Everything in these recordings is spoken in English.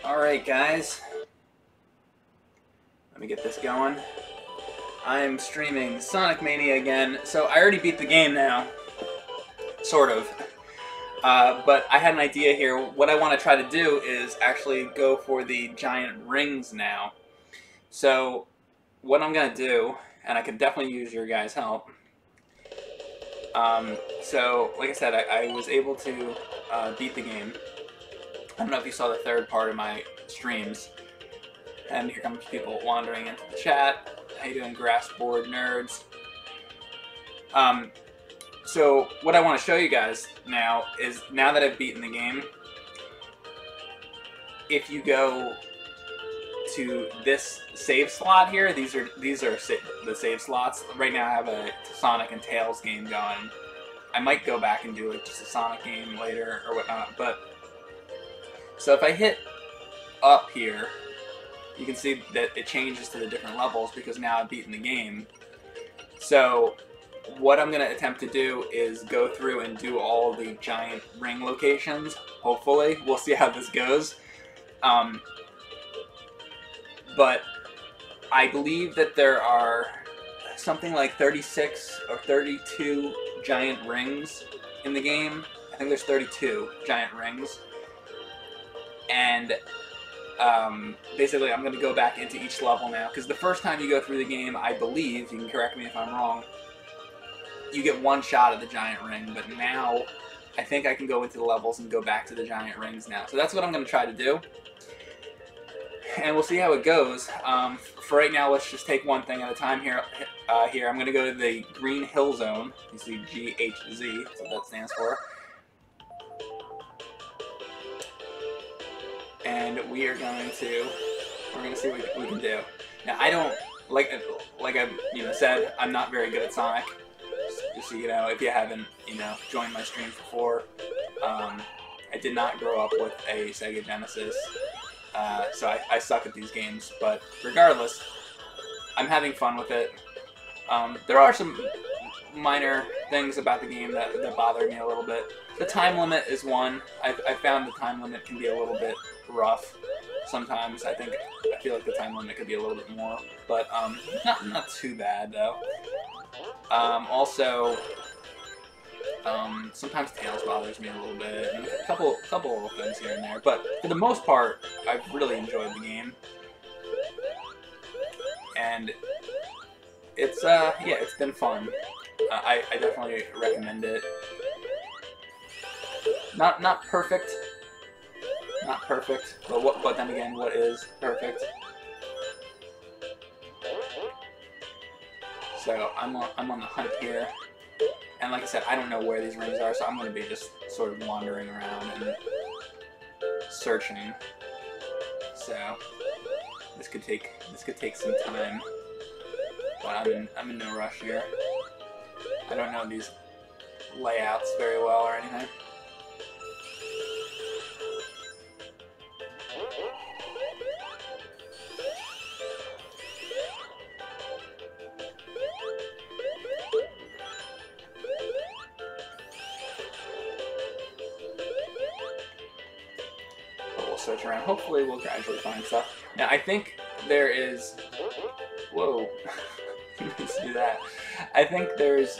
Alright guys, let me get this going. I'm streaming Sonic Mania again, so I already beat the game now. Sort of. But I had an idea here. What I want to try to do is actually go for the giant rings now. So, what I'm going to do, and I could definitely use your guys' help. So, like I said, I was able to beat the game. I don't know if you saw the third part of my streams. And here comes people wandering into the chat. How you doing, grass board nerds? So what I want to show you guys now is, now that I've beaten the game, if you go to this save slot here, these are the save slots. Right now I have a Sonic and Tails game going. I might go back and do like just a Sonic game later or whatnot, but so if I hit up here, you can see that it changes to the different levels because now I've beaten the game. So what I'm going to attempt to do is go through and do all the giant ring locations. Hopefully. We'll see how this goes. But I believe that there are something like 36 or 32 giant rings in the game. I think there's 32 giant rings. And basically I'm going to go back into each level now, because the first time you go through the game, I believe, you can correct me if I'm wrong, you get one shot at the giant ring, but now I think I can go into the levels and go back to the giant rings now. So that's what I'm going to try to do, and we'll see how it goes. For right now, let's just take one thing at a time here. I'm going to go to the Green Hill Zone. You see GHZ, that's what that stands for. And we're going to see what we can do. Now, I don't, like I said, I'm not very good at Sonic. Just so you know, if you haven't, joined my streams before, I did not grow up with a Sega Genesis, so I suck at these games, but regardless, I'm having fun with it. There are some minor things about the game that bother me a little bit. The time limit is one. I found the time limit can be a little bit rough sometimes. I feel like the time limit could be a little bit more, but not too bad though. Also, sometimes Tails bothers me a little bit, and a couple little things here and there, but for the most part, I've really enjoyed the game, and it's it's been fun. I definitely recommend it. Not perfect, but then again, what is perfect? So I'm on the hunt here, and like I said, I don't know where these rings are, so I'm going to be just sort of wandering around and searching. So this could take some time, but I'm in no rush here. I don't know these layouts very well or anything. Search around. Hopefully we'll gradually find stuff. Now I think there is... Whoa. Let's do that. I think there's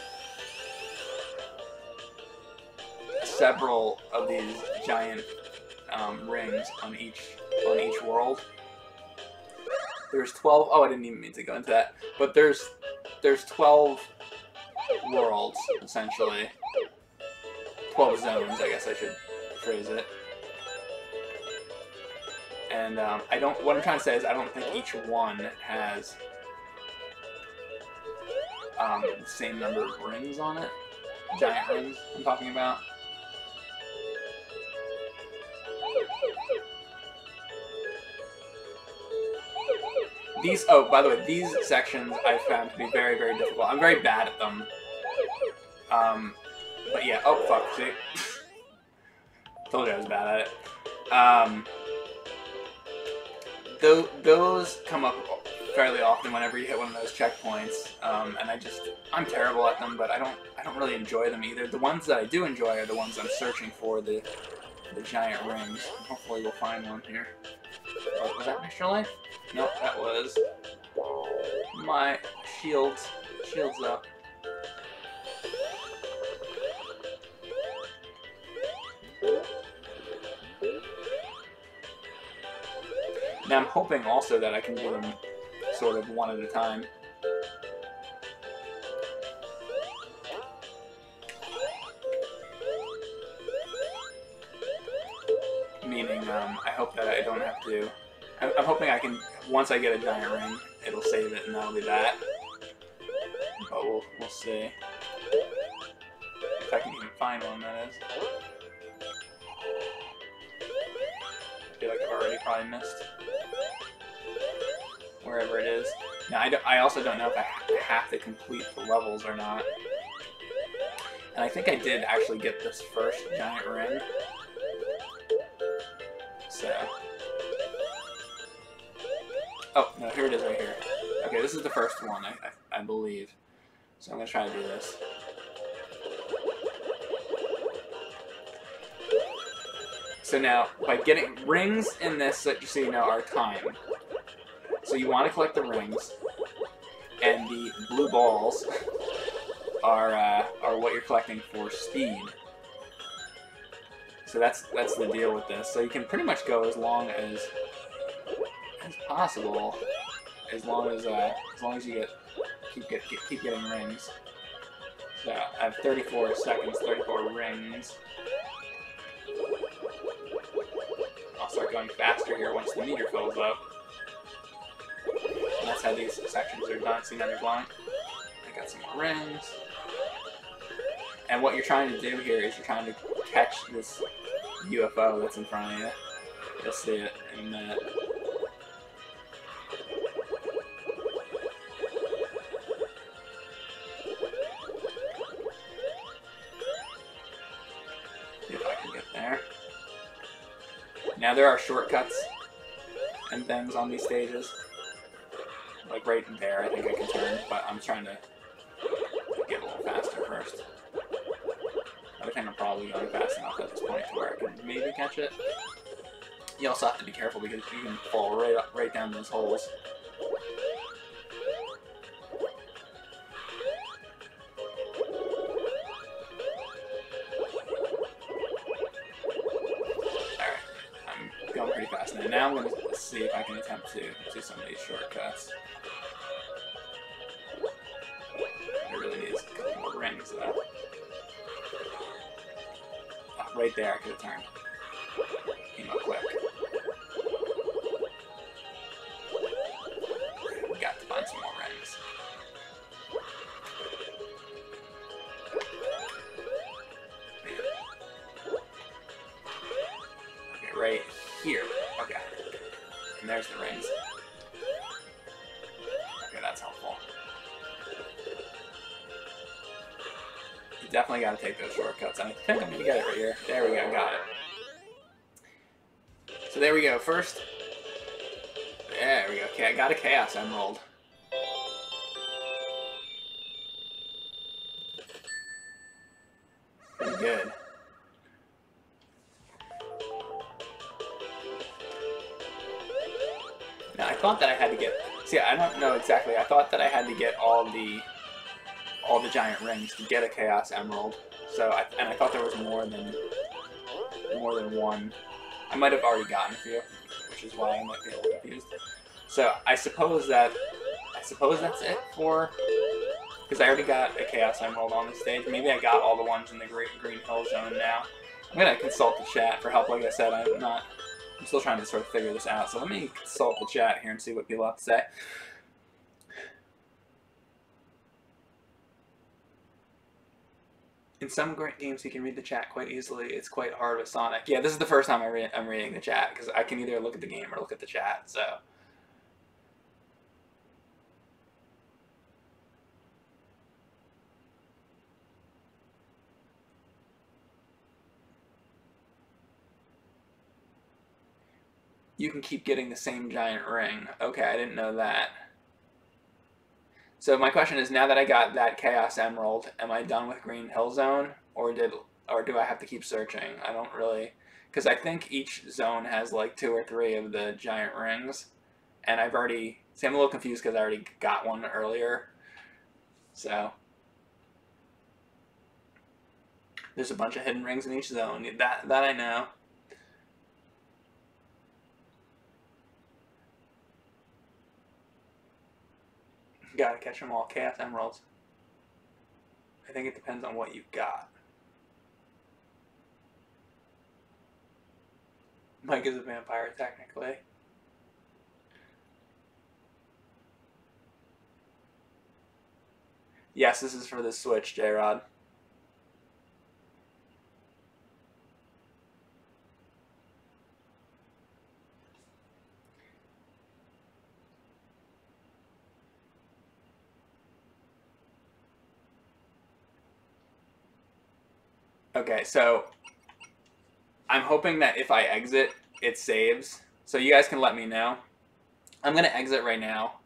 several of these giant rings on each world. There's 12... Oh, I didn't even mean to go into that. But there's 12 worlds, essentially. 12 zones, I guess I should phrase it. And what I'm trying to say is I don't think each one has the same number of rings on it. Giant rings, I'm talking about. These, oh, by the way, these sections I've found to be very, very difficult. I'm very bad at them. But yeah, oh, fuck, see? Told you I was bad at it. Those come up fairly often whenever you hit one of those checkpoints, and I'm terrible at them, but I don't really enjoy them either. The ones that I do enjoy are the ones I'm searching for, the giant rings. Hopefully we'll find one here. Oh, was that an extra life? Nope, that was my shields. Shields up. Now I'm hoping also that I can do them sort of one at a time. Meaning, I hope that I don't have to... I'm hoping I can, once I get a giant ring, it'll save it and that'll be that. But we'll see. If I can even find one, that is. I feel like I've already probably missed wherever it is. Now, I also don't know if I have to complete the levels or not. And I think I did actually get this first giant ring. So... Oh, no, here it is right here. Okay, this is the first one, I believe. So I'm going to try to do this. So now, by getting rings in this, so you know, are timed. So you want to collect the rings, and the blue balls are what you're collecting for speed. So that's the deal with this. So you can pretty much go as long as possible, as long as you keep getting rings. So I have 34 seconds, 34 rings. I'll start going faster here once the meter fills up. And that's how these sections are done. See, now they're glowing. I got some more rings. And what you're trying to do here is you're trying to catch this UFO that's in front of you. You'll see it in a minute. See if I can get there. Now there are shortcuts and things on these stages. Like right there, I think I can turn, but I'm trying to get a little faster first. I think I'm probably going fast enough at this point to where I can maybe catch it. You also have to be careful because you can fall right down those holes. Alright, I'm going pretty fast now. Now I'm going to see if I can attempt to do some of these shortcuts. I really need a couple more rings though. Oh, right there I could have turned. Came up quick. We got to find some more rings. Okay, right here. Okay. And there's the rings. Okay, that's helpful. You definitely got to take those shortcuts. And I think I'm going to get it right here. There we go, got it. So there we go. First, there we go. Okay, I got a Chaos Emerald. Pretty good. Now I thought that I had to get. See, I don't know exactly. I thought that I had to get all the giant rings to get a Chaos Emerald. So I thought there was more than one. I might have already gotten a few, which is why I might be a little confused. So I suppose that's it for, because I already got a Chaos Emerald on this stage. Maybe I got all the ones in the Green Hill Zone now. I'm gonna consult the chat for help. Like I said, I'm still trying to sort of figure this out. So let me consult the chat here and see what people have to say. In some great games, you can read the chat quite easily. It's quite hard with Sonic. Yeah, this is the first time I'm reading the chat, because I can either look at the game or look at the chat, so. You can keep getting the same giant ring. Okay, I didn't know that. So my question is, now that I got that Chaos Emerald, am I done with Green Hill Zone, or do I have to keep searching? I don't really, because I think each zone has like 2 or 3 of the giant rings, and I'm a little confused because I already got one earlier. So there's a bunch of hidden rings in each zone. That I know. Gotta catch them all. Chaos Emeralds. I think it depends on what you got. Mike is a vampire, technically. Yes, this is for the Switch, J-Rod. Okay, so I'm hoping that if I exit, it saves. So you guys can let me know. I'm gonna exit right now.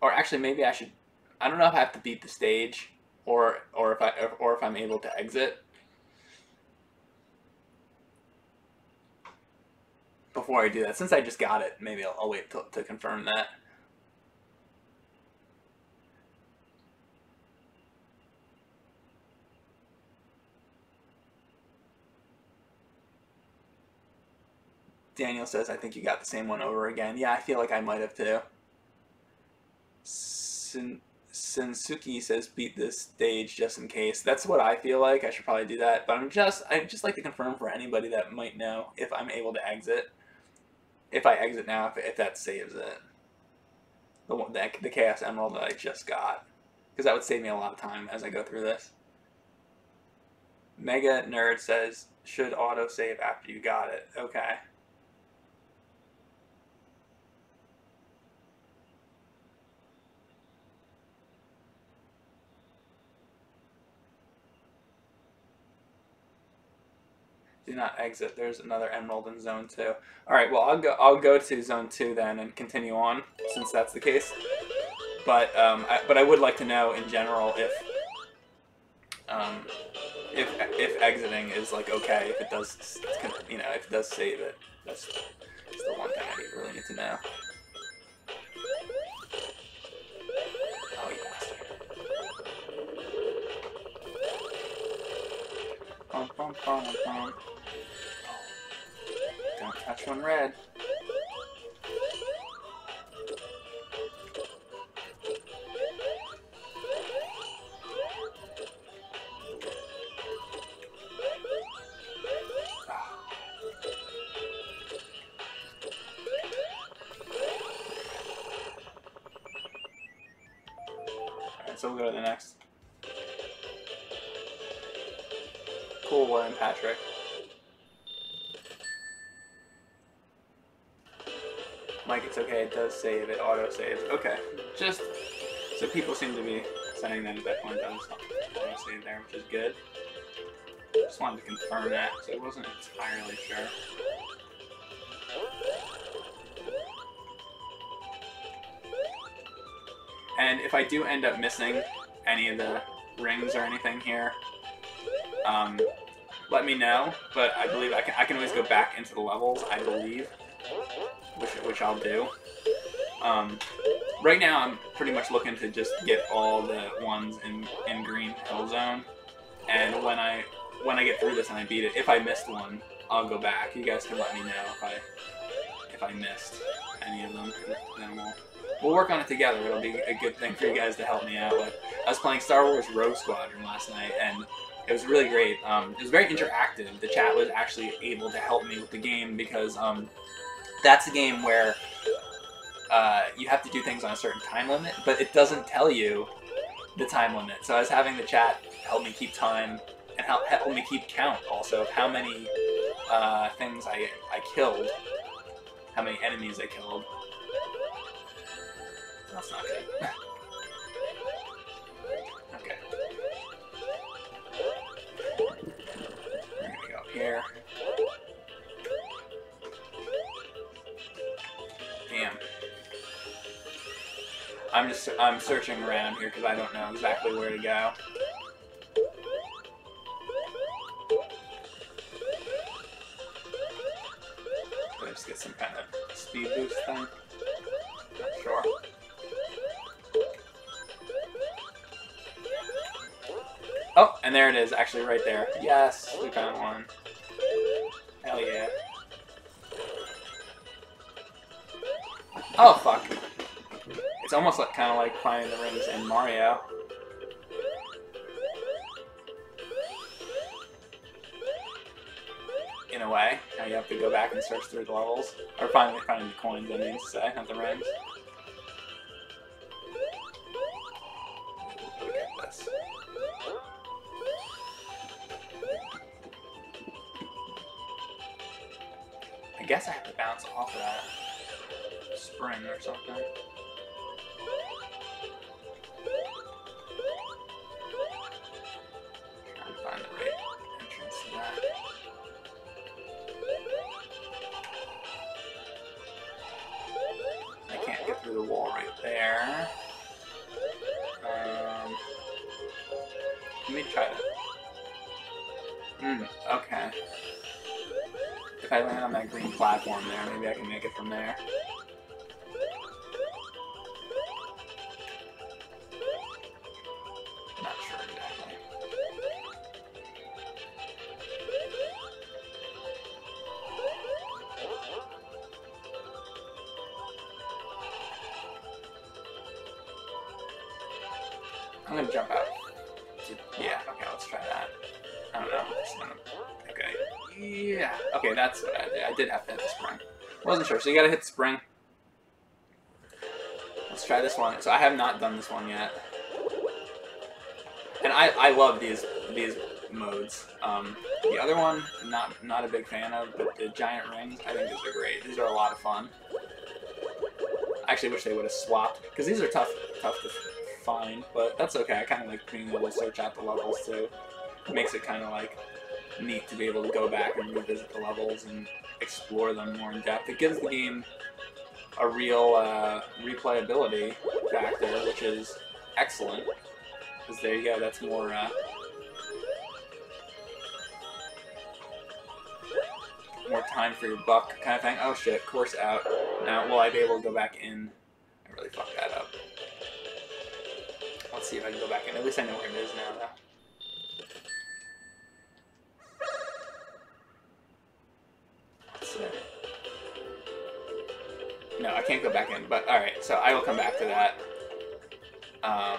Or actually, maybe I should. I don't know if I have to beat the stage, or if I'm able to exit before I do that. Since I just got it, maybe I'll wait to confirm that. Daniel says, I think you got the same one over again. Yeah, I feel like I might have too. Sensuki says, beat this stage just in case. That's what I feel like. I should probably do that. But I'd just like to confirm for anybody that might know if I'm able to exit. If I exit now, if that saves it. The Chaos Emerald that I just got. Because that would save me a lot of time as I go through this. Mega Nerd says, should auto save after you got it. Okay. Do not exit. There's another emerald in zone 2. All right. Well, I'll go to zone 2 then and continue on, since that's the case. But I would like to know in general if exiting is like okay, if it does, you know, if it does save it. That's the one thing I really need to know. Oh, you bastard. Bum, bum, bum, bum. Don't touch one red. Alright, so we'll go to the next. Cool one, Patrick. Mike, it's okay, it does save, it auto saves. Okay, just so people seem to be saying that it definitely does auto save there, which is good. Just wanted to confirm that, so I wasn't entirely sure. And if I do end up missing any of the rings or anything here, let me know. But I believe I can always go back into the levels, I believe. Which I'll do. Right now, I'm pretty much looking to just get all the ones in Green Hill Zone, and when I get through this and I beat it, if I missed one, I'll go back. You guys can let me know if I missed any of them. Then we'll work on it together. It'll be a good thing for you guys to help me out with. I was playing Star Wars Rogue Squadron last night, and it was really great. It was very interactive. The chat was actually able to help me with the game because that's a game where you have to do things on a certain time limit, but it doesn't tell you the time limit. So I was having the chat help me keep time and help me keep count also of how many things I killed, how many enemies I killed. That's not good. Okay. We're gonna go up here. Damn. I'm searching around here because I don't know exactly where to go. just get some kind of speed boost thing. Not sure. Oh, and there it is, actually right there. Yes, we found one. Hell yeah. Oh, fuck. It's almost like, kind of like finding the rings in Mario. In a way. Now you have to go back and search through the levels. Or finding the coins, I mean to say, not the rings. Look at this. I guess I have to bounce off of that spring or something. Trying to find the right entrance to that. I can't get through the wall right there. Let me try to... okay. If I land on that green platform there, maybe I can make it from there. Not sure exactly. I'm gonna jump out. Yeah, okay, let's try that. I don't know. Okay. Yeah. Okay, that's what I did. I did have to hit the spring. Wasn't sure, so you gotta hit the spring. Let's try this one. So I have not done this one yet. And I love these modes. The other one, not a big fan of, but the giant rings, I think these are great. These are a lot of fun. I actually wish they would have swapped, because these are tough to find, but that's okay. I kind of like being able to search out the levels too. It makes it kind of like neat to be able to go back and revisit the levels and explore them more in depth. It gives the game a real replayability factor, which is excellent. Because there you go, that's more time for your buck kind of thing. Oh shit, course out. Now, will I be able to go back in? I really fucked that up. Let's see if I can go back in. At least I know where it is now, though. Let's see. No, I can't go back in, but alright, so I will come back to that. I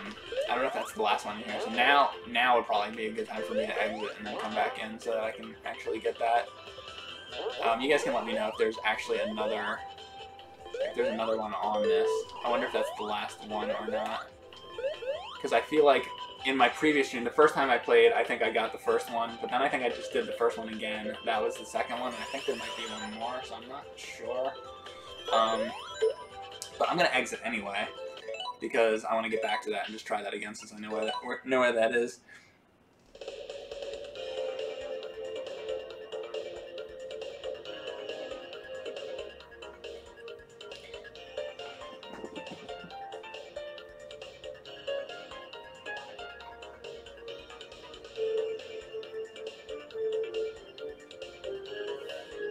don't know if that's the last one in here, so now would probably be a good time for me to exit and then come back in so that I can actually get that. You guys can let me know if there's actually another one on this. I wonder if that's the last one or not. Because I feel like in my previous stream, the first time I played, I think I got the first one, but then I think I just did the first one again. That was the second one, and I think there might be one more, so I'm not sure. But I'm going to exit anyway, because I want to get back to that and just try that again since I know where that is.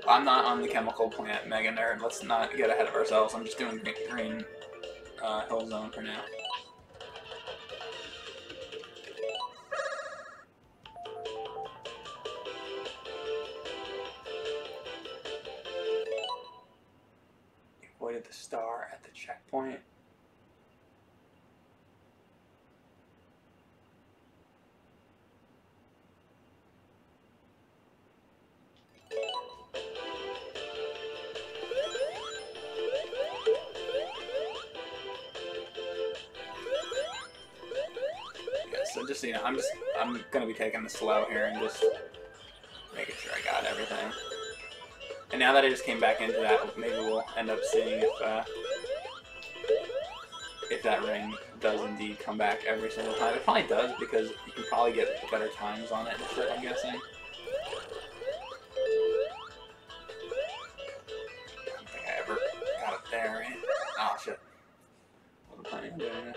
I'm not on the chemical plant, Mega Nerd. Let's not get ahead of ourselves. I'm just doing green hill zone for now. Avoided the star at the checkpoint. So just, you know, I'm gonna be taking this slow here and just making sure I got everything. And now that I just came back into that, maybe we'll end up seeing if that ring does indeed come back every single time. It probably does, because you can probably get better times on it and shit, I'm guessing. I don't think I ever got it there, right? Oh shit. Wasn't planning on doing this.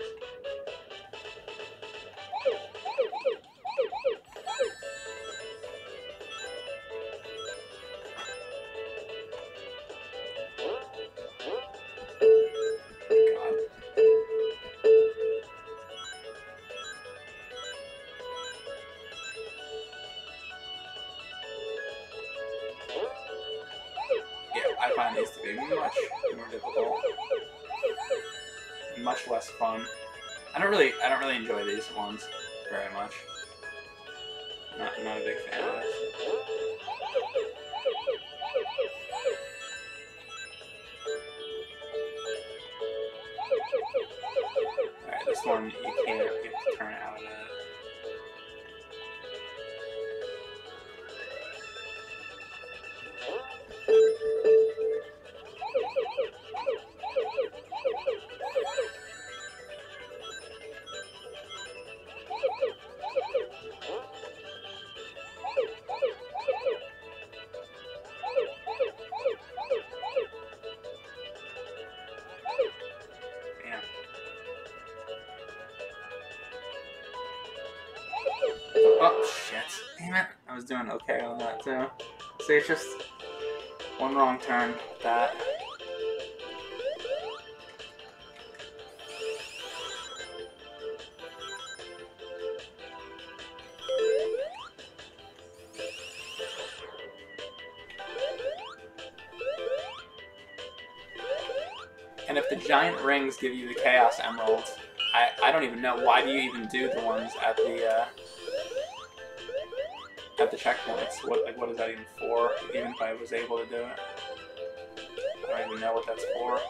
I find these to be much more difficult, much less fun. I don't really enjoy these ones very much. Not a big fan of this. Alright, this one you can't get to turn out of it. Oh, shit. Damn it. I was doing okay on that, too. See, it's just one wrong turn with that. And if the giant rings give you the Chaos Emeralds, I don't even know, why do you even do the ones at the checkpoints? What is that even for? Even if I was able to do it, I don't even know what that's for.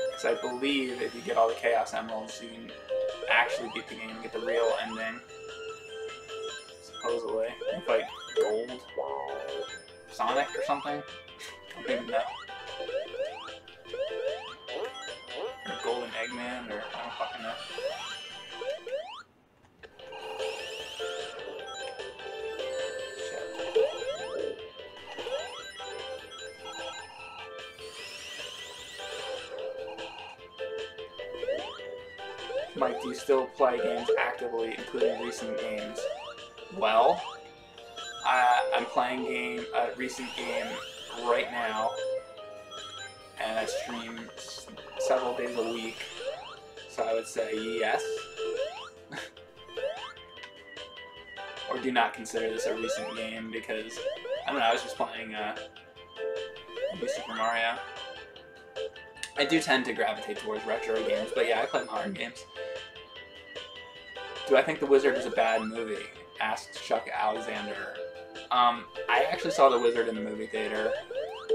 Because I believe if you get all the Chaos Emeralds, you can actually beat the game and get the real ending. Supposedly. You fight Gold Sonic or something? I don't even know. Or Golden Eggman, or I don't fucking know. Shit. Mike, do you still play games actively, including recent games? Well, I'm playing a recent game right now, and I stream several days a week, so I would say yes. Or do not consider this a recent game, because, I don't know, I was just playing new Super Mario. I do tend to gravitate towards retro games, but yeah, I play modern games. Do I think The Wizard is a bad movie? Asked Chuck Alexander. I actually saw The Wizard in the movie theater.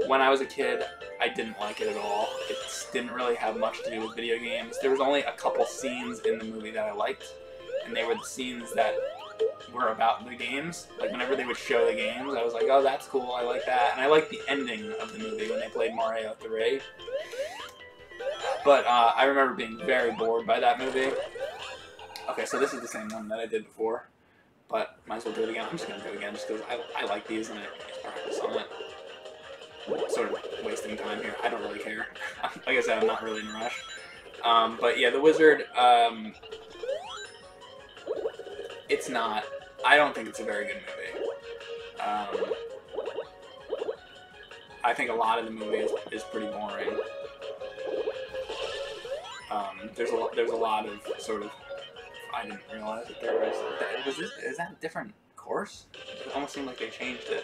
When I was a kid, I didn't like it at all. It didn't really have much to do with video games. There was only a couple scenes in the movie that I liked, and they were the scenes that were about the games. Like, whenever they would show the games, I was like, oh, that's cool, I like that. And I liked the ending of the movie when they played Mario 3. But I remember being very bored by that movie. Okay, so this is the same one that I did before, but might as well do it again. I'm just going to do it again just because I like these and I practice on it. Sort of wasting time here. I don't really care. Like I said, I'm not really in a rush. But yeah, The Wizard, it's not, I don't think it's a very good movie. I think a lot of the movie is pretty boring. There's a lot of sort of, I didn't realize that there was, is that a different course? It almost seemed like they changed it.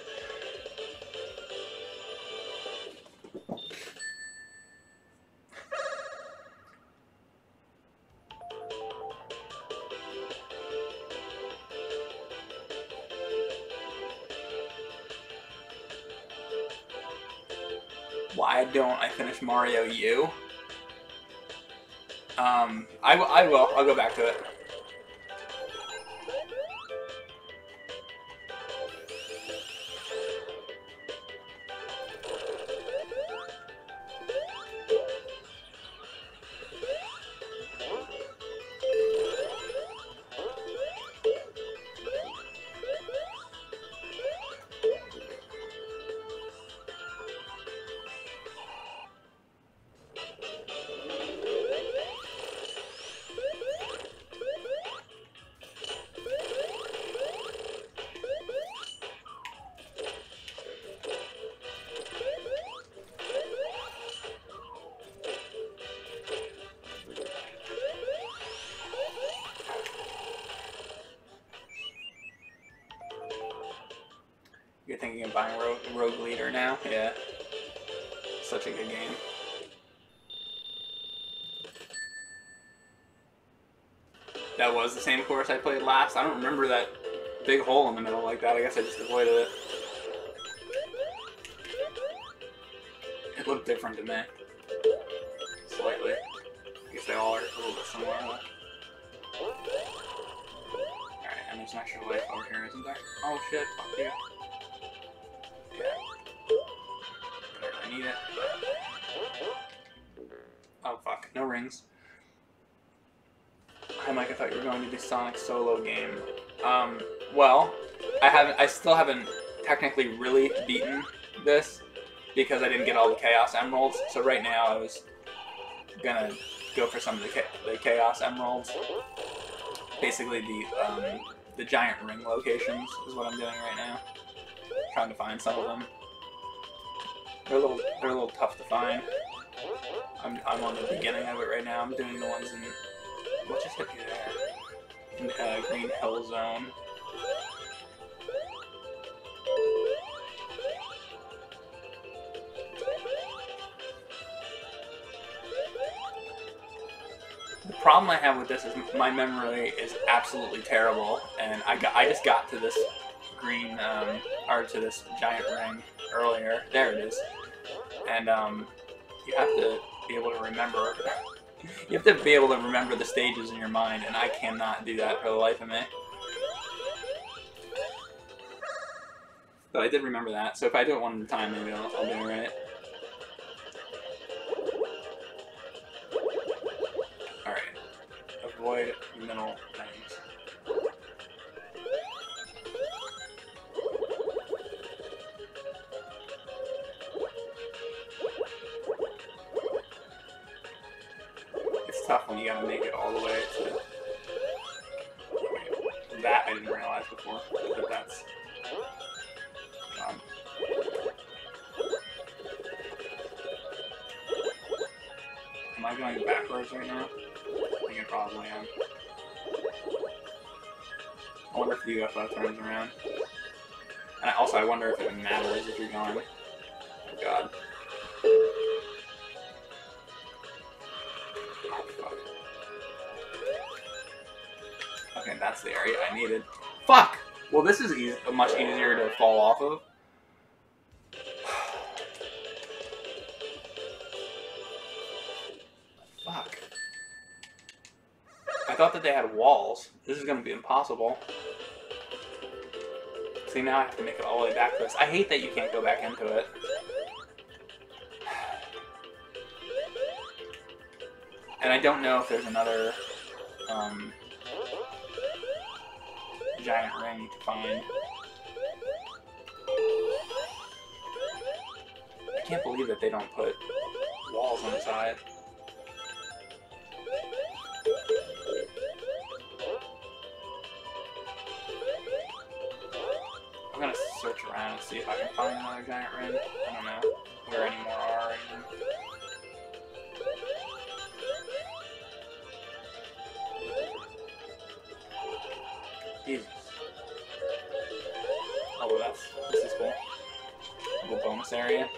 Why don't I finish Mario U? I will. I'll go back to it. thinking of buying Rogue Leader now. Yeah. Such a good game. That was the same course I played last. I don't remember that big hole in the middle like that. I guess I just avoided it. It looked different to me. Slightly. I guess they all are a little bit similar. Alright, and there's an extra life over here, isn't there? Oh shit, fuck you. Yeah. I need it. Oh fuck, no rings. Hi Mike, I thought you were going to do Sonic solo game. Well, I still haven't technically really beaten this because I didn't get all the Chaos Emeralds. So right now I was gonna go for some of the Chaos Emeralds. Basically the giant ring locations is what I'm doing right now. Trying to find some of them. They're a little tough to find. I'm on the beginning of it right now. I'm doing the ones in what just hit me there? In Green Hill Zone. The problem I have with this is my memory is absolutely terrible, and I just got to this green or to this giant ring earlier. There it is, and you have to be able to remember. You have to be able to remember the stages in your mind, and I cannot do that for the life of me. But I did remember that, so if I do it one at a time, maybe I'll do it right. Alright. Avoid middle things. It's tough when you gotta make it all the way to... That I didn't realize before, but that's... Am I going backwards right now? I think I probably am. I wonder if the UFO turns around. And I wonder if it matters if you're going. Oh god. Oh fuck. Okay, that's the area I needed. Fuck! Well, this is much easier to fall off of. Fuck. I thought that they had walls. This is gonna be impossible. See, now I have to make it all the way back to this. I hate that you can't go back into it. And I don't know if there's another giant ring to find. I can't believe that they don't put walls on the side. I'm gonna search around and see if I can find another giant ring. I don't know where any more are or anything. Jesus. Oh, well, this is cool. A little bonus area.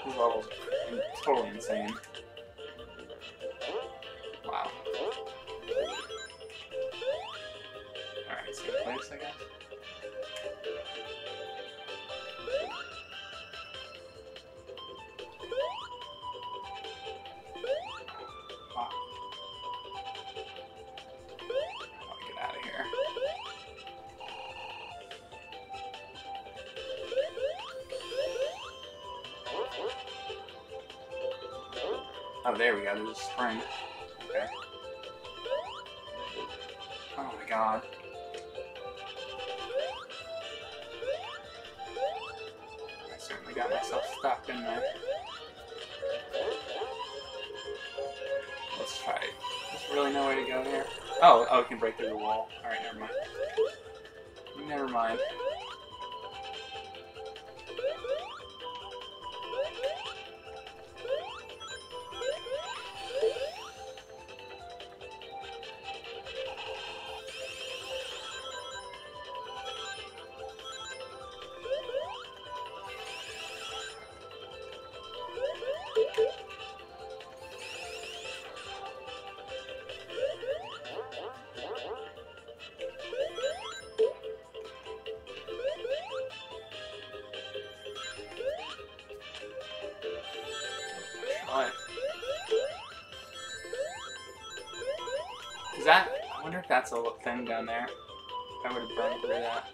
This level's totally insane. Wow. Alright, same place, I guess. Wow. How do I get out of here? Oh, there we go. There's a spring. Okay. Oh my god. I got myself stuck in there. Let's try it. There's really no way to go here. Oh, we can break through the wall. Alright, never mind. Never mind. Is that? I wonder if that's a thing down there. I would have burned through that.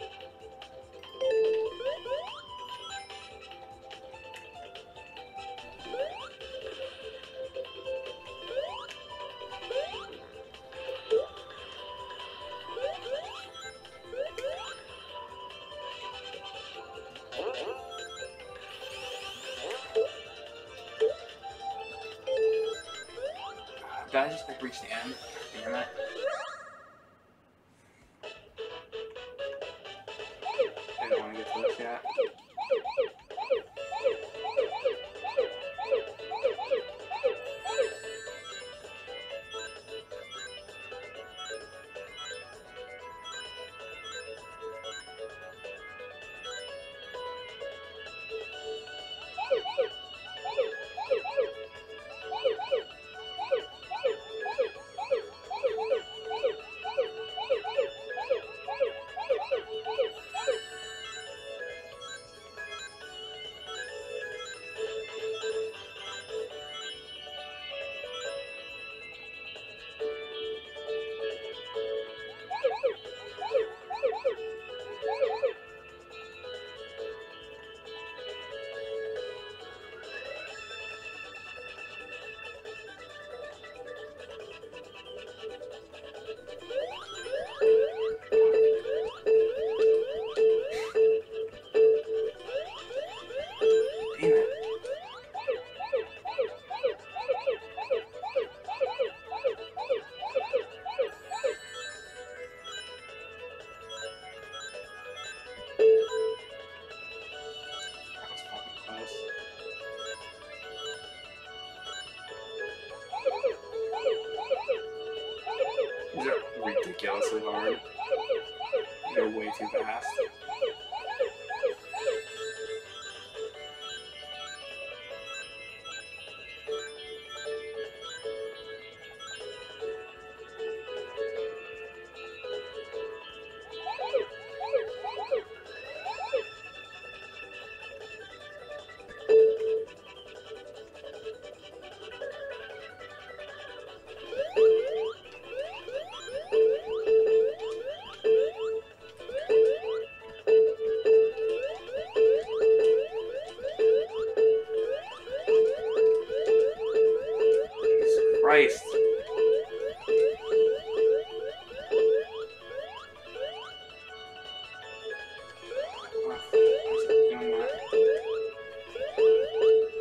Did I just like reach the end? Damn it. I don't want to get to this yet. These are ridiculously hard. They're way too fast. Christ.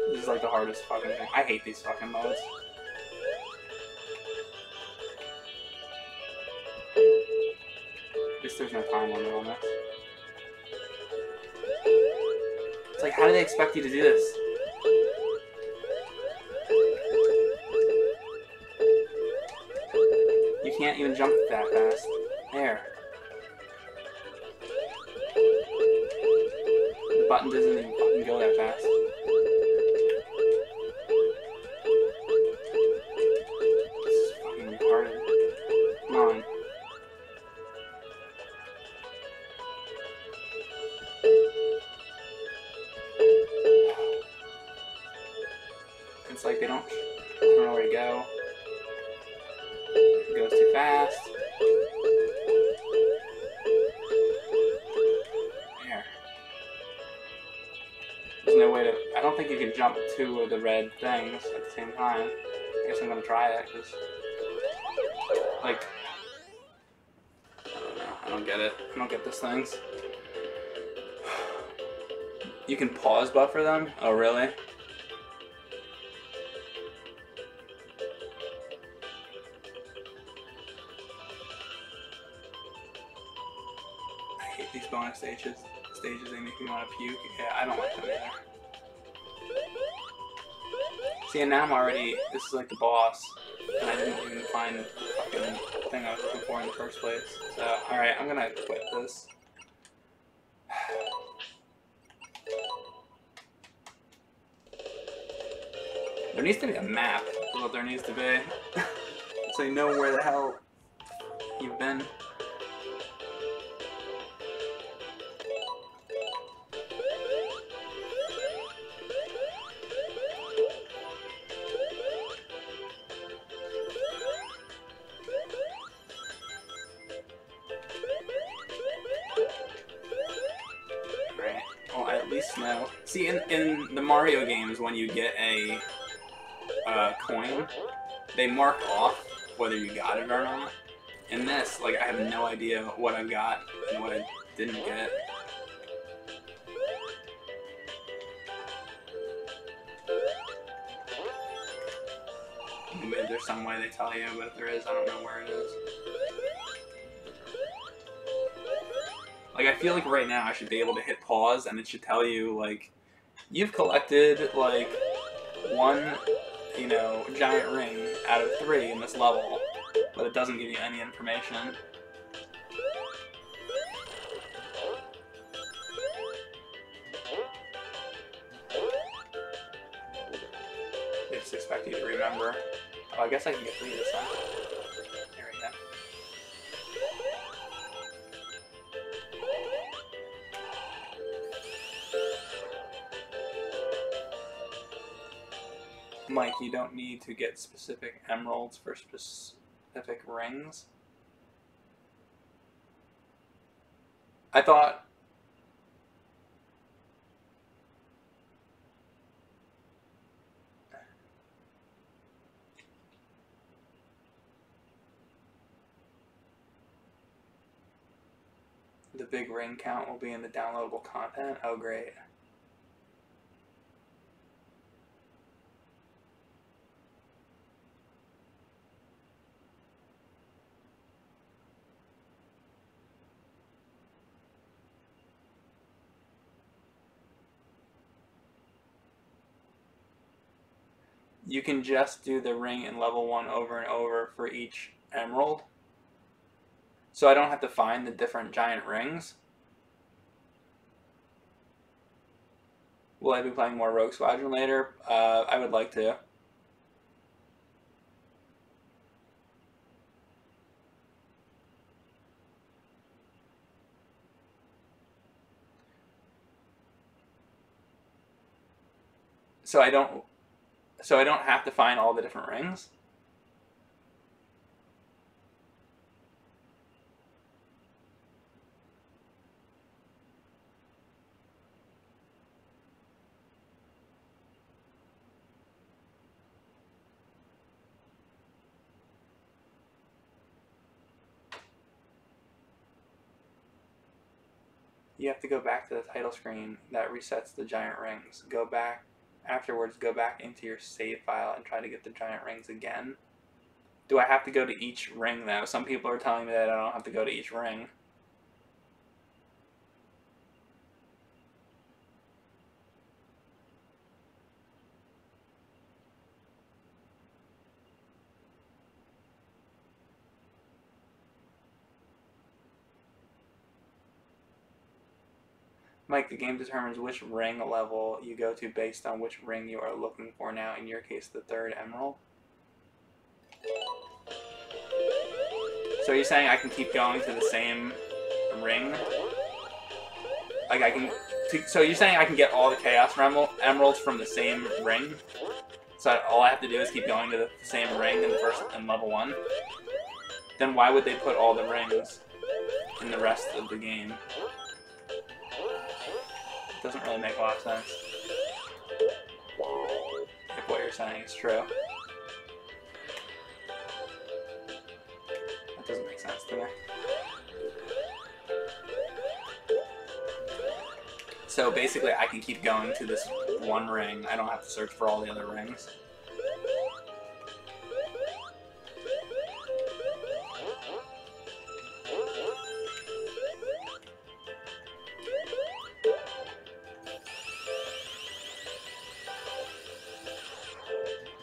This is like the hardest fucking thing. I hate these fucking modes. At least there's no time limit on this. It's like, how do they expect you to do this? You can't even jump that fast. There. The button doesn't even fucking go that fast. This is fucking retarded. Come on. It's like they don't know where to go. It goes too fast. There. There's no way to... I don't think you can jump two of the red things at the same time. I guess I'm gonna try it, because... Like... I don't know. I don't get it. I don't get these things. You can pause buffer them? Oh, really? I hate these bonus stages. They make me want to puke. Yeah, I don't like them either. See, and now I'm already... This is like the boss. And I didn't even find the fucking thing I was looking for in the first place. So, alright, I'm gonna quit this. There needs to be a map, is what there needs to be. So you know where the hell you've been. Alright, well, I at least know. See, in the Mario games, when you get a coin, they mark off whether you got it or not. In this, like, I have no idea what I got and what I didn't get. Maybe there's some way they tell you, but if there is, I don't know where it is. Like, I feel like right now I should be able to hit pause and it should tell you, like, you've collected, like, one, you know, giant ring out of 3 in this level, but it doesn't give you any information. They just expect you to remember. Oh, I guess I can get 3 this time. There we go. Mike, you don't need to get specific emeralds for specific rings. I thought... the big ring count will be in the downloadable content? Oh, great. You can just do the ring in level 1 over and over for each emerald. So I don't have to find the different giant rings. Will I be playing more Rogue Squadron later? I would like to. So I don't have to find all the different rings? You have to go back to the title screen that resets the giant rings. Go back afterwards, go back into your save file and try to get the giant rings again. Do I have to go to each ring though? Some people are telling me that I don't have to go to each ring. Mike, the game determines which ring level you go to based on which ring you are looking for now, in your case, the 3rd emerald. So you're saying I can keep going to the same ring? Like I can... So you're saying I can get all the Chaos Emeralds from the same ring? So all I have to do is keep going to the same ring in level 1? Then why would they put all the rings in the rest of the game? It doesn't really make a lot of sense. If what you're saying is true. That doesn't make sense to me. So basically, I can keep going to this one ring. I don't have to search for all the other rings.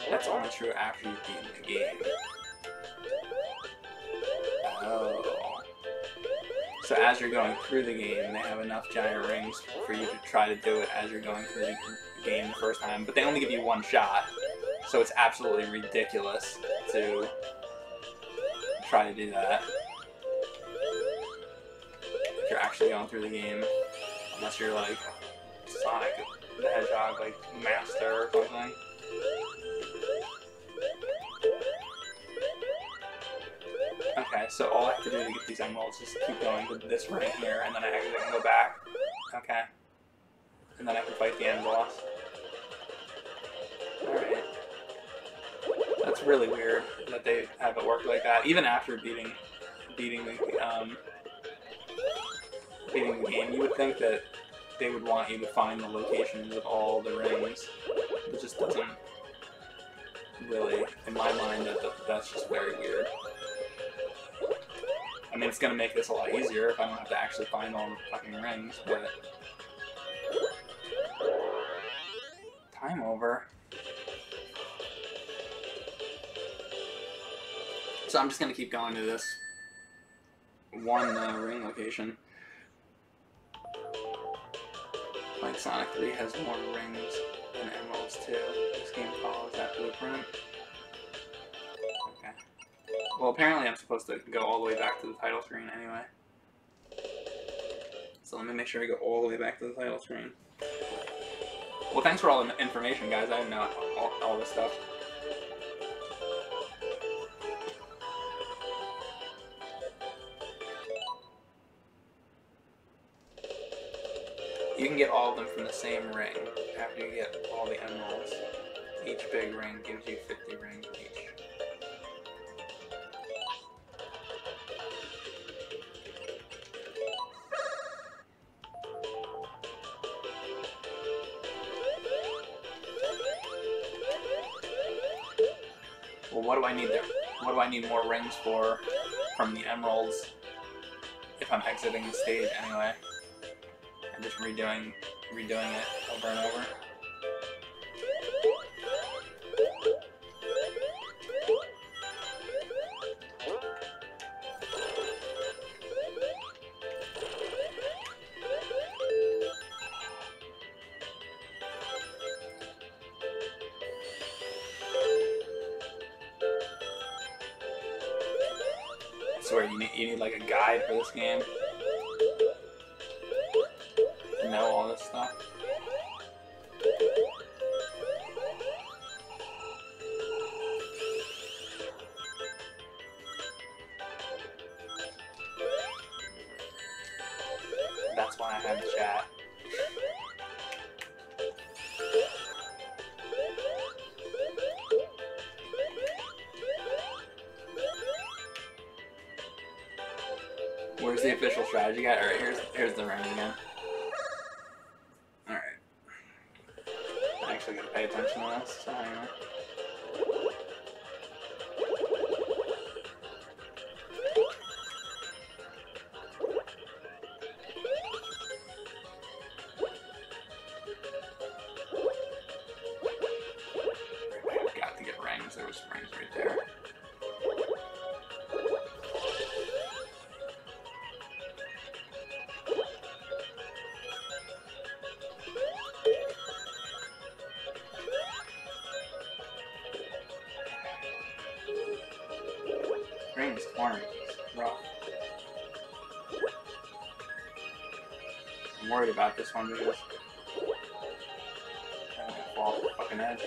That's only true after you've beaten the game. Oh. So as you're going through the game, they have enough giant rings for you to try to do it as you're going through the game the first time. But they only give you one shot, so it's absolutely ridiculous to try to do that. If you're actually going through the game, unless you're like Sonic the Hedgehog, like master or something. Okay, so all I have to do to get these emeralds is keep going to this ring here, and then I can go back. Okay. And then I can fight the end boss. Alright. That's really weird that they have it work like that. Even after beating the game, you would think that they would want you to find the locations of all the rings. It just doesn't really, in my mind, that's just very weird. I mean, it's gonna make this a lot easier if I don't have to actually find all the fucking rings, but... Time over. So I'm just gonna keep going to this one ring location. Like Sonic 3 has more rings than emeralds too. This game follows that blueprint. Okay. Well, apparently I'm supposed to go all the way back to the title screen anyway. So let me make sure I go all the way back to the title screen. Well, thanks for all the information, guys. I didn't know all this stuff. You can get all of them from the same ring after you get all the emeralds. Each big ring gives you 50 rings each. Well, what do I need there? What do I need more rings for from the emeralds if I'm exiting the stage anyway? I'm just redoing it over and over. I swear, you need like a guide for this game. To know all this stuff. That's why I have the chat. Where's the official strategy guide? Alright, here's the ring again. Alright. I actually gotta pay attention to this, so hang on. I've got to get rings. There was rings right there. Rings, orange, rough. I'm worried about this one because I'm gonna fall off the fucking edge.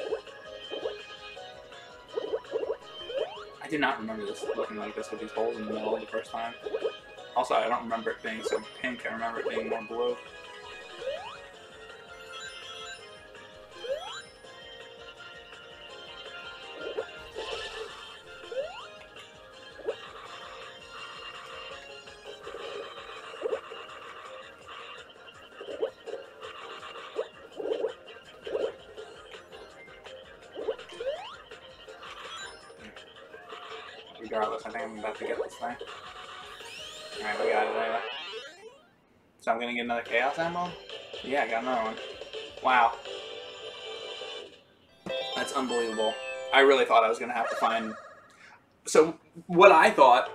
I did not remember this looking like this with these holes in the middle the first time. Also, I don't remember it being so pink. I remember it being more blue. regardless. I think I'm about to get this thing. Alright, we got it anyway. So I'm gonna get another Chaos Emerald? Yeah, I got another one. Wow. That's unbelievable. I really thought I was gonna have to find... So, what I thought...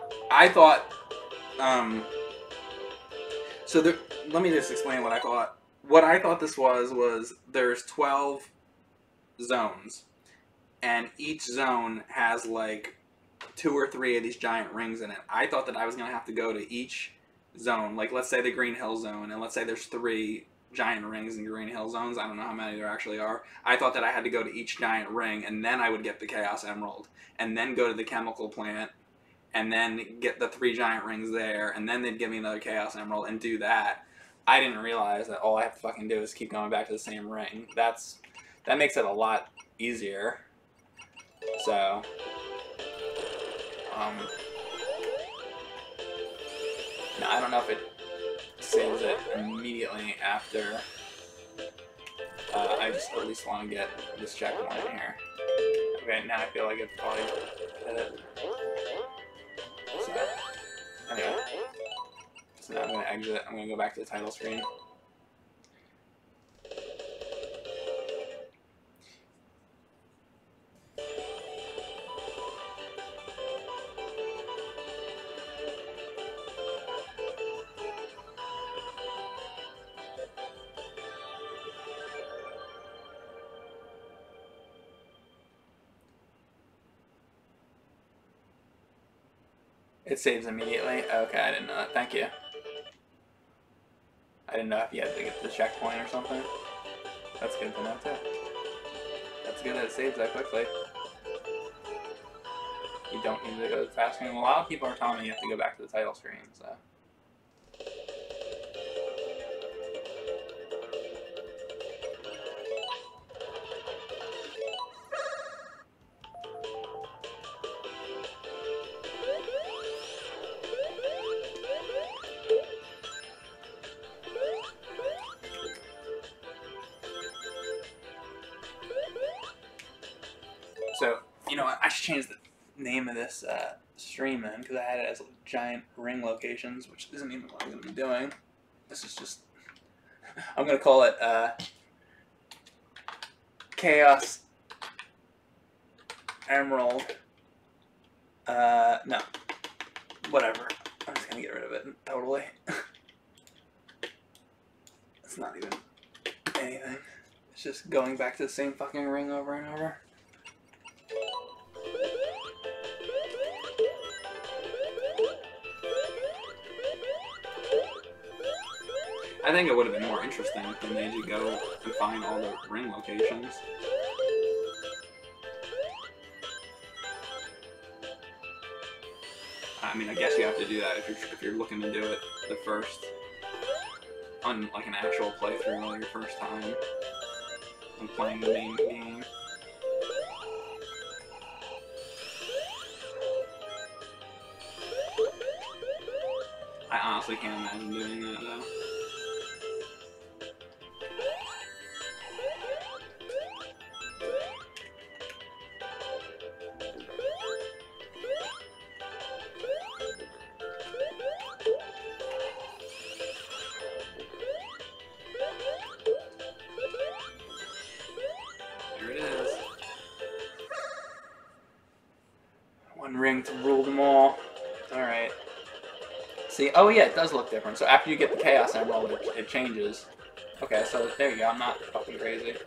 So, let me just explain what I thought. What I thought this was there's 12 zones. And each zone has, like, 2 or 3 of these giant rings in it. I thought that I was gonna have to go to each zone. Like, let's say the Green Hill Zone, and let's say there's 3 giant rings in Green Hill Zones. I don't know how many there actually are. I thought that I had to go to each giant ring, and then I would get the Chaos Emerald, and then go to the chemical plant, and then get the 3 giant rings there, and then they'd give me another Chaos Emerald, and do that. I didn't realize that all I have to fucking do is keep going back to the same ring. That makes it a lot easier. So, now I don't know if it saves it immediately after. I just at least want to get this checkpoint in here. Okay, now I feel like it's probably hit it. So, anyway. So now I'm going to exit. I'm going to go back to the title screen. It saves immediately? Okay, I didn't know that. Thank you. I didn't know if you had to get the checkpoint or something. That's good to know too. That's good that it saves that quickly. You don't need to go to the fast screen. A lot of people are telling me you have to go back to the title screen, so. So, you know what, I should change the name of this stream then, because I had it as giant ring locations, which isn't even what I'm going to be doing. This is just, I'm going to call it Chaos Emerald, no, whatever, I'm just going to get rid of it, totally. It's not even anything, it's just going back to the same fucking ring over and over. I think it would have been more interesting if they made you go and find all the ring locations. I mean, I guess you have to do that if you're looking to do it the first, on like an actual playthrough, like your first time when playing the main game. I honestly can't imagine doing that though. There it is. One ring to rule them all. Alright. See, oh yeah, it does look different. So after you get the Chaos Emerald, it changes. Okay, so there you go, I'm not fucking crazy. It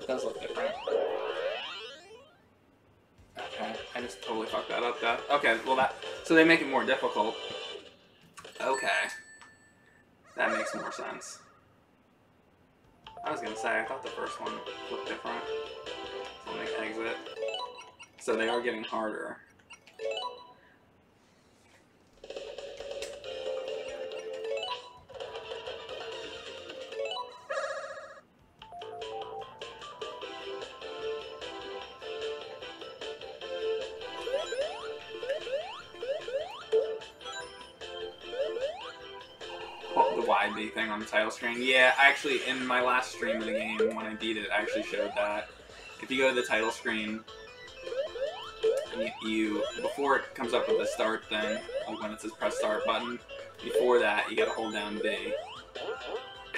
does look different. Okay, I just totally fucked that up, though. Okay, well so they make it more difficult. Okay. That makes more sense. I was gonna say, I thought the first one looked different. So let me exit. So they are getting harder. The YB thing on the title screen. Yeah, actually, in my last stream of the game, when I beat it, I actually showed that. If you go to the title screen, and you before it comes up with the start thing, like when it says press start button, before that you gotta hold down B,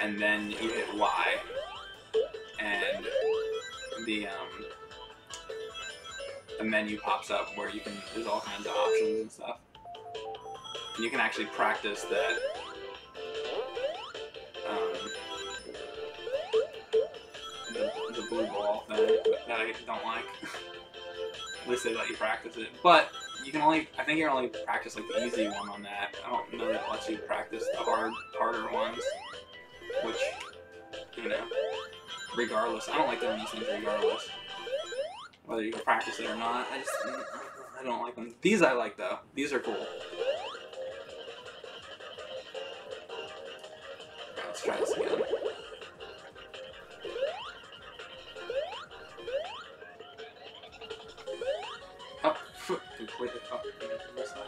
and then you hit Y, and the menu pops up where you can, there's all kinds of options and stuff. And you can actually practice that the blue ball thing that I don't like. At least they let you practice it. But you can only, I think you can only practice like the easy one on that. I don't know that it lets you practice the harder ones. Which, you know, regardless. I don't like doing these things regardless. Whether you can practice it or not. I don't like them. These I like though. These are cool. Let's try this again. Oh, completely. Oh, missed that.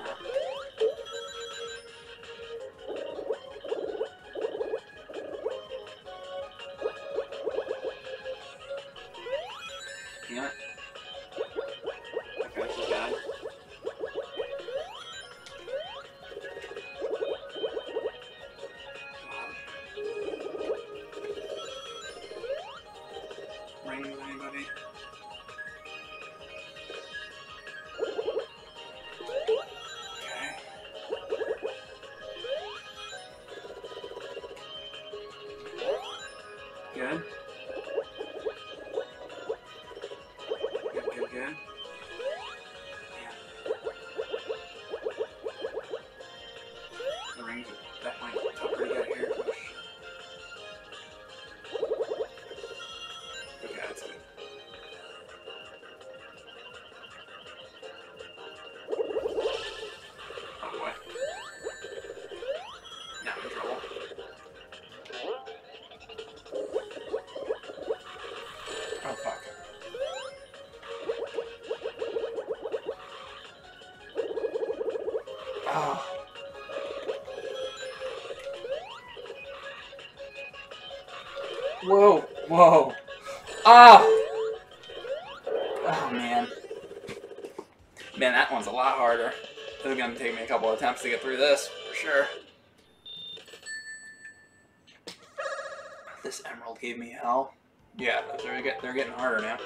Damn it. Okay, this is bad. Rings anybody? Okay. Good. Good. Yeah. The rings are definitely tougher to get here. Okay, that's good. Oh boy. Now I'm in trouble. Oh fuck. Oh. Whoa, whoa. Oh! Oh, man. Man, that one's a lot harder. This is going to take me a couple attempts to get through this, for sure. This emerald gave me hell. Yeah, they're getting harder now.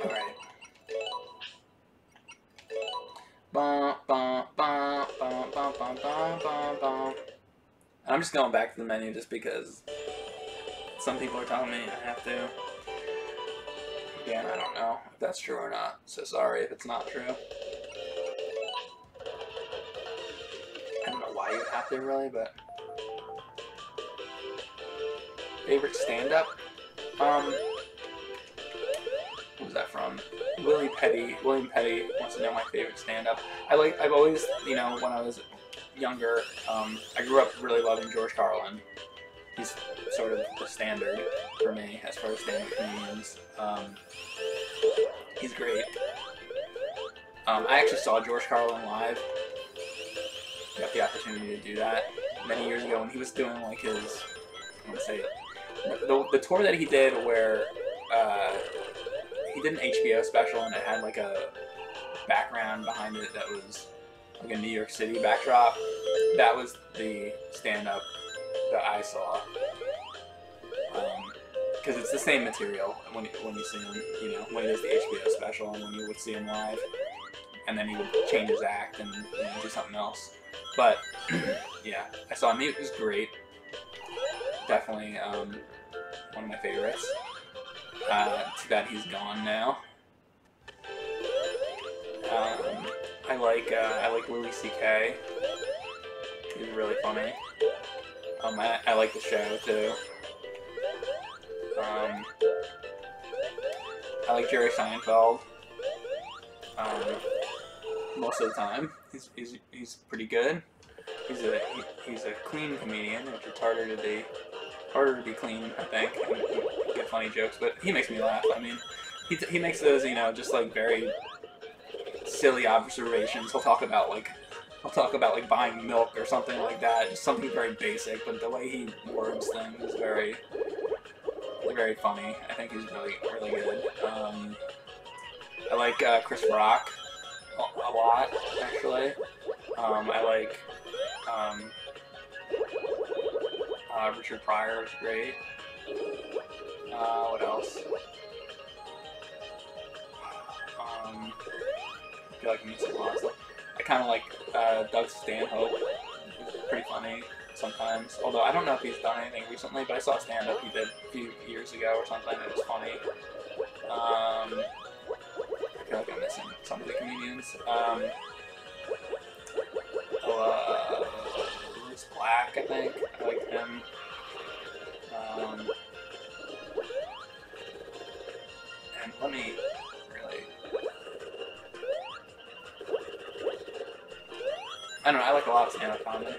Alright. Bum, bum, bum, bum, bum, bum, bum, bum, bum. I'm just going back to the menu just because some people are telling me I have to. Again, I don't know if that's true or not, so sorry if it's not true. I don't know why you have to really, but... Favorite stand-up? What was that from? William Petty wants to know my favorite stand-up. I've always, you know, when I was younger, I grew up really loving George Carlin. He's sort of the standard for me as far as stand-up comedians. He's great. I actually saw George Carlin live. Got the opportunity to do that many years ago when he was doing like his, I want to say, the tour that he did where he did an HBO special and it had like a background behind it that was like a New York City backdrop. That was the stand-up that I saw. Because it's the same material when you see him, you know, when he does the HBO special and when you would see him live. And then he would change his act and, you know, do something else. But, yeah, I saw him. It was great. Definitely one of my favorites. Too bad he's gone now. I like Louis C.K. He's really funny. I like the show too. I like Jerry Seinfeld. Most of the time, he's pretty good. He's a clean comedian, which is harder to be clean, I think, and get funny jokes. But he makes me laugh. I mean, he makes those, you know, just like very silly observations. He'll talk about like buying milk or something like that, just something very basic. But the way he words things is very, very funny. I think he's really, really good. I like Chris Rock a lot, actually. I like Richard Pryor is great. What else? I feel like I'm missing a lot of stuff. I kind of like Doug Stanhope. He's pretty funny sometimes. Although I don't know if he's done anything recently, but I saw a stand-up he did a few years ago or something. It was funny. I feel like I'm missing some of the comedians. Bruce Black, I think. I like him. And let me really... I don't know, I like a lot of stand-up comedy.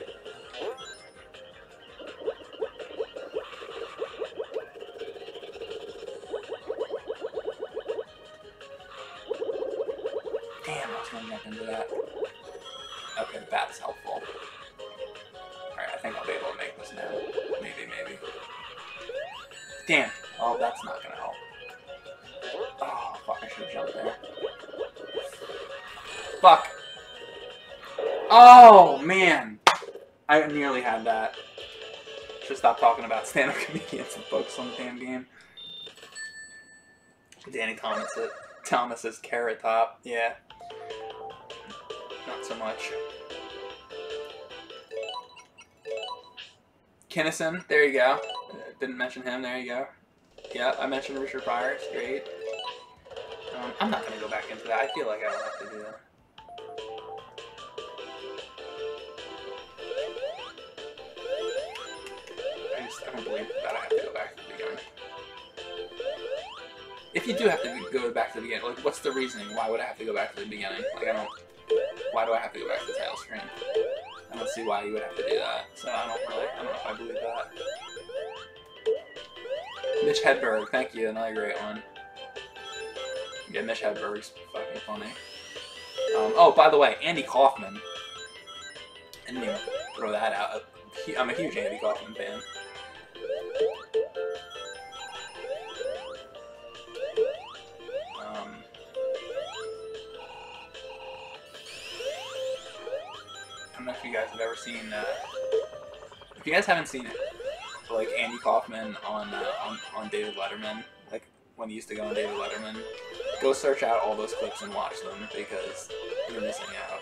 Damn, I was going to jump into that. Okay, that's helpful. Alright, I think I'll be able to make this now. Maybe. Damn. Oh, that's not gonna help. Oh, fuck, I should have jumped there. Fuck. Oh, man. I nearly had that. Should stop talking about stand-up comedians and focus on the damn game. Danny Thomas's Carrot Top. Yeah. Not so much. Kinnison, there you go. Didn't mention him, there you go. Yeah, I mentioned Richard Pryor, it's great. I'm not going to go back into that. I feel like I don't have to do that. I don't believe that I have to go back to the beginning. If you do have to go back to the beginning, like, what's the reasoning? Why would I have to go back to the beginning? Like, why do I have to go back to the title screen? I don't see why you would have to do that. So I don't know if I believe that. Mitch Hedberg, thank you, another great one. Yeah, Mitch Hedberg's fucking funny. Oh, by the way, Andy Kaufman. I didn't even throw that out. I'm a huge Andy Kaufman fan. I don't know if you guys have ever seen. If you guys haven't seen it, like Andy Kaufman on David Letterman, like when he used to go on David Letterman, go search out all those clips and watch them because you're missing out.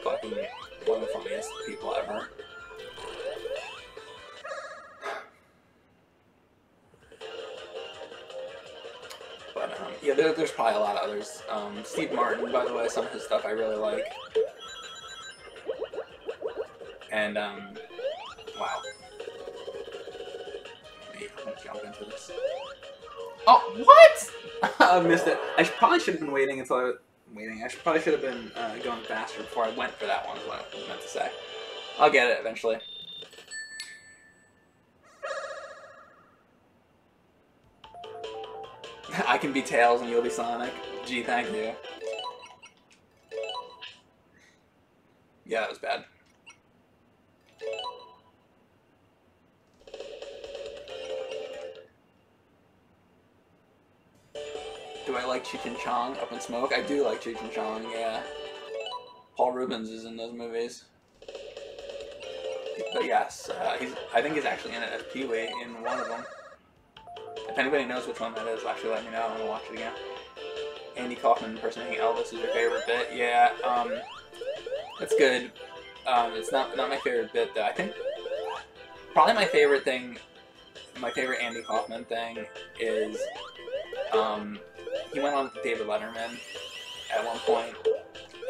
Fucking one of the funniest people ever. But yeah, there's probably a lot of others. Steve Martin, by the way, some of his stuff I really like. And, wow. Wait, I'm gonna jump into this. Oh, what?! I missed it. I probably should have been waiting until I was waiting. I probably should have been going faster before I went for that one, is what I was meant to say. I'll get it eventually. I can be Tails and you'll be Sonic. Gee, thank you. Yeah, that was bad. Do I like Cheech and Chong? Up in Smoke? I do like Cheech and Chong, yeah. Paul Rubens is in those movies. But yes, I think he's actually in it as Pee-wee in one of them. If anybody knows which one that is, actually let me know. I want to watch it again. Andy Kaufman impersonating Elvis is your favorite bit? Yeah, that's good. It's not my favorite bit though. I think probably my favorite Andy Kaufman thing is he went on David Letterman at one point,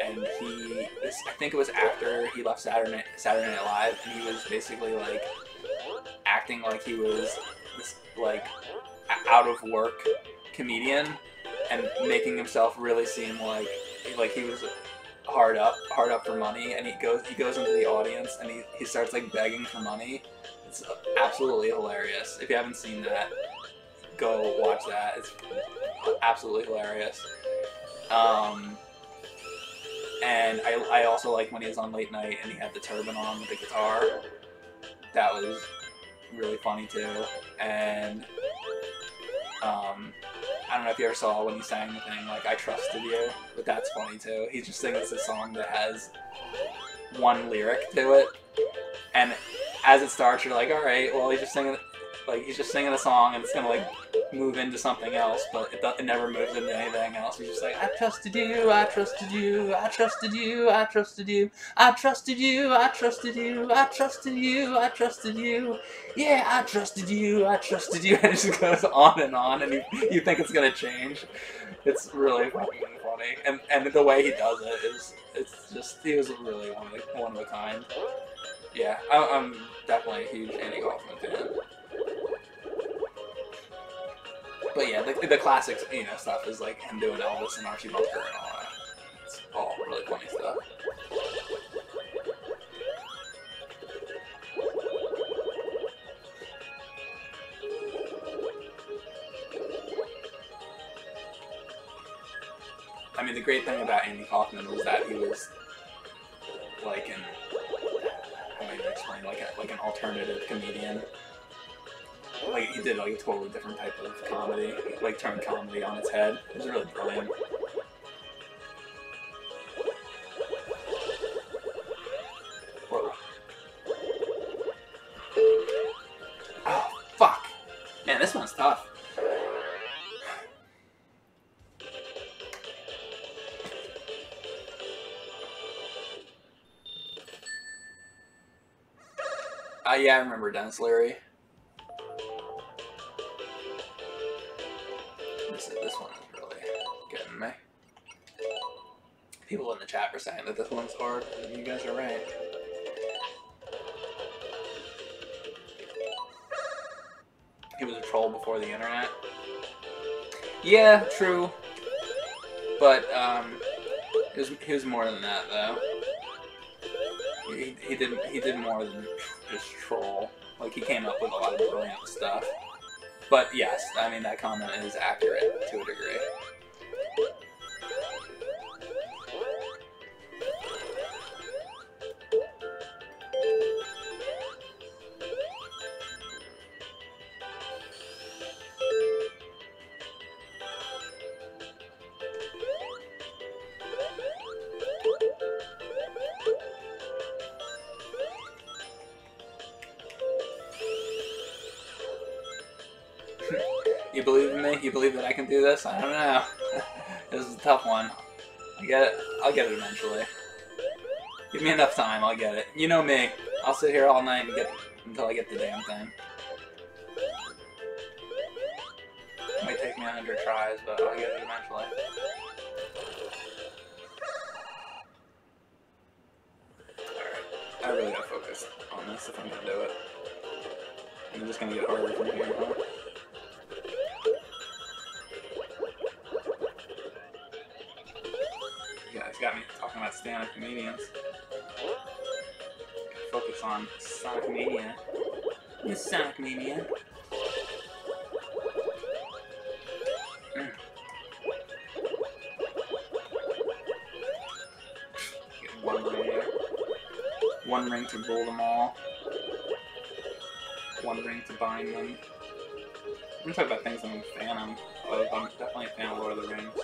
and I think it was after he left Saturday Night Live, and he was basically like acting like he was this like out of work comedian and making himself really seem like he was hard up for money, and he goes into the audience and he starts like begging for money. It's absolutely hilarious. If you haven't seen that, go watch that. It's absolutely hilarious. And I also like when he was on Late Night and he had the turban on with the guitar. That was really funny too. And I don't know if you ever saw when he sang the thing, like, I Trusted You, but that's funny too. He's just singing this song that has one lyric to it, and as it starts, you're like, alright, well, he's just singing a song, and it's gonna, like, move into something else, but it never moves into anything else. He's just like, I trusted you, I trusted you, I trusted you, I trusted you, I trusted you, I trusted you, I trusted you, I trusted you, yeah, I trusted you, I trusted you, and it just goes on, and you think it's gonna change. It's really fucking funny, and the way he does it is, it's just, he was really one of a kind. Yeah, I'm definitely a huge Andy Kaufman fan. But yeah, the classic, you know, stuff is like him doing Elvis and Archie Bunker and all that. It's all really funny stuff. I mean, the great thing about Andy Kaufman was that he was like how do I explain, like an alternative comedian. Like, he did like a totally different type of comedy, like turned comedy on its head. It was really brilliant. Whoa. Oh, fuck. Man, this one's tough. Yeah, I remember Dennis Leary. This one is really getting me. People in the chat were saying that this one's hard, and you guys are right. He was a troll before the internet. Yeah, true. But he was more than that, though. He did more than just troll. Like, he came up with a lot of brilliant stuff. But yes, I mean, that comment is accurate to a degree. You believe in me? You believe that I can do this? I don't know. This is a tough one. I get it. I'll get it eventually. Give me enough time, I'll get it. You know me. I'll sit here all night and until I get the damn thing. It might take me 100 tries, but I'll get it eventually. Alright. I really gotta focus on this if I'm gonna do it. I'm just gonna get harder from here, huh? Got me talking about stand-up comedians. Focus on Sonic Mania. Miss Sonic Mania. Get one ring there. One ring to rule them all. One ring to bind them. I'm gonna talk about things I'm a fan of. I'm definitely a fan of Lord of the Rings.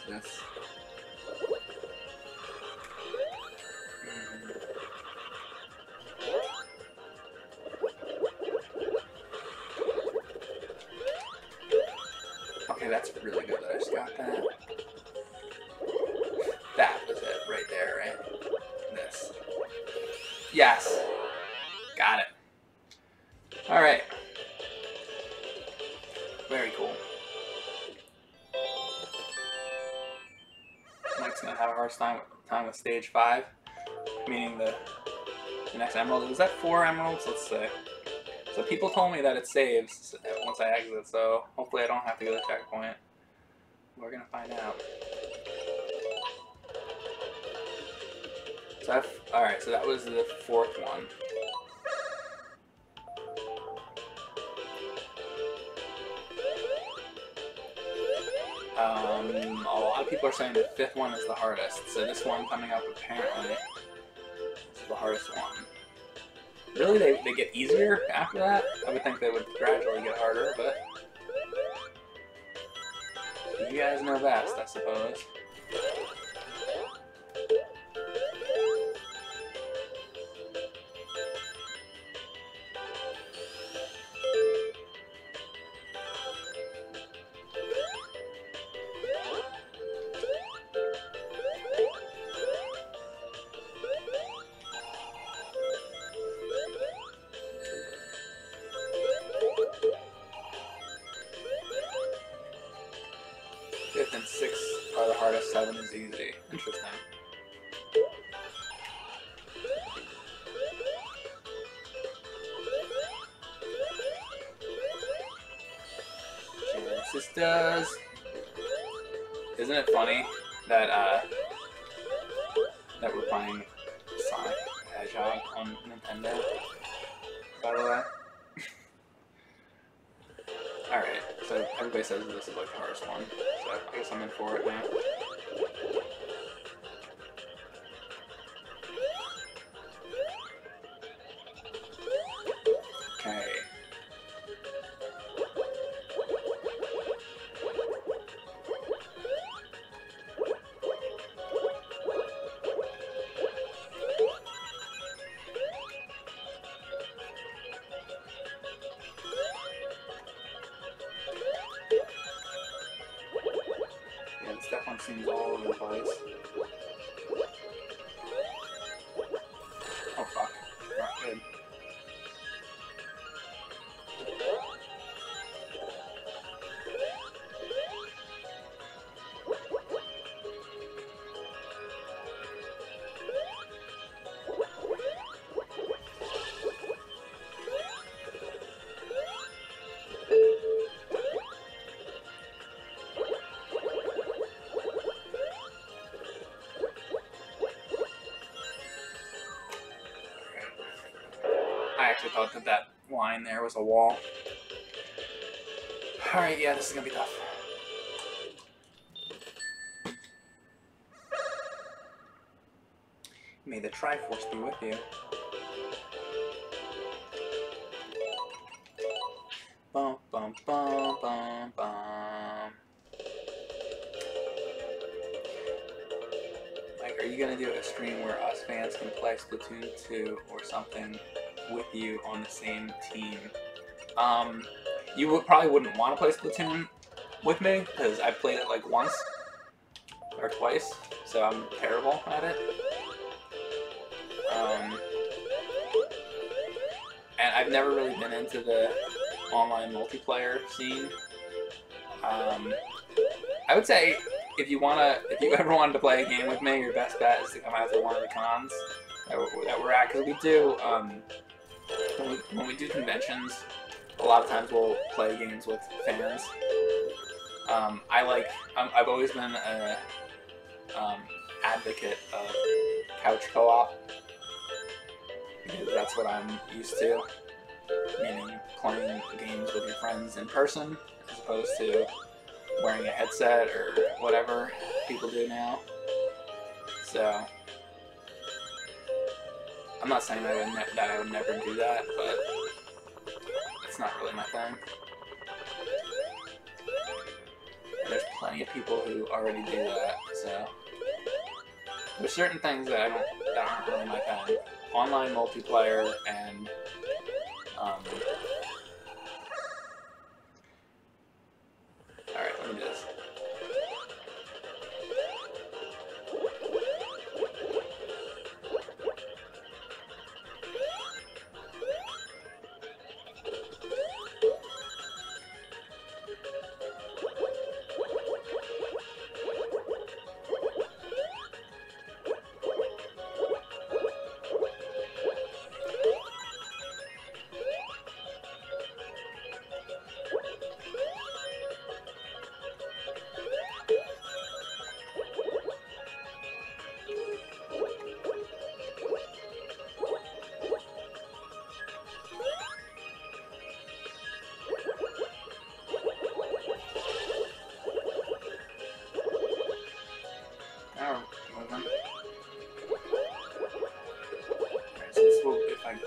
This. Okay, that's really good that I just got that. That was it right there, right? This. Yes. Got it. Alright. Very cool. Mike's gonna have a hard time with stage 5, meaning the next emerald. Was that 4 emeralds? Let's see. So people told me that it saves once I exit, so hopefully I don't have to go to the checkpoint. We're gonna find out. So alright, so that was the fourth one. A lot of people are saying the fifth one is the hardest, so this one coming up apparently is the hardest one. Really, they get easier after that? I would think they would gradually get harder, but you guys know best, I suppose. Fifth and sixth are the hardest, 7 is easy. Interesting. This does. Isn't it funny that that we're playing Sonic the Hedgehog on Nintendo? By the way. Alright, so everybody says this is like the hardest one, so I guess I'm in for it now. Okay. That one seems all over the place. Oh fuck. Not good. I actually thought that that line there was a wall. Alright, yeah, this is gonna be tough. May the Triforce be with you. Bum, bum, bum, bum, bum. Like, are you gonna do a stream where us fans can play Splatoon 2 or something with you on the same team? You probably wouldn't want to play Splatoon with me, because I played it like once or twice, so I'm terrible at it. And I've never really been into the online multiplayer scene. I would say if you ever wanted to play a game with me, your best bet is to come out to one of the cons that we're at, because we do when we do conventions, a lot of times we'll play games with fans. I've always been a advocate of couch co-op, because that's what I'm used to, meaning playing games with your friends in person as opposed to wearing a headset or whatever people do now. So I'm not saying that I would never do that, but it's not really my thing. And there's plenty of people who already do that, so there's certain things that aren't really my thing. Online multiplayer and alright, let me do this.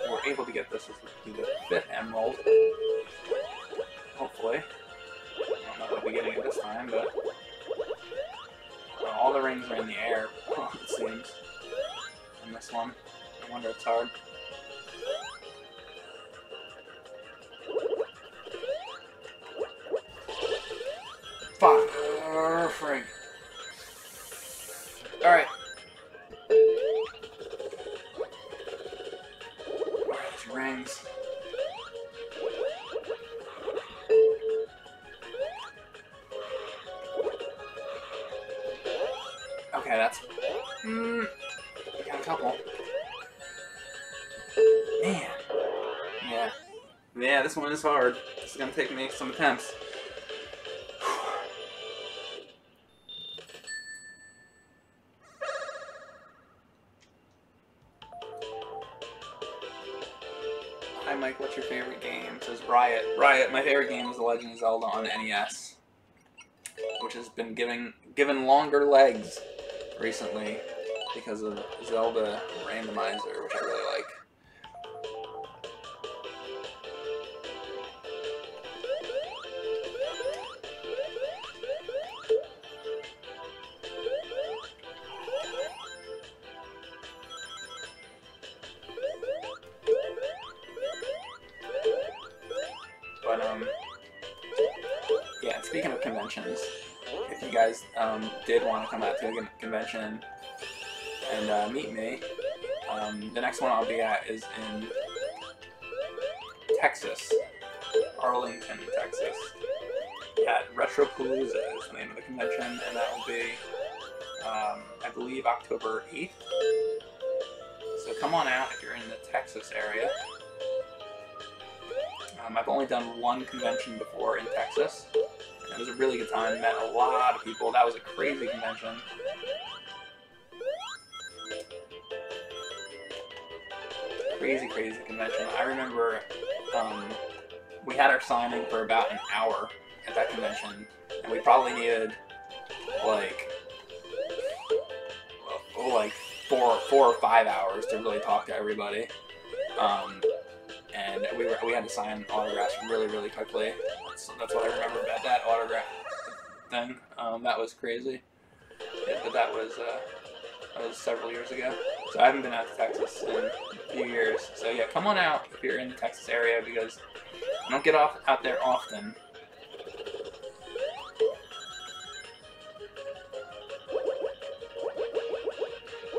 we're able to get this, this will be the 5th emerald. Hopefully. I don't know if I'll be getting it this time, but well, all the rings are in the air, it seems. In this one. I wonder if it's hard. Fuck. Frank. Alright. Where are these rings? Okay, that's... we got a couple. Man. Yeah. Yeah, this one is hard. This is gonna take me some attempts. Hi Mike, what's your favorite game? Says Riot. Riot, my favorite game is The Legend of Zelda on NES, which has been given longer legs recently because of Zelda Randomizer, which I really like. But, yeah, speaking of conventions, if you guys did want to come out to a convention and meet me, the next one I'll be at is in Texas, Arlington, Texas, at Retropalooza is the name of the convention, and that will be, I believe, October 8th. So come on out if you're in the Texas area. I've only done one convention before in Texas. It was a really good time. Met a lot of people. That was a crazy convention. Crazy, crazy convention. I remember we had our signing for about an hour at that convention, and we probably needed like 4 or 5 hours to really talk to everybody. And we had to sign autographs really, really quickly. That's what I remember about that autograph thing. That was crazy. Yeah, but that was several years ago. So I haven't been out to Texas in a few years. So yeah, come on out if you're in the Texas area, because I don't get out there often.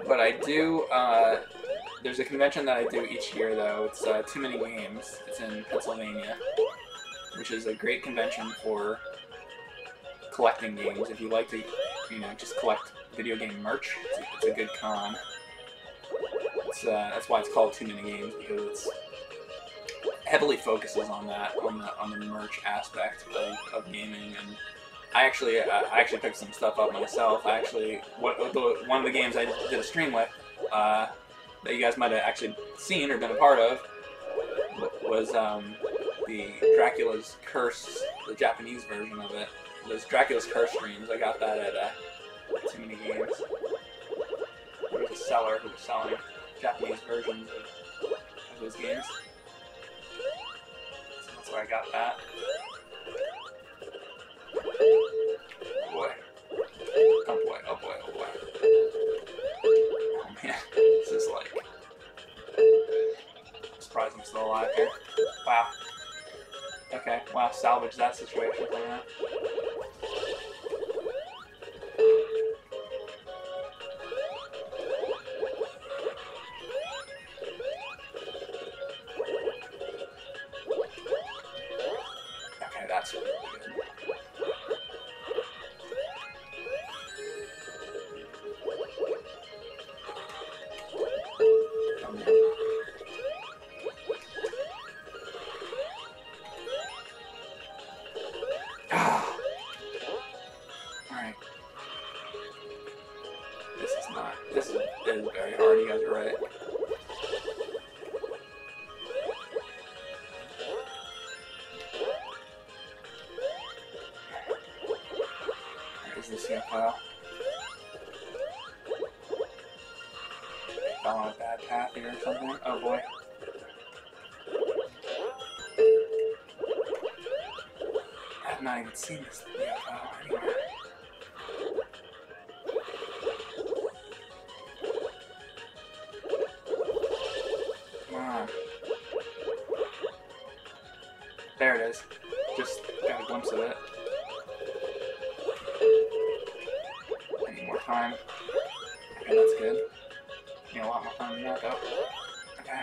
But I do, there's a convention that I do each year, though. It's Too Many Games. It's in Pennsylvania, which is a great convention for collecting games. If you like to, just collect video game merch, it's a good con. That's why it's called Too Many Games, because it heavily focuses on that, on the merch aspect of gaming. And I actually picked some stuff up myself. One of the games I did a stream with, that you guys might have actually seen or been a part of, was the Dracula's Curse, the Japanese version of it. Those Dracula's Curse streams, I got that at Too Many Games. There was a seller who was selling Japanese versions of those games. So that's where I got that. Oh boy. Oh boy, oh boy, oh boy. Oh man, this is like... I'm surprised I'm still alive here. Wow. Okay, wow, salvage that situation for now. Okay, that's really good. Alright. This is very hard, you guys are right. Is this here file? Fell on a bad path here or something? Oh boy. not even seen this UFO anywhere. Come on. There it is. Just got a glimpse of it. I need more time. Okay, that's good. Need a lot more time than that, though. Okay.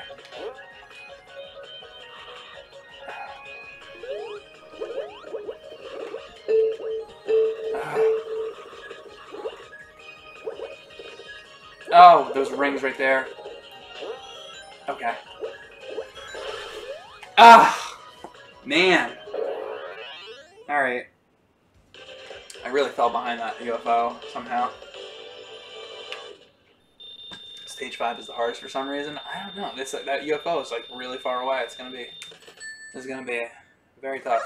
Oh, those rings right there. Okay. Ah! Man. Alright. I really fell behind that UFO somehow. Stage 5 is the hardest for some reason. I don't know. That UFO is like really far away. This is gonna be very tough.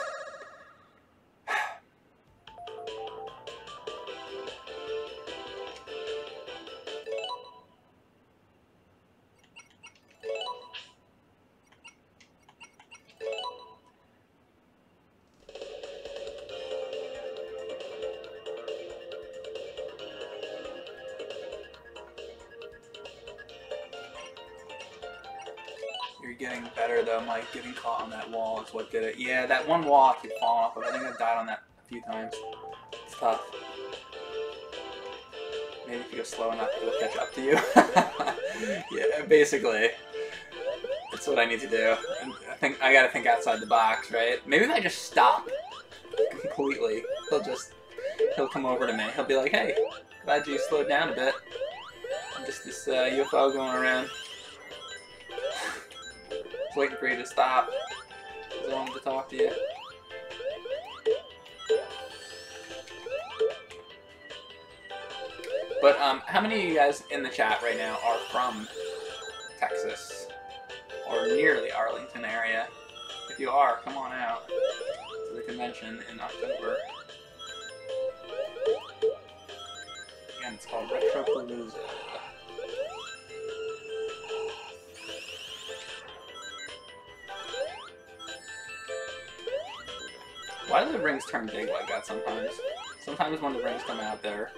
You're getting better though, Mike. Getting caught on that wall is what did it. Yeah, that one wall I keep falling off of. I think I've died on that a few times. It's tough. Maybe if you go slow enough, it'll catch up to you. Yeah, basically. That's what I need to do. And I think I gotta think outside the box, right? Maybe if I just stop completely, he'll come over to me. He'll be like, hey, glad you slowed down a bit. I'm just this UFO going around. Waiting for you to stop, because I wanted to talk to you. But how many of you guys in the chat right now are from Texas or near the Arlington area? If you are, come on out to the convention in October. Again, it's called Retropalooza. Why do the rings turn big like that sometimes? Sometimes when the rings come out, they're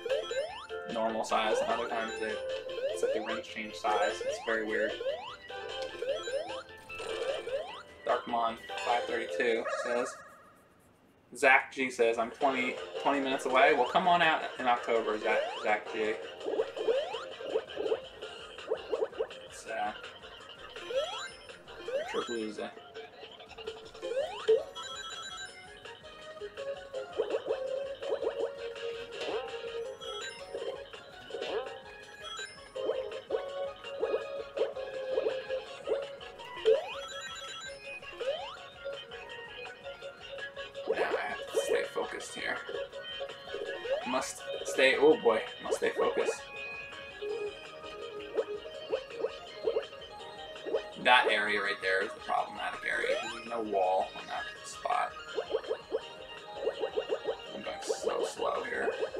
normal size, and other times it's like the rings change size. It's very weird. Darkmon 532 says, Zach G says, I'm 20 minutes away. Well, come on out in October, Zach G. It's Retropalooza. Here. Must stay, oh boy, must stay focused. That area right there is the problematic area, because there's no wall on that spot. I'm going so slow here. There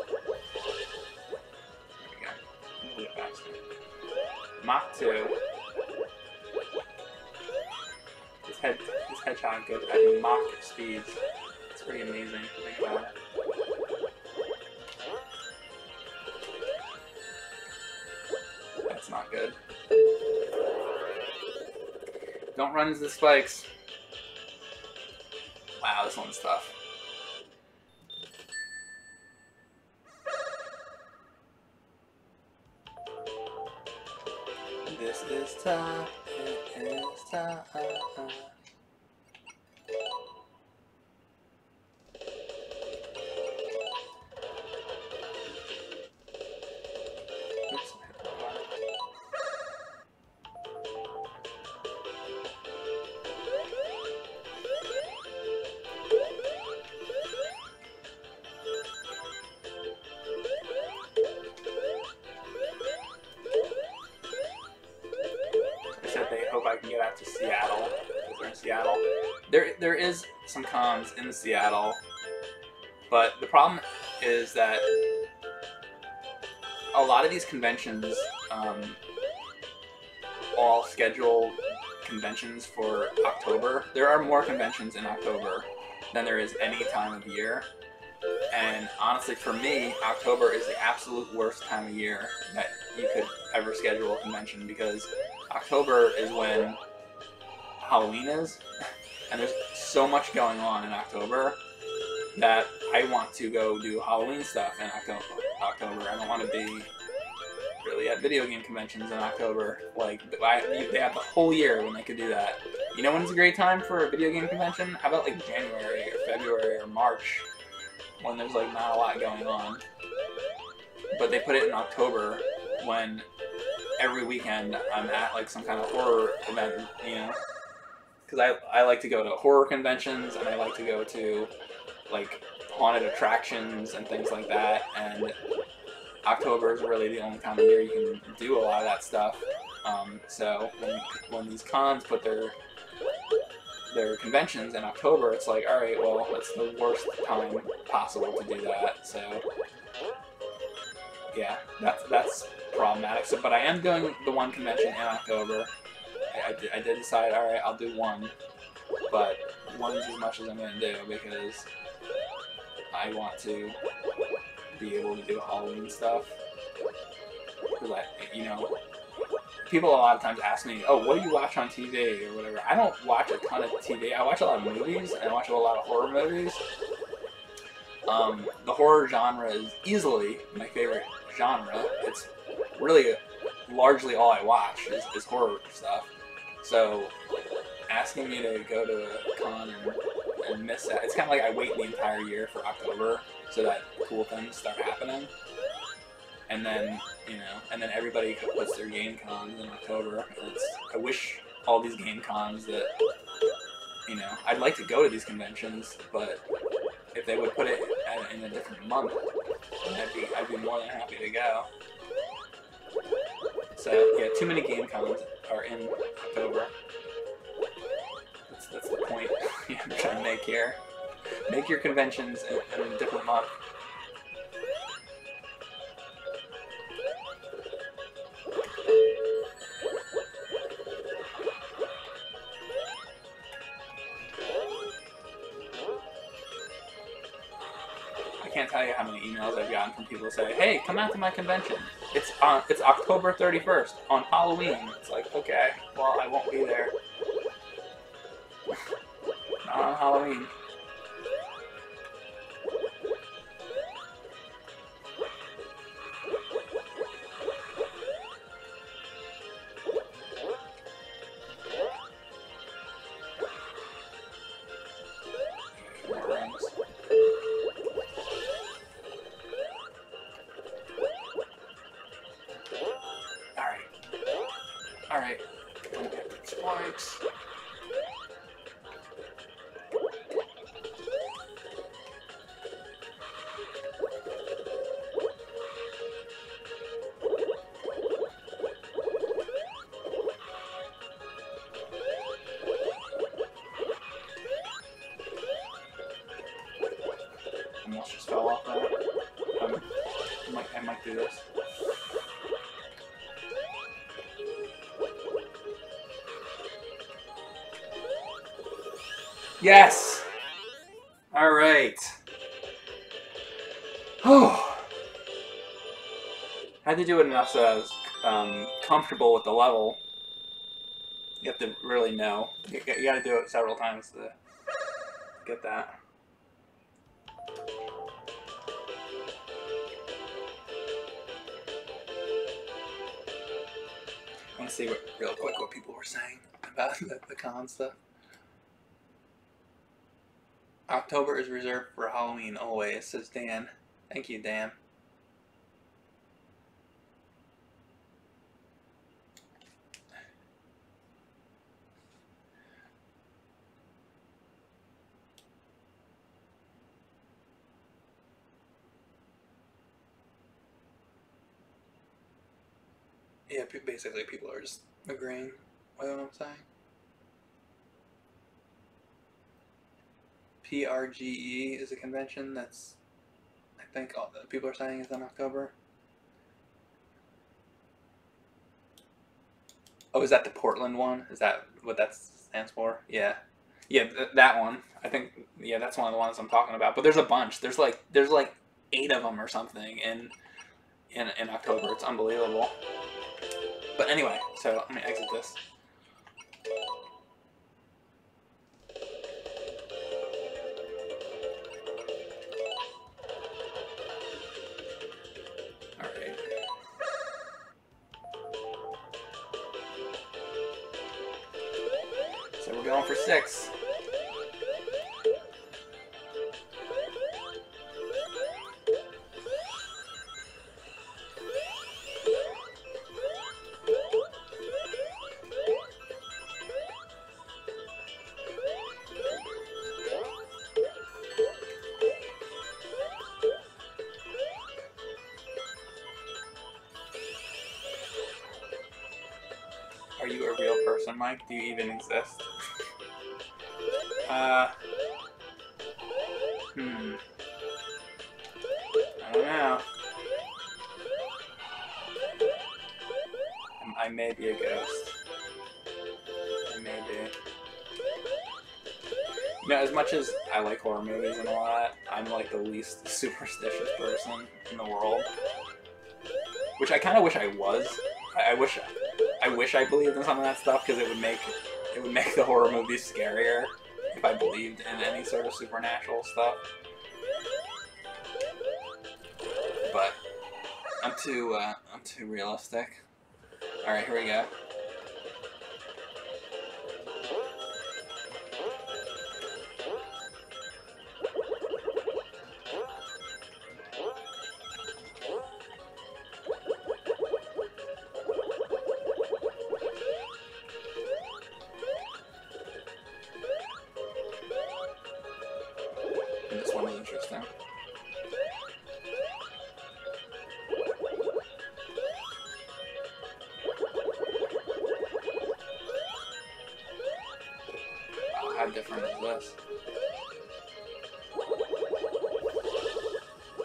we go. A little bit faster. Mach 2. This hedgehog goes at Mach speeds. It's pretty amazing to think about. That's not good. Don't run into the spikes. Wow, this one's tough. This is tough. It is tough. I can get out to Seattle, because we're in Seattle. There is some cons in Seattle, but the problem is that a lot of these conventions all schedule conventions for October. There are more conventions in October than there is any time of year. And honestly, for me, October is the absolute worst time of year that you could ever schedule a convention, because October is when Halloween is, and there's so much going on in October that I want to go do Halloween stuff in October. I don't want to be really at video game conventions in October. Like, they have the whole year when they could do that. You know when's a great time for a video game convention? How about like January or February or March, when there's like not a lot going on? But they put it in October, when every weekend I'm at like some kind of horror event, you know? Because I like to go to horror conventions, and I like to go to like haunted attractions and things like that, and October is really the only time of year you can do a lot of that stuff. So when these cons put their conventions in October, it's like, all right, well, it's the worst time possible to do that. So yeah, that's problematic. So, but I am doing the one convention in October. I did decide, all right, I'll do one, but one's as much as I'm gonna do, because I want to be able to do Halloween stuff. Because you know, people a lot of times ask me, oh, what do you watch on TV or whatever? I don't watch a ton of TV. I watch a lot of movies, and I watch a lot of horror movies. The horror genre is easily my favorite genre. It's really largely all I watch is horror stuff. So asking me to go to a con and miss that, it's kind of like I wait the entire year for October so that cool things start happening. And then, you know, and then everybody puts their game cons in October. I wish all these game cons that, you know, I'd like to go to these conventions, but if they would put it in a different month, I'd be more than happy to go. So yeah, too many game cons are in October. That's the point I'm trying to make here. Make your conventions in a different month. I can't tell you how many emails I've gotten from people who say, "Hey, come out to my convention. It's October 31st on Halloween." It's like, okay, well, I won't be there. Not on Halloween. Alright. Don't get the spikes. Almost just fell off that. I might do this. Yes! Alright. Oh. I had to do it enough so I was comfortable with the level. You have to really know. You gotta do it several times to get that. I want to see real quick what people were saying about the con stuff. October is reserved for Halloween always, says Dan. Thank you, Dan. Yeah, basically people are just agreeing with what I'm saying. PRGE is a convention that's, I think all the people are saying, is in October. Oh, is that the Portland one? Is that what that stands for? Yeah. Yeah, that one. I think yeah, that's one of the ones I'm talking about. But there's a bunch. There's like 8 of them or something in October. It's unbelievable. But anyway, so I'm gonna exit this. All right. So we're going for 6. Are you a real person, Mike? Do you even exist? I don't know. I may be a ghost. I may be. You know, as much as I like horror movies and all that, I'm like the least superstitious person in the world. Which I kind of wish I was. I wish I believed in some of that stuff because it would make the horror movies scarier if I believed in any sort of supernatural stuff. But I'm too realistic. All right, here we go. This one is interesting. Wow, how different is this?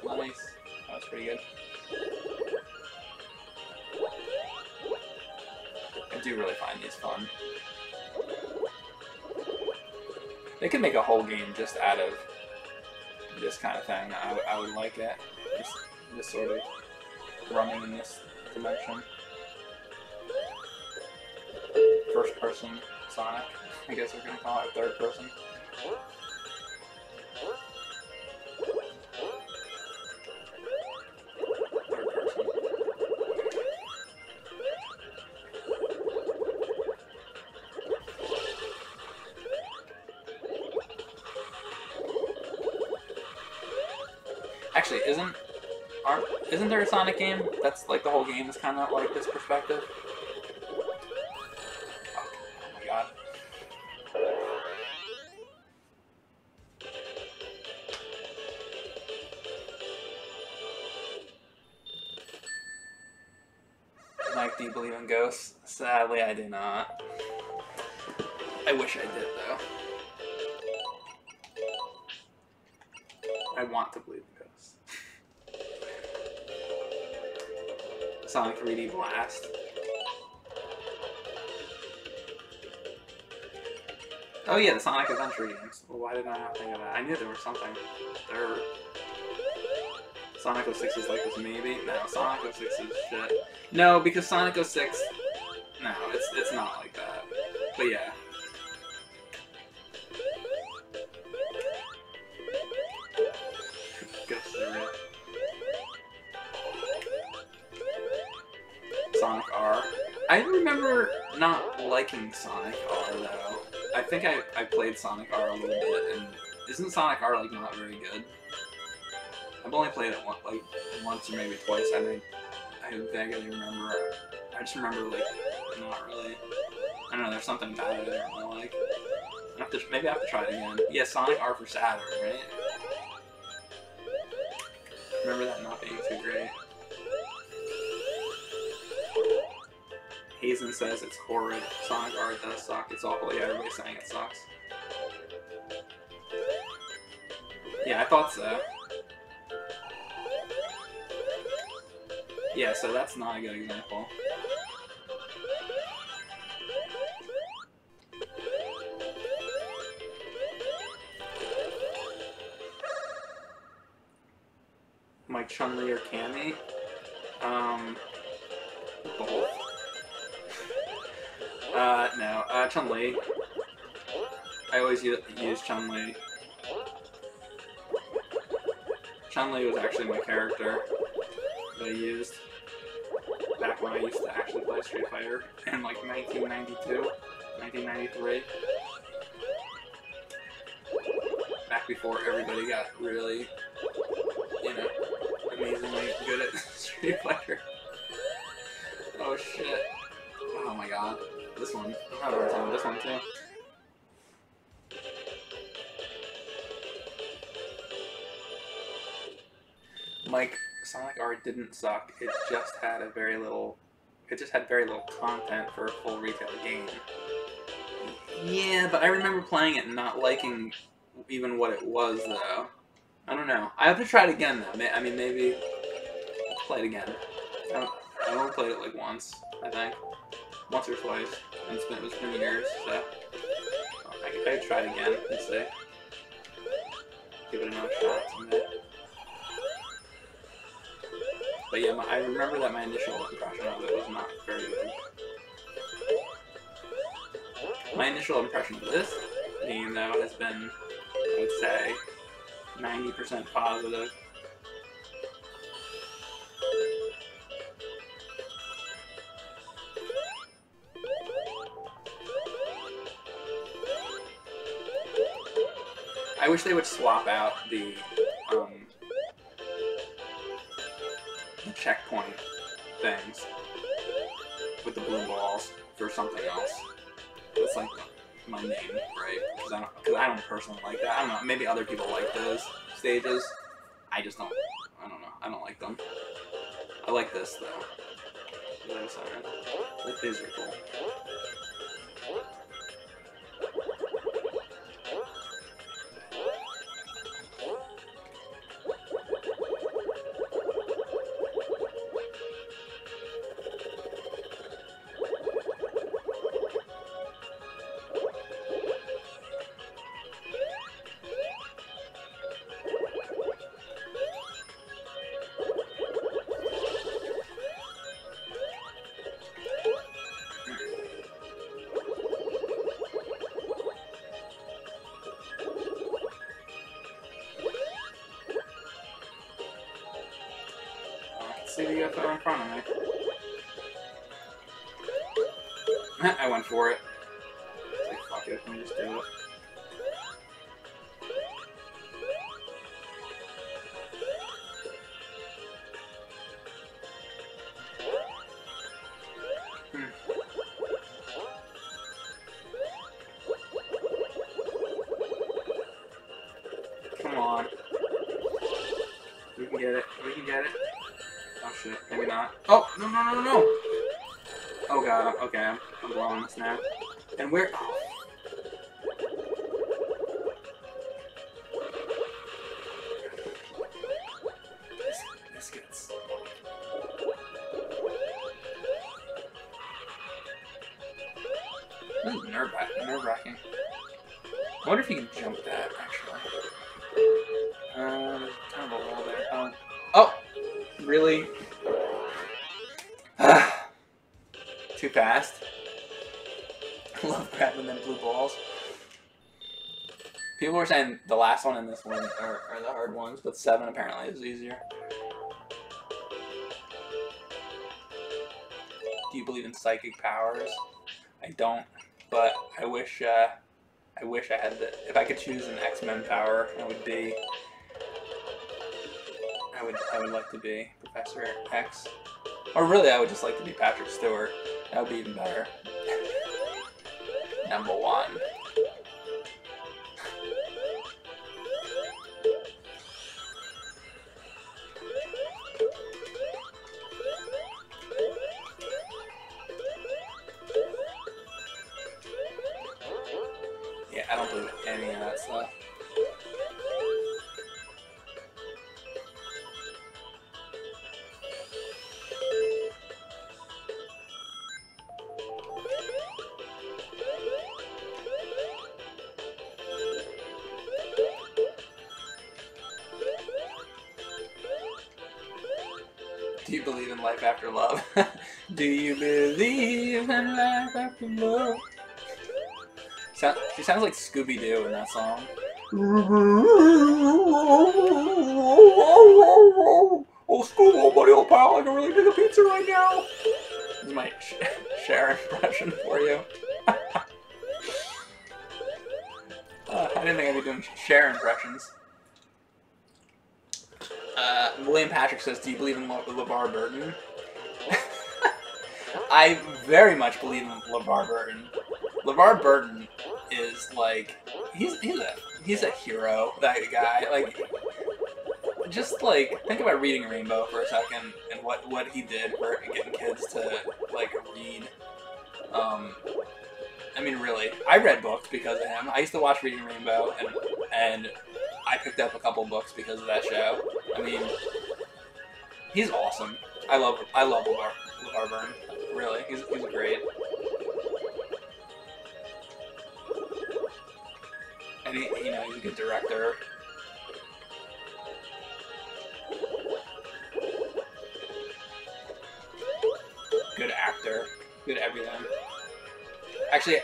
Nice. That was pretty good. I do really find these fun. They could make a whole game just out of this kind of thing. I would like it. This sort of running in this dimension. First person Sonic, I guess we're gonna call it third person. Actually, isn't there a Sonic game that's like the whole game is kind of like this perspective? Oh my god. Mike, do you believe in ghosts? Sadly, I do not. I wish I did, though. I want to believe in ghosts. Sonic 3D Blast. Oh yeah, the Sonic Adventure games. Well, why did I not think of that? I knew there was something. Sonic 06 is like this maybe? No, Sonic 06 is shit. No, because Sonic 06... No, it's not like that. But yeah. Ghosts are real. Sonic R. I remember not liking Sonic R though. I think I played Sonic R a little bit, and isn't Sonic R like not very good? I've only played it once or maybe twice. I vaguely remember. I just remember like not really. I don't know. There's something about it I don't really like. Maybe I have to try it again. Yeah, Sonic R for Saturn, right? Remember that not being too great. Hazen says it's horrid. Sonic R does suck. It's awful. Yeah, everybody's saying it sucks. Yeah, I thought so. Yeah, so that's not a good example. Chun-Li or Cammy. Both. No, Chun-Li. I always use Chun-Li. Chun-Li was actually my character that I used back when I used to actually play Street Fighter in like 1992, 1993. Back before everybody got really, you know, amazingly good at Street Fighter. Oh shit. Oh my god. This one. I'm having a hard time with this one too. Mike, Sonic art didn't suck. It just had very little content for a full retail game. Yeah, but I remember playing it and not liking even what it was, though. I don't know. I have to try it again, though. I mean, maybe let's play it again. I only played it like once, I think. Once or twice. And it was been years, so I could try it again and see. Give it another shot someday. But yeah, I remember that my initial impression of it was not very good. My initial impression of this game, though, has been, I would say, 90% positive. I wish they would swap out the checkpoint things with the blue balls for something else. It's like my name, right? Because I don't personally like that. I don't know. Maybe other people like those stages. I just don't. I don't know. I don't like them. I like this though. Wait a second. These are cool. See the UFO in front of me. I went for it. It's like, fuck it, let me just do it. Come on. We can get it. We can get it. Oh shit, maybe not. Oh, no, no, no, no! Oh god, okay, I'm blowing this now. And where? Oh. This gets... This is nerve-wracking. I wonder if you can jump that, actually. Kind of a wall there. Oh! Really? Too fast. I love grabbing them blue balls. People were saying the last one and this one are the hard ones, but 7 apparently is easier. Do you believe in psychic powers? I don't, but I wish I had the. If I could choose an X-Men power, it would be. I would like to be Professor X. Or really, I would just like to be Patrick Stewart. That would be even better. Number 1. Yeah, I don't believe in any of that stuff. believe in life after love? Do you believe in life after love? She sounds like Scooby-Doo in that song. Oh, Scooby, buddy, old pal, I can really dig a pizza right now. This is my Cher impression for you. I didn't think I'd be doing Cher impressions. William Patrick says, do you believe in LeVar Burton? I very much believe in LeVar Burton. LeVar Burton is like, he's a hero, that guy. Like, just like, think about Reading Rainbow for a second and what he did for getting kids to like read. I mean, really, I read books because of him. I used to watch Reading Rainbow, and I picked up a couple books because of that show. I mean, he's awesome. I love LeVar Burton. Really, he's great. And he's a good director. Good actor. Good everything. Actually,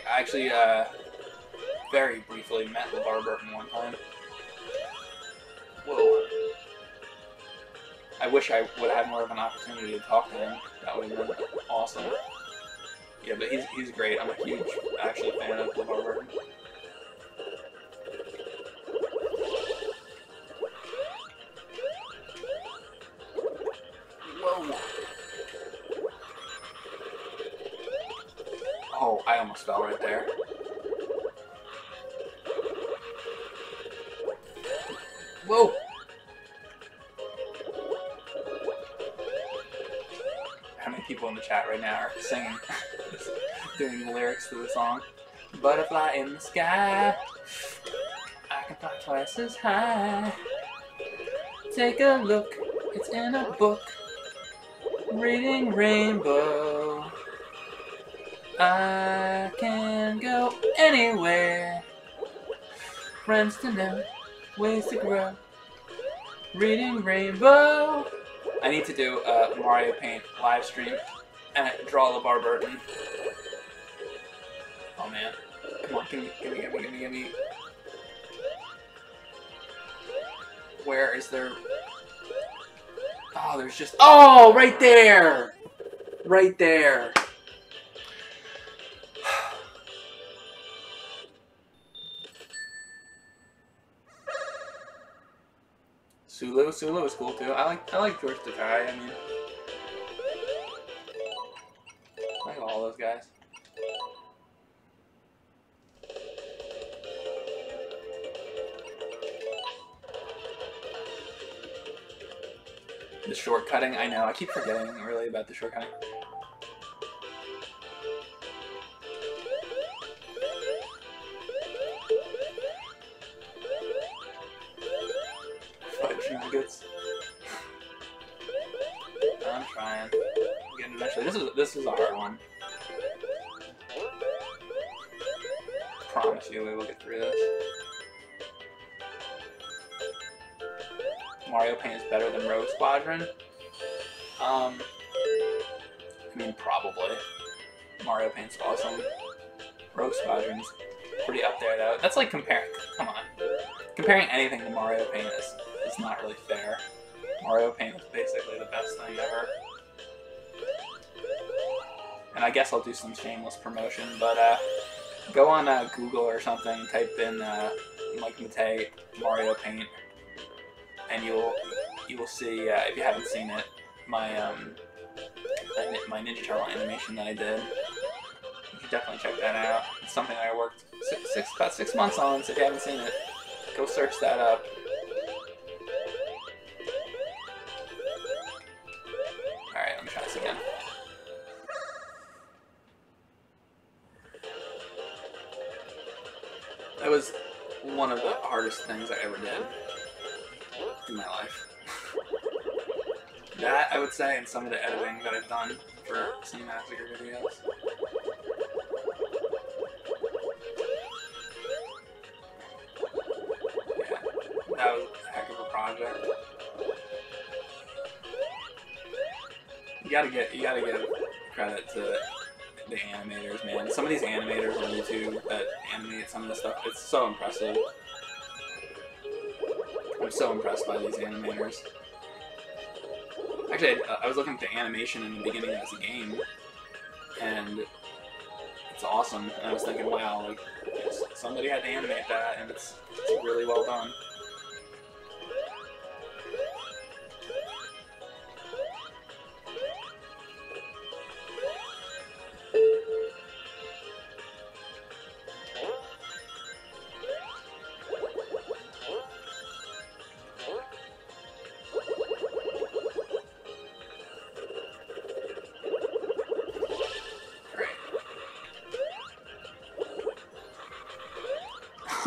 very briefly met LeVar Burton one time. Whoa. I wish I would have had more of an opportunity to talk to him. That would have been awesome. Yeah, but he's great. I'm a huge, actually, fan of LeVar Burton. Whoa. Oh, I almost fell right there. Whoa! How many people in the chat right now are singing, doing the lyrics to the song? Butterfly in the sky, I can fly twice as high. Take a look, it's in a book, Reading Rainbow. I can go anywhere, friends to know, ways to grow, Reading Rainbow. I need to do a Mario Paint live stream and draw LeVar Burton. Oh man. Come on, give me. Where is there? Oh, there's just... Oh, right there! Right there. Sulu is cool too. I like George Takei. I mean, I like all those guys. The shortcutting, I know. I keep forgetting really about the shortcutting. Fudge nuggets. I'm trying. I'm getting eventually. This is a hard one. Promise you we will get through this. Mario Paint is better than Rogue Squadron? I mean, probably. Mario Paint's awesome. Rogue Squadron's pretty up there, though. That's like comparing... Come on. Comparing anything to Mario Paint is not really fair. Mario Paint is basically the best thing ever. And I guess I'll do some shameless promotion, but go on Google or something, type in Mike Matei Mario Paint, and you will see, if you haven't seen it, my Ninja Turtle animation that I did. You should definitely check that out. It's something I worked about 6 months on, so if you haven't seen it, go search that up. Alright, let me try this again. That was one of the hardest things I ever did in my life. That, I would say, and some of the editing that I've done for cinematic videos. Yeah, that was a heck of a project. you gotta give credit to the animators, man. Some of these animators on YouTube that animate some of this stuff, it's so impressive. I'm so impressed by these animators. Actually, I was looking at the animation in the beginning of this game, and it's awesome. And I was thinking, wow, like somebody had to animate that, and it's really well done.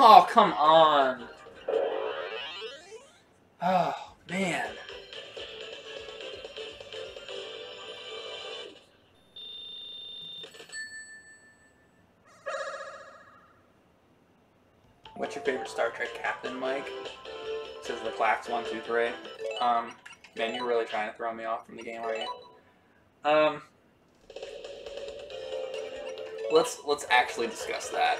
Oh, come on. Oh, man. What's your favorite Star Trek captain, Mike? Says the Clax 123. Man, you're really trying to throw me off from the game, are you? Let's actually discuss that.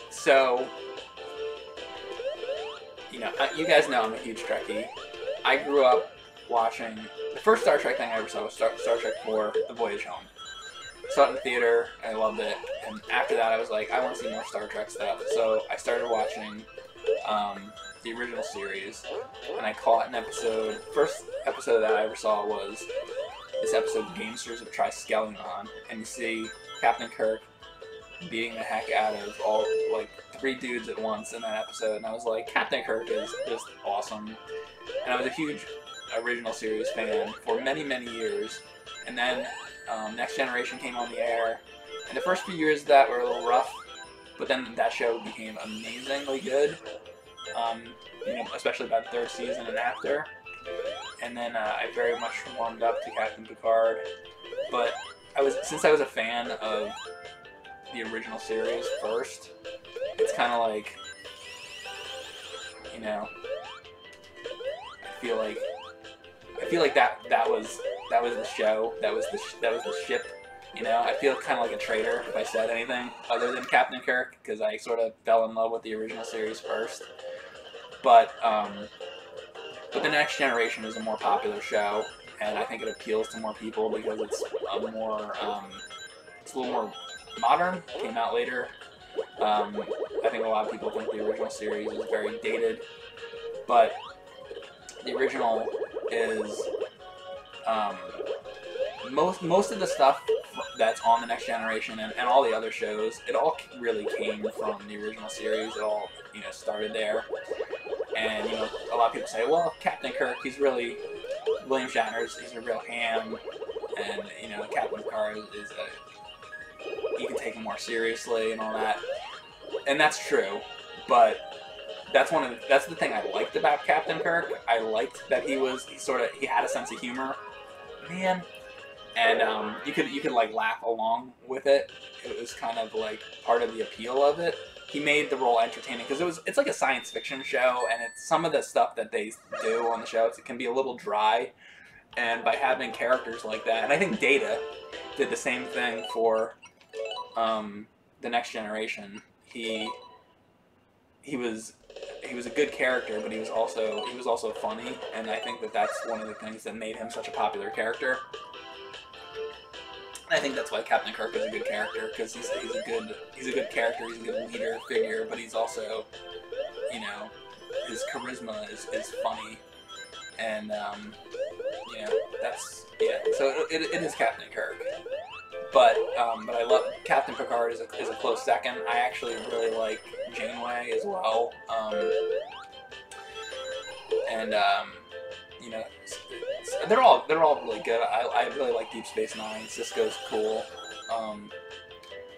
So, you know, you guys know I'm a huge Trekkie. I grew up watching, the first Star Trek thing I ever saw was Star Trek 4, The Voyage Home. Saw it in the theater, I loved it, and after that I was like, I want to see more Star Trek stuff, so I started watching, the original series, and I caught an episode, first episode that I ever saw was this episode, Gamesters of Triskelion, and you see Captain Kirk beating the heck out of all, like, 3 dudes at once in that episode, and I was like, Captain Kirk is just awesome. And I was a huge original series fan for many, many years, and then Next Generation came on the air, and the first few years of that were a little rough, but then that show became amazingly good, you know, especially by the 3rd season and after, and then I very much warmed up to Captain Picard, but since I was a fan of the original series first, it's kind of like, you know, I feel like that was the show, that was the ship, you know. I feel kind of like a traitor if I said anything other than Captain Kirk, because I sort of fell in love with the original series first, but the Next Generation is a more popular show, and I think it appeals to more people because it's a little more modern, came out later. I think a lot of people think the original series is very dated, but the original is most of the stuff that's on the Next Generation and all the other shows, it all really came from the original series. It all, you know, started there. And, you know, a lot of people say, well, Captain Kirk, he's really William Shatner's, he's a real ham, and, you know, Captain Picard is you can take him more seriously and all that, and that's true, but that's the thing I liked about Captain Kirk. I liked that he had a sense of humor, man, and you could like laugh along with it. It was kind of like part of the appeal of it. He made the role entertaining because it's like a science fiction show, and it's some of the stuff that they do on the show, it can be a little dry, and by having characters like that, and I think Data did the same thing for the Next Generation. He was a good character, but he was also funny, and I think that's one of the things that made him such a popular character. I think that's why Captain Kirk is a good character, because he's a good character, he's a good leader figure, but he's also, you know, his charisma is funny, and you know, so it is Captain Kirk. But I love Captain Picard is a close second. I actually really like Janeway as well. You know, they're all really good. I really like Deep Space Nine. Sisko's cool.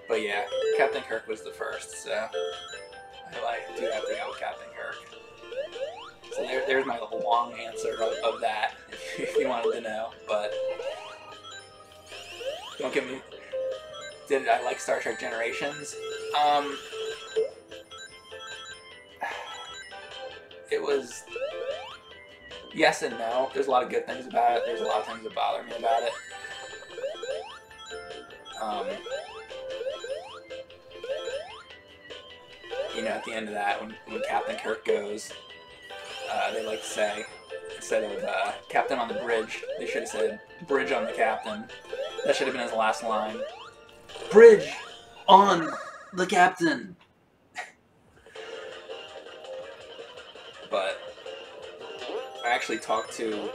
But yeah, Captain Kirk was the first, so I do have to go with Captain Kirk. So there's my little long answer of that, if you wanted to know. But don't get me. Did I like Star Trek Generations? It was, Yes and no. There's a lot of good things about it. There's a lot of things that bother me about it. You know, at the end of that, when Captain Kirk goes, they like to say, instead of Captain on the bridge, they should have said bridge on the captain. That should have been his last line. Bridge on the captain. But I actually talked to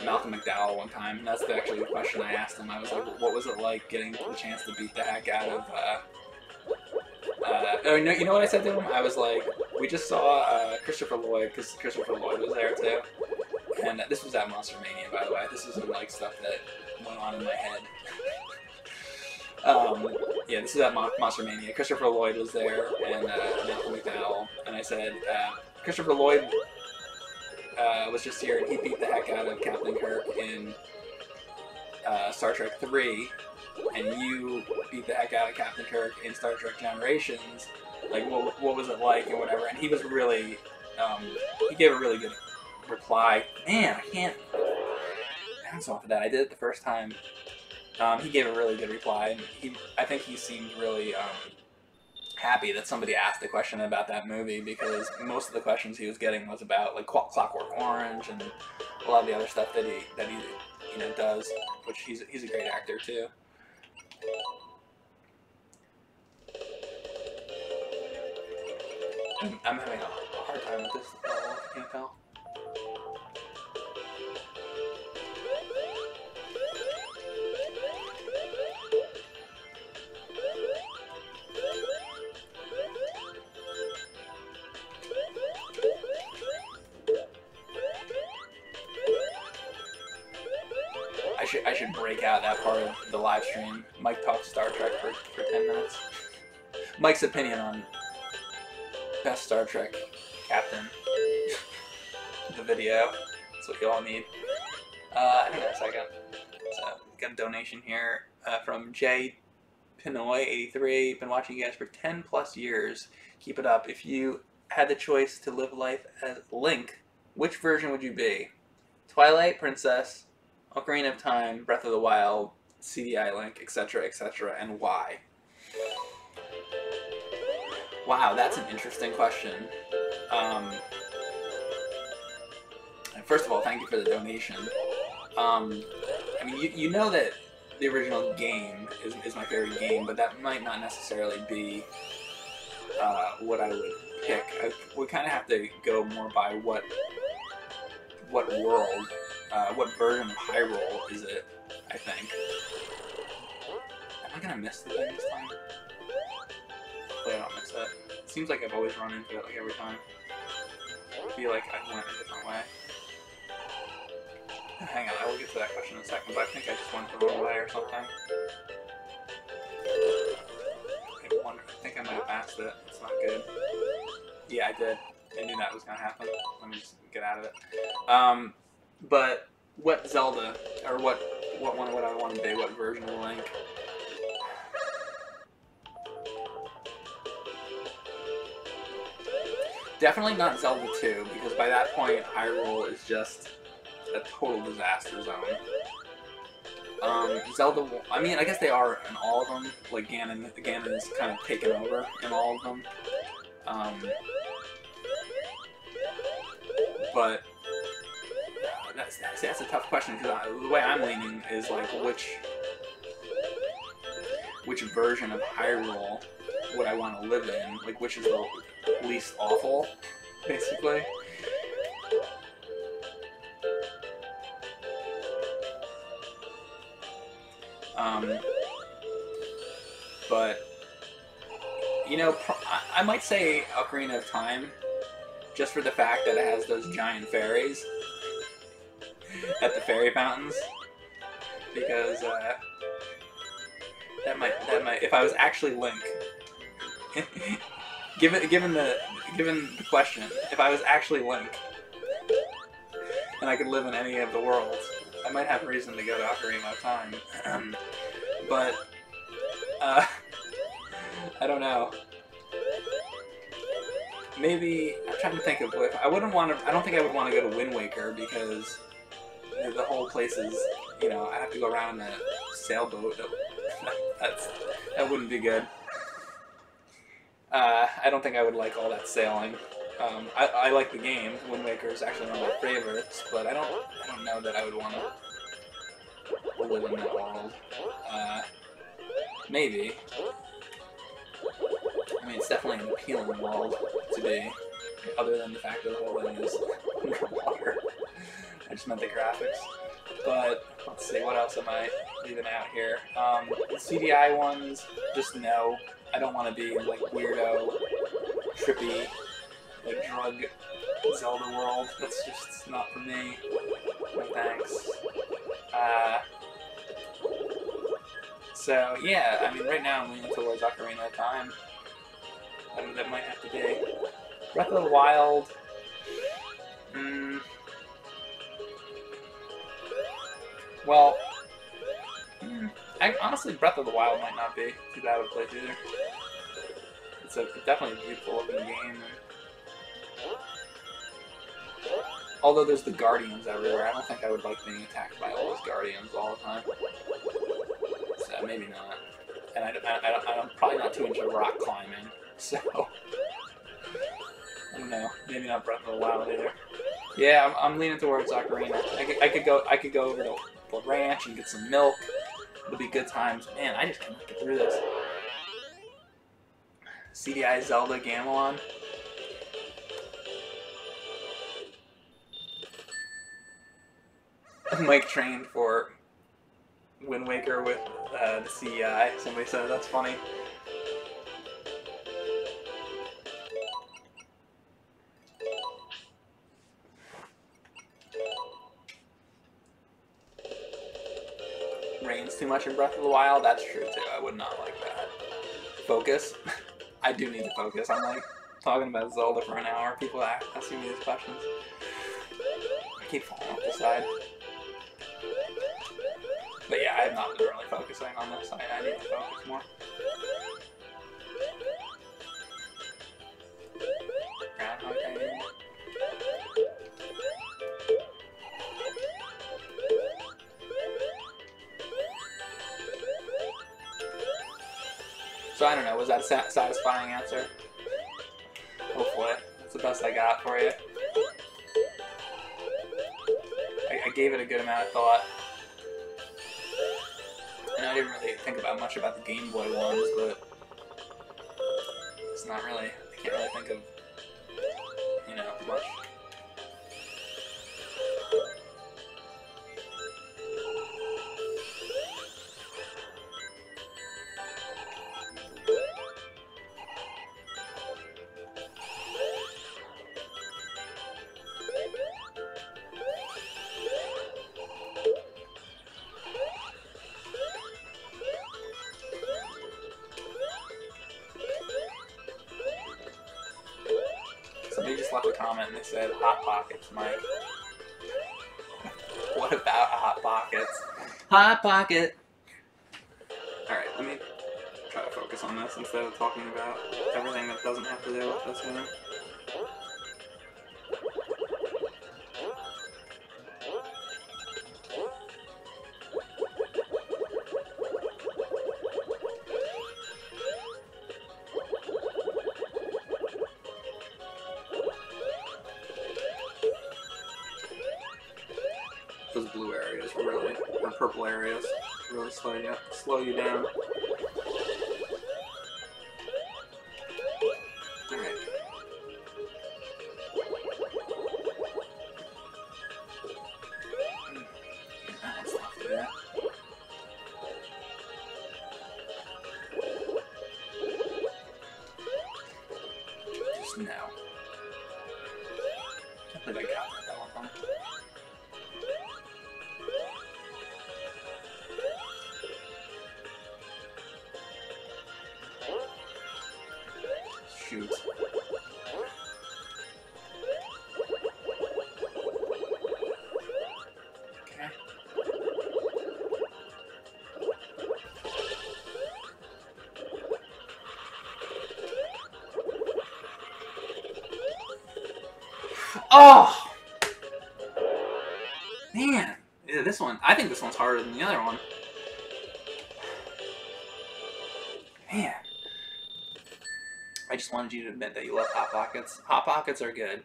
Malcolm McDowell one time, and that's actually the question I asked him. I was like, what was it like getting the chance to beat the heck out of... you know what I said to him? I was like, we just saw Christopher Lloyd, because Christopher Lloyd was there too. And this was at Monster Mania, by the way. This isn't like stuff that went on in my head. Yeah, this is at Monster Mania. Christopher Lloyd was there, and Malcolm McDowell. And I said, Christopher Lloyd was just here, and he beat the heck out of Captain Kirk in Star Trek 3, and you beat the heck out of Captain Kirk in Star Trek Generations. Like, what was it like, and whatever. And he was really, he gave a really good reply. Man, I can't bounce off of that. I did it the first time. He gave a really good reply, and I think he seemed really happy that somebody asked a question about that movie, because most of the questions he was getting was about like Clockwork Orange and a lot of the other stuff that he you know does, which he's a great actor too. I'm having a hard time with this level, can you tell? I should break out that part of the live stream. Mike talks Star Trek for 10 minutes. Mike's opinion on best Star Trek captain. The video. That's what you all need. Hang on a second. So, got a donation here from J. Pinoy83. Been watching you guys for 10 plus years. Keep it up. If you had the choice to live life as Link, which version would you be? Twilight Princess, Ocarina of Time, Breath of the Wild, CDI Link, etc., etc., and why? Wow, that's an interesting question. First of all, thank you for the donation. I mean, you know that the original game is my favorite game, but that might not necessarily be what I would pick. We kind of have to go more by what world, what version of Hyrule is it, I think. Am I gonna miss the thing this time? Hopefully I don't miss it. It seems like I've always run into it like every time. I feel like I went a different way. Hang on, I will get to that question in a second, but I think I just went the wrong way or something. I think I might have passed it. It's not good. Yeah, I did. I knew that was gonna happen. Let me just get out of it. But what Zelda, or what one would I want to be? What version of Link? Definitely not Zelda 2, because by that point, Hyrule is just a total disaster zone. Zelda, I mean, I guess they are in all of them. Like Ganon is kind of taken over in all of them. But that's a tough question, because the way I'm leaning is like which version of Hyrule would I want to live in? Like, which is the least awful, basically. But you know, I might say Ocarina of Time, just for the fact that it has those giant fairies at the fairy fountains, because that might if I was actually Link, given the question, if I was actually Link and I could live in any of the worlds, I might have reason to go to Ocarina of Time. But I don't know. maybe I'm trying to think of if I wouldn't want to. I don't think I would want to go to Wind Waker because the whole place is, you know, I have to go around in a sailboat. That wouldn't be good. I don't think I would like all that sailing. I like the game. Wind Waker is actually one of my favorites, but I don't know that I would want to live in that world. Maybe. I mean, it's definitely an appealing world to be, other than the fact that the whole thing is underwater. I just meant the graphics. But, let's see, what else am I leaving out here? The CDI ones, just no. I don't want to be in, like, weirdo, trippy, like, drug Zelda world. That's just not for me. No thanks. So, yeah, I mean, right now I'm leaning towards Ocarina of Time. That might have to be. Breath of the Wild. Well, honestly, Breath of the Wild might not be too bad of a place either. It's definitely a beautiful looking game. Although there's the Guardians everywhere, I don't think I would like being attacked by all those Guardians all the time. So maybe not. And I'm probably not too into rock climbing, so I don't know. Maybe not Breath of the Wild either. Yeah, I'm leaning towards Ocarina. I could go over to the ranch and get some milk. It'll be good times. Man, I just cannot get through this. CDI Zelda Gamelon. Mike trained for Wind Waker with the CEI. Somebody said that's funny. Rains too much in Breath of the Wild. That's true too. I would not like that. Focus. I do need to focus. I'm like talking about Zelda for an hour. People asking me these questions. I keep falling off the side. But yeah, I have not been really focusing on this. I need to focus more. Groundhog Day. So I don't know, was that a satisfying answer? Hopefully. That's the best I got for you. I gave it a good amount of thought. And I didn't really think about much about the Game Boy ones, but it's not really, I can't really think of, you know, much. Somebody just left a comment and they said, Hot Pockets, Mike. What about Hot Pockets? Hot Pocket! Alright, let me try to focus on this instead of talking about everything that doesn't have to do with this game. Those blue areas really, or purple areas, really slow you down. Alright. That's not too bad. Just no. I think I got that one time. Shoot. Okay. Oh! Man. Yeah, this one. I think this one's harder than the other one. Man. I just wanted you to admit that you love Hot Pockets. Hot Pockets are good.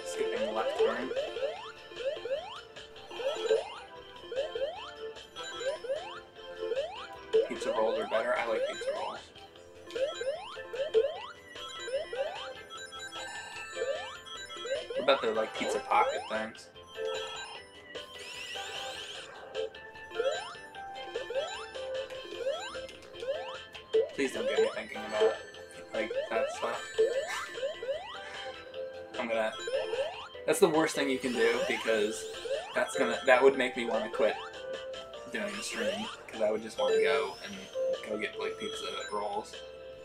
Skipping the left turn. Pizza rolls are better. I like pizza rolls. What about the like pizza pocket things? Please don't get me thinking about like that stuff. That's the worst thing you can do, because that would make me want to quit doing the stream, because I would just want to go get like pizza rolls.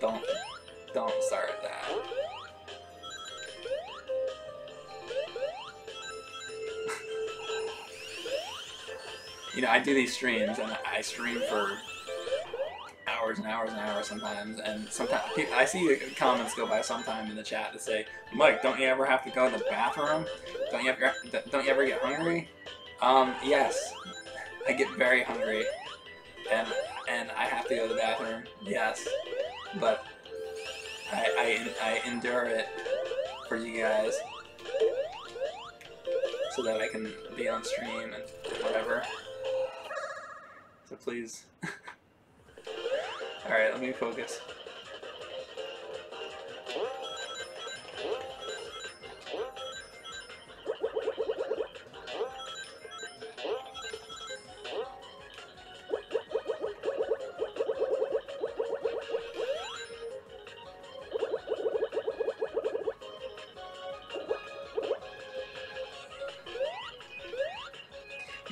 Don't start that. You know, I do these streams and I stream for hours and hours and hours sometimes, and sometimes I see comments go by sometime in the chat that say, "Mike, don't you ever have to go to the bathroom? Don't you ever get hungry?" Yes, I get very hungry, and I have to go to the bathroom. Yes, but I endure it for you guys so that I can be on stream and whatever. So please. Alright, let me focus.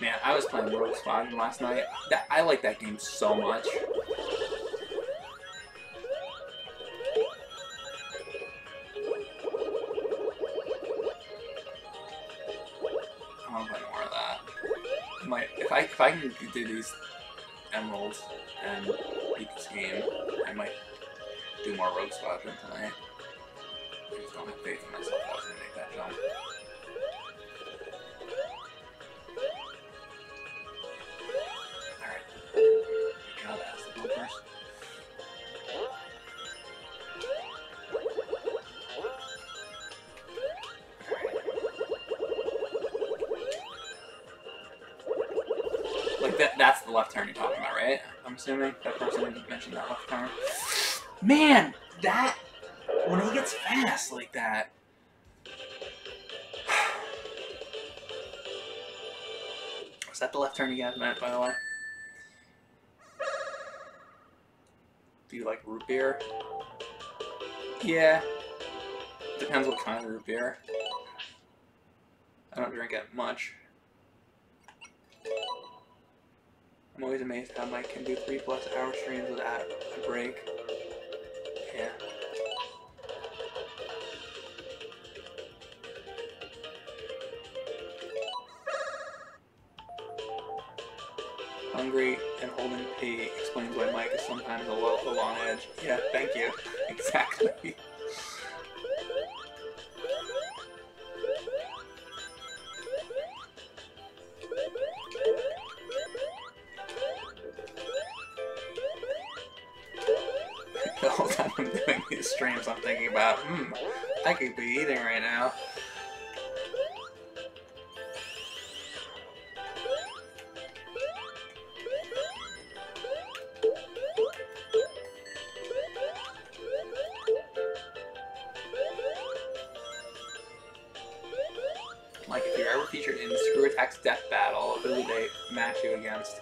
Man, I was playing Rogue Squadron last night. I like that game so much. I want to play more of that. If I can do these emeralds and beat this game, I might do more Rogue Squadron tonight. I just don't have faith in myself that I was going to make that jump. Alright. God, that's the bumpers. Like that's the left turn you're talking about, right? I'm assuming that person mentioned that left turn. Man, when he gets fast like that. Was that the left turn you guys meant, by the way? Do you like root beer? Yeah. Depends what kind of root beer. I don't drink it much. I'm always amazed how Mike can do 3+ hour streams without a break. Yeah. Hungry and holding P explains why Mike is sometimes a little on edge. Yeah, thank you. Exactly. The whole time I'm doing these streams, I'm thinking about, I could be eating right now. Like, if you're ever featured in Screw Attack's Death Battle, who would they match you against?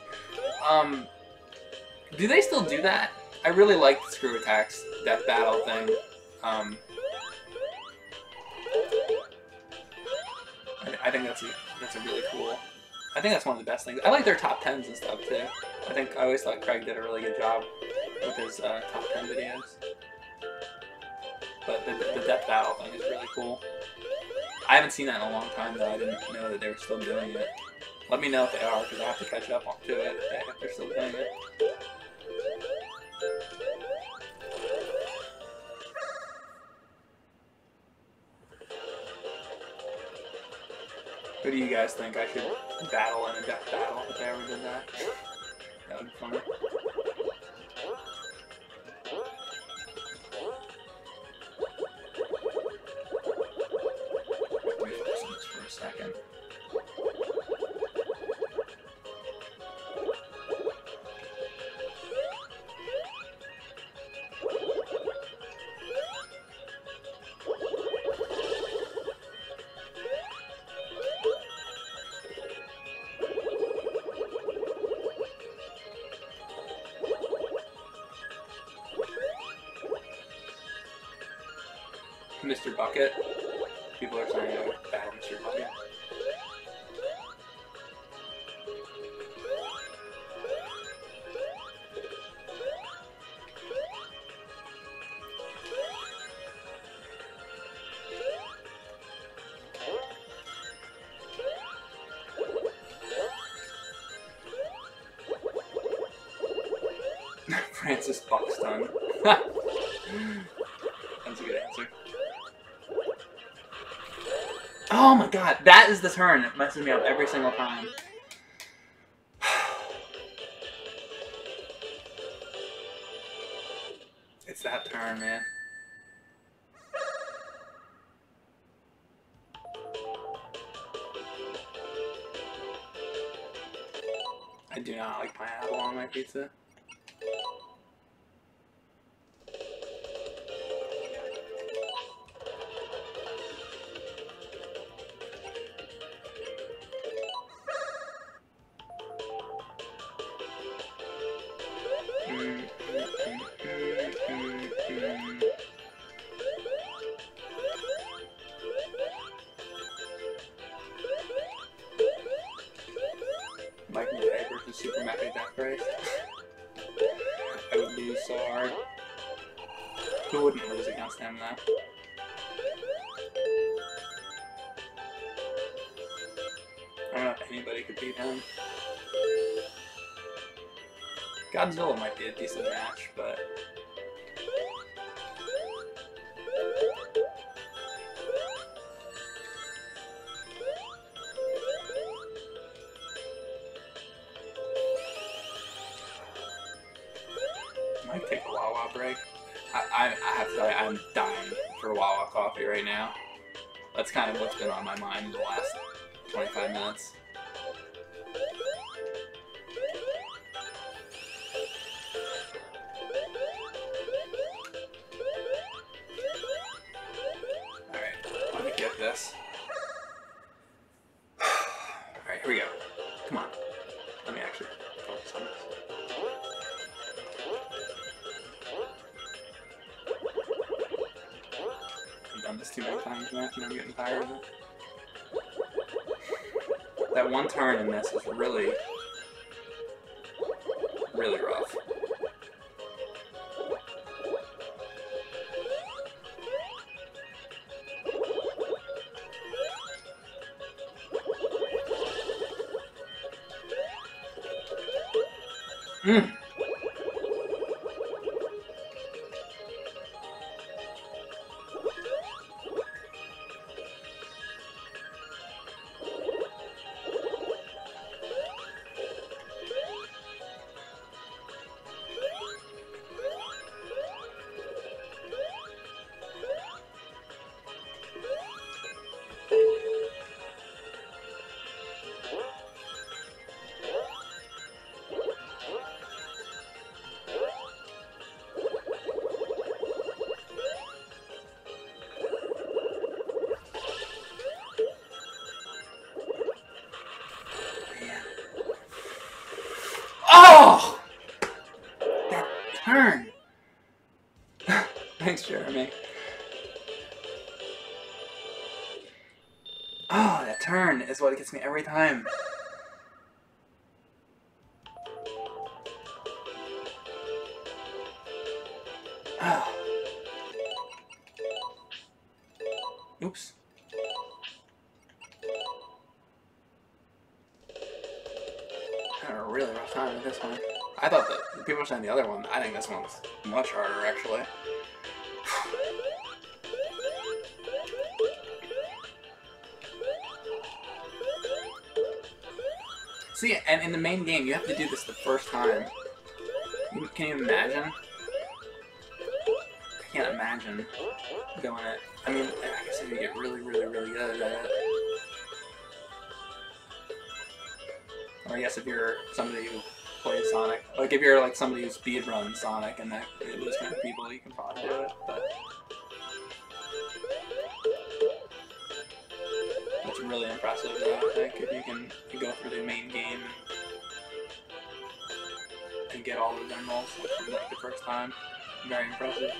Do they still do that? I really like the Screw Attack's Death Battle thing. I think that's a really cool. I think that's one of the best things. I like their top 10s and stuff too. I always thought Craig did a really good job with his top 10 videos. But the death battle thing is really cool. I haven't seen that in a long time, though. I didn't know that they were still doing it. Let me know if they are, because I have to catch up to it if they're still doing it. Who do you guys think I should battle in a death battle if I ever did that? That would be funny. Let me focus on this for a second. Mr. Bucket. People are saying I would battle Mr. Bucket. Francis Buxton. That's a good answer. Oh my god, that is the turn that messes me up every single time. It's that turn, man. I do not like pineapple on my pizza. Mike McKay versus Super Mecha Death Race. I would lose so hard. Who wouldn't lose against him, though? I don't know if anybody could beat him. Godzilla might be a decent match, but... might take a Wawa break. I have to tell you, I'm dying for Wawa coffee right now. That's kind of what's been on my mind in the last 25 minutes. Alright, let me get this. Alright, here we go. Come on. Let me actually focus on this. I've done this too many times now, and I'm getting tired of it. That one turn in this is really, really rough. Mm. Oh! That turn! Thanks, Jeremy. Oh, that turn is what gets me every time. having a really rough time with this one. I thought that people were saying the other one. I think this one's much harder, actually. See, and in the main game, you have to do this the first time. Can you imagine? I can't imagine doing it. I mean, I guess if you get really, really, really good at it. Or I guess if you're somebody who plays Sonic. Like if you're like somebody who speedruns Sonic and those kind of people, you can probably do it. But it's really impressive, though, I think, if you can go through the main game and get all those emeralds like the first time. Very impressive.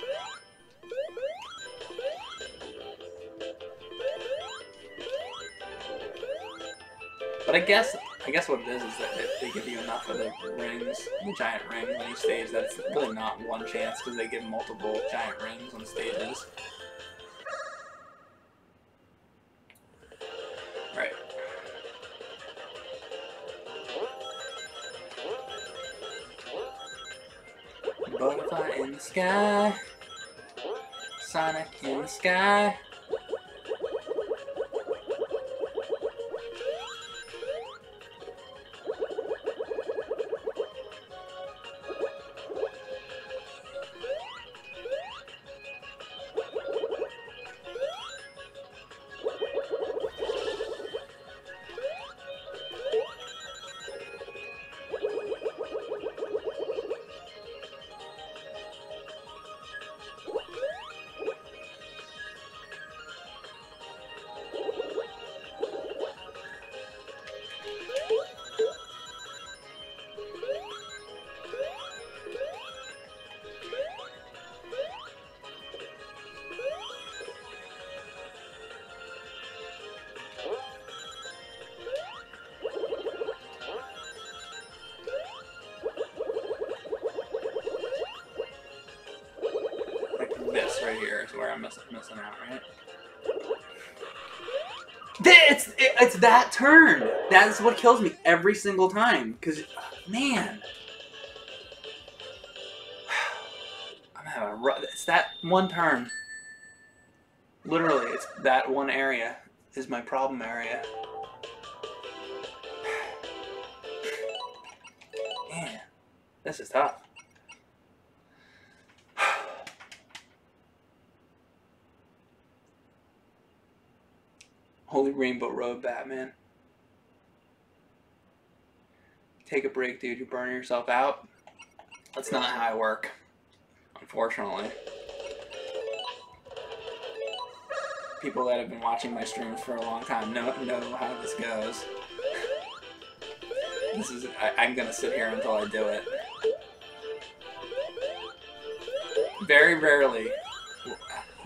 But I guess what it is that if they give you enough of the rings, the giant ring on each stage, that it's really not one chance because they give multiple giant rings on stages. Right. Butterfly in the sky, Sonic in the sky. This right here is where I'm missing out, right? It's that turn! That's what kills me every single time. Because, man. I'm having a rough... It's that one turn. Literally, it's that one area is my problem area. Man, this is tough. Holy Rainbow Road, Batman. Take a break, dude. You're burning yourself out. That's not how I work, unfortunately. People that have been watching my streams for a long time know how this goes. I'm gonna sit here until I do it. Very rarely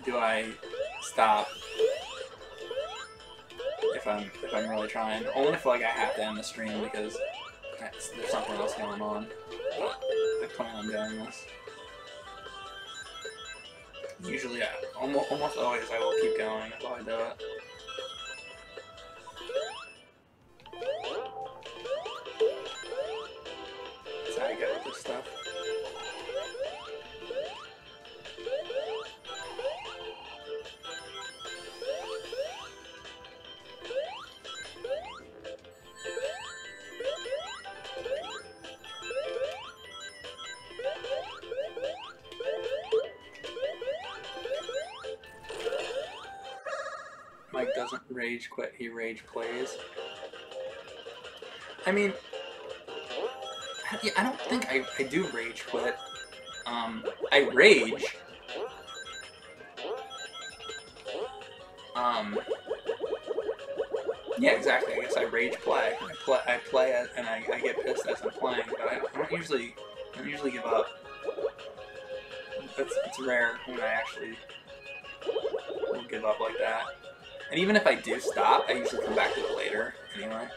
do I stop. If I'm really trying. Only if like I have to end the stream because there's something else going on. But I plan on doing this. Usually, almost always I will keep going until I do it. That's how I get with this stuff. Mike doesn't rage quit, he rage plays. I mean, yeah, I don't think I do rage quit. I rage. Yeah, exactly. I guess I rage play. I play it and I get pissed as I'm playing, but I don't usually give up. It's rare when I actually will give up like that. And even if I do stop, I usually come back to it later, anyway.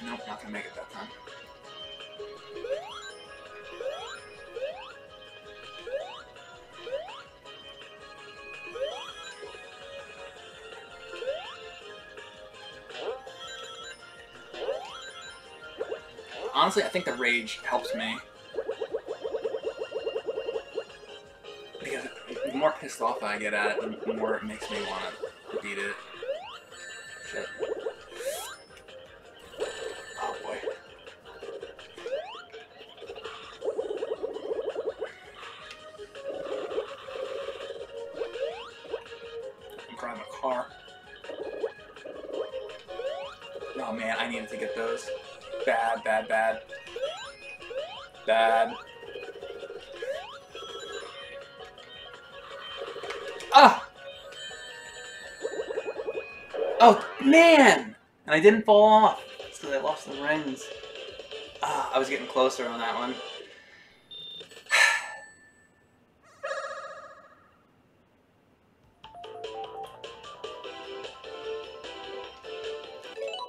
Nope, not gonna make it that time. Honestly, I think the rage helps me. Because the more pissed off I get at it, the more it makes me want to beat it. Shit. Oh boy. I'm driving a car. Oh man, I needed to get those. Bad, bad, bad. Bad. Ah! Oh, man! And I didn't fall off. It's because I lost the rings. Ah, I was getting closer on that one.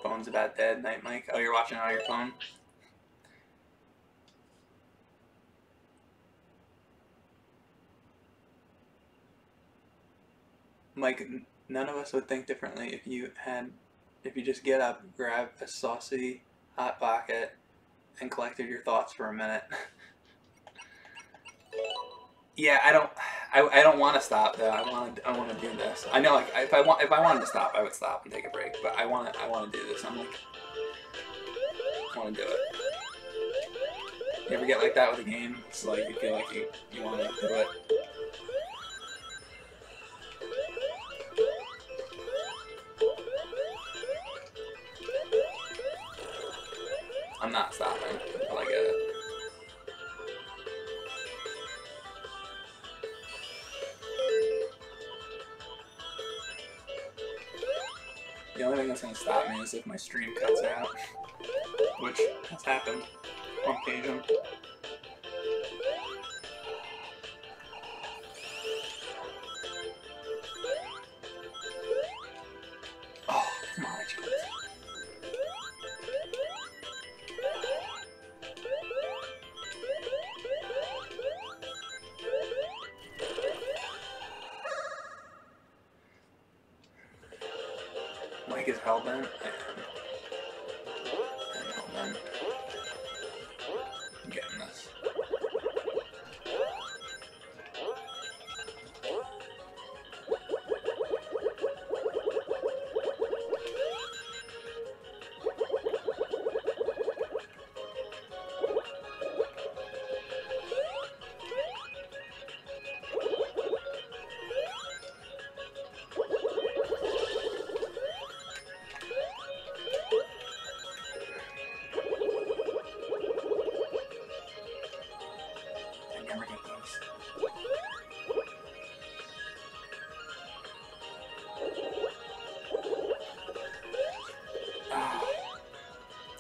Phone's about dead. Night, Mike. Oh, you're watching on your phone? Mike, none of us would think differently if you just get up, grab a saucy hot pocket, and collected your thoughts for a minute. Yeah, I don't want to stop though. I want to do this. I know, like, if I wanted to stop, I would stop and take a break. But I want to do this. I'm like, I want to do it. You ever get like that with a game? It's like you feel like you want to do it. I'm not stopping until I get it. The only thing that's going to stop me is if my stream cuts out, which has happened on occasion. Oh, come on, chance. Mike is hellbent. I'm hellbent. I'm getting this.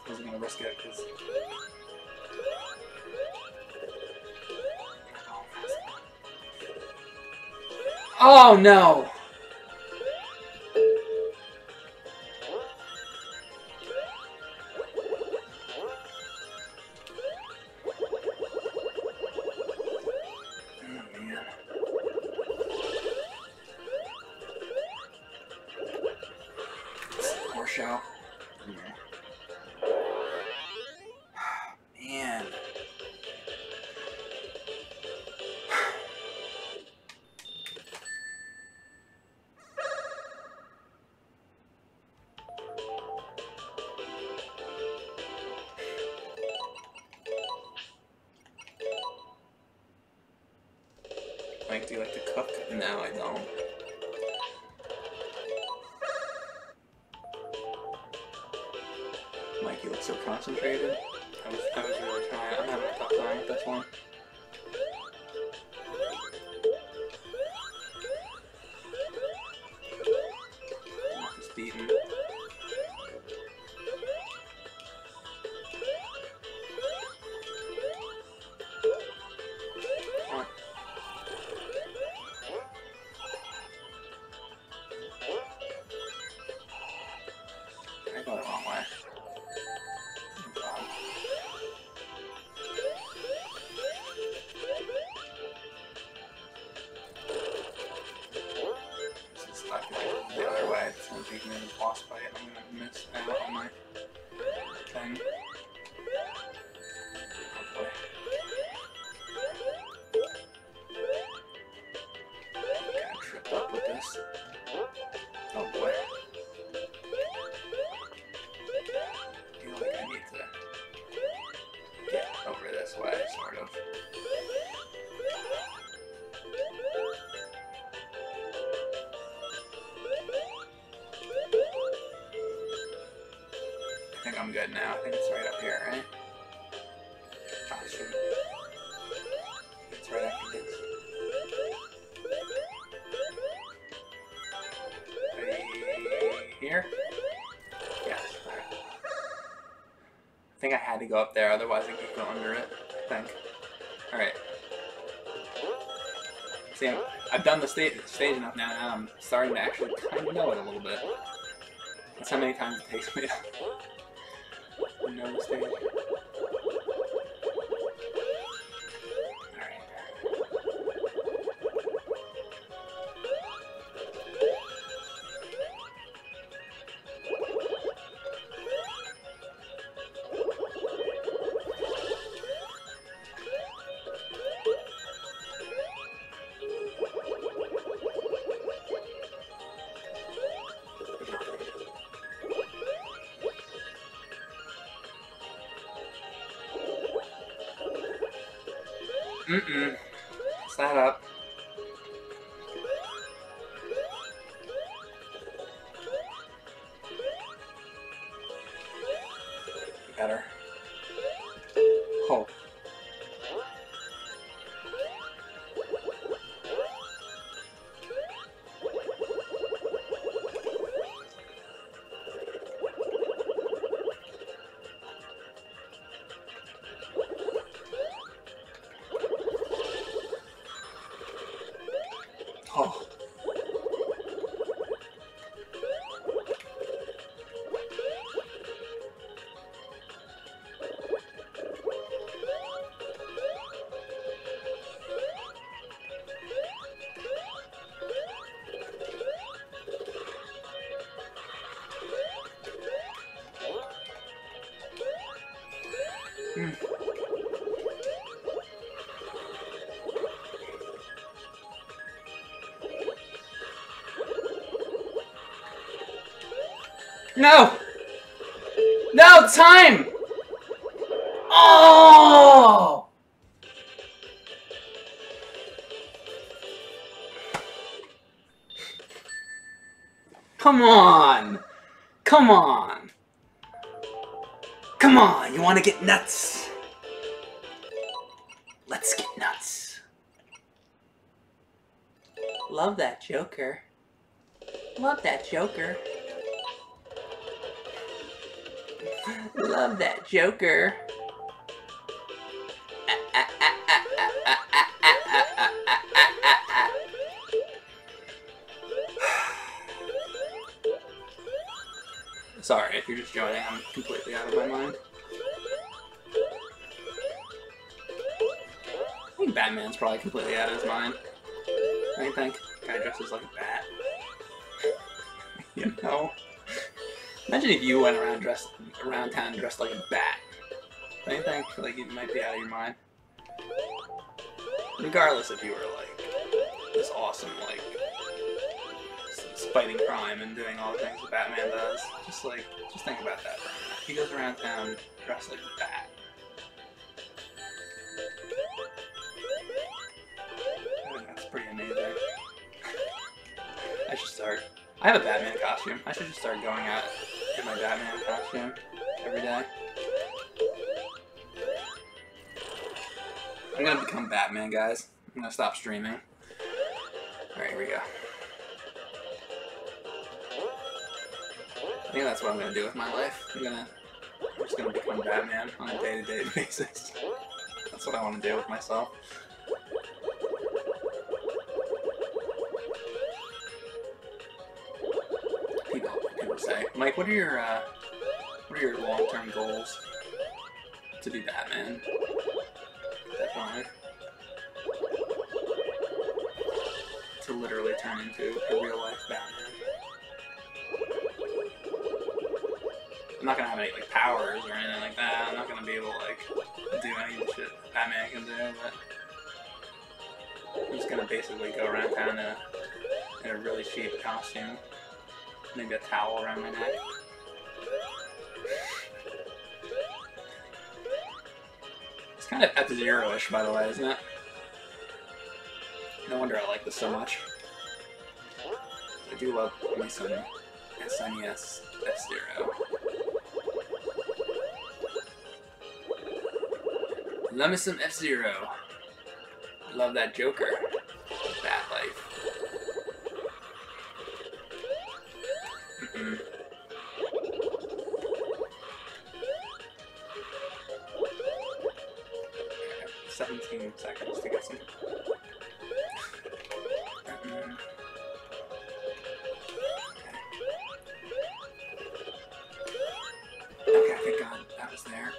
Wasn't gonna risk it because oh no! Oh man. Poor show. Man. Mike, do you like to cook? No, I don't. Mike, you look so concentrated. I was really trying. I'm having a tough time with this one. Mark is beaten. Come on. I go the wrong way. The other way, it's gonna take me to the boss fight. I'm gonna miss out on my thing. boy. Got tripped up with this. Oh boy. I feel like I need to get over this way, sort of. I think I'm good now. I think it's right up here, right? Oh, shoot. It's right after this. Right here? Yes. I think I had to go up there, otherwise I could go under it. I think. Alright. See, I've done the stage enough now, and I'm starting to actually kind of know it a little bit. That's how many times it takes me to know the stage. Mm-mm. Is that up? Better. Oh. Oh. No! No, time! Oh! Come on! Come on! Come on, you want to get nuts? Let's get nuts. Love that Joker. Love that Joker. Love that Joker. Sorry if you're just joining, I'm completely out of my mind. I think Batman's probably completely out of his mind. What do you think? Guy dresses like a bat. You know? Imagine if you went around town dressed like a bat. Don't you think? Like, you might be out of your mind. Regardless if you were, like, this awesome, like, fighting crime and doing all the things that Batman does. Just think about that for a minute. He goes around town dressed like a bat. I think that's pretty amazing. I should start. I have a Batman costume. I should just start going out in my Batman costume every day. I'm gonna become Batman, guys. I'm gonna stop streaming. Alright, here we go. I think that's what I'm gonna do with my life. I'm just gonna become Batman on a day-to-day basis. That's what I want to do with myself. People say, Mike, what are your long-term goals to be Batman? Definitely. To literally turn into a real-life Batman. I'm not gonna have any like powers or anything like that. I'm not gonna be able to like do any of the shit Batman can do, but I'm just gonna basically go around town in a really cheap costume. Maybe a towel around my neck. It's kind of F-Zero-ish, by the way, isn't it? No wonder I like this so much. I do love me some SNES F-Zero. Love me some F-Zero. Love that Joker. Bat life. Mm-mm. 17 seconds to get some. Okay, thank God that was there.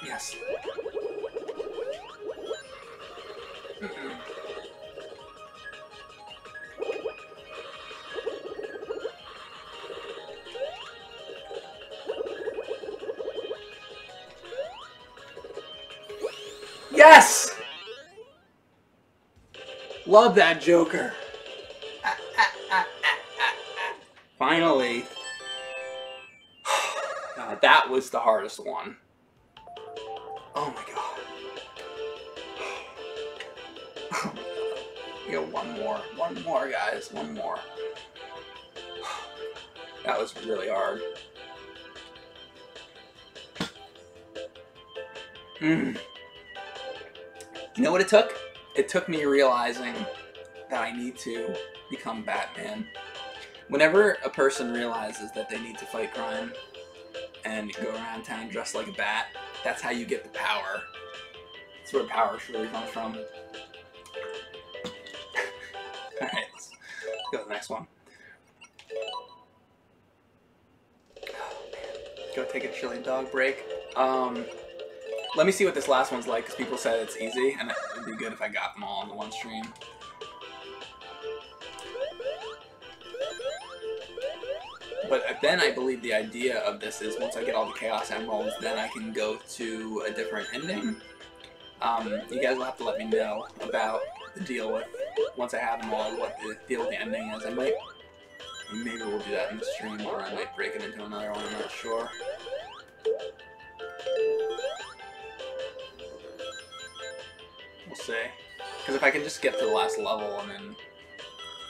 Yes. Yes! Love that Joker. Finally. God, that was the hardest one. Oh my God. We got one more. One more, guys. One more. That was really hard. You know what it took? It took me realizing that I need to become Batman. Whenever a person realizes that they need to fight crime and go around town dressed like a bat, that's how you get the power. That's where power really comes from. Alright, let's go to the next one. Go take a chili dog break. Let me see what this last one's like, because people said it's easy, and it would be good if I got them all on the one stream. But then I believe the idea of this is once I get all the Chaos Emeralds, then I can go to a different ending. You guys will have to let me know about the deal with, once I have them all, what the deal with the ending is. Maybe we'll do that in the stream, or I might break it into another one, I'm not sure. We'll see. Because if I can just get to the last level and then...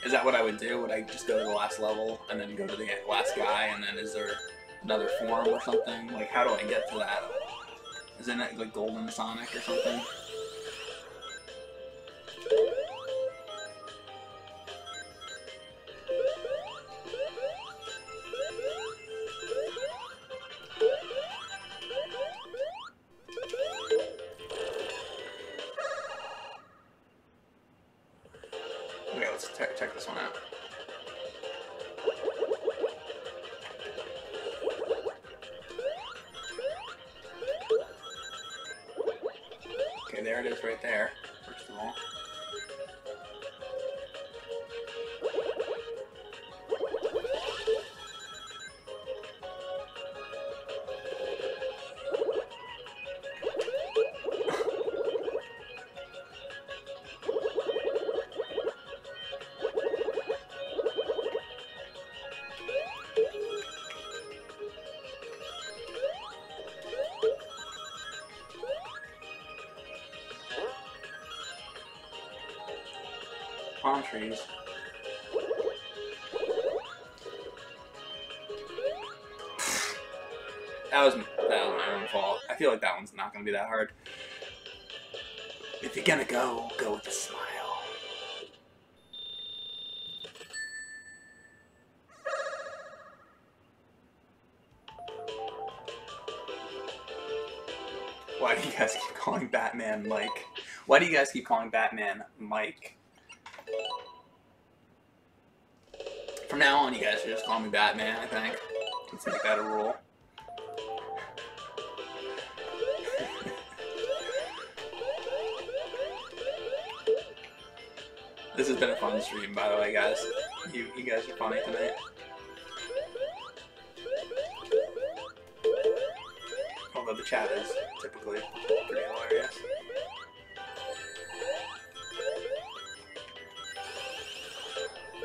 Is that what I would do? Would I just go to the last level and then go to the last guy, and then is there another form or something? Like, how do I get to that? Isn't it like Golden Sonic or something? Okay, let's check this one out. Okay, there it is right there, first of all. Palm trees. That was my own fault. I feel like that one's not gonna be that hard. If you're gonna go with a smile. Why do you guys keep calling Batman Mike? Why do you guys keep calling Batman Mike? From now on, you guys should just call me Batman, I think. Let's make that a rule. This is been a fun stream, by the way, guys. You guys are funny tonight. Although the chat is typically pretty hilarious.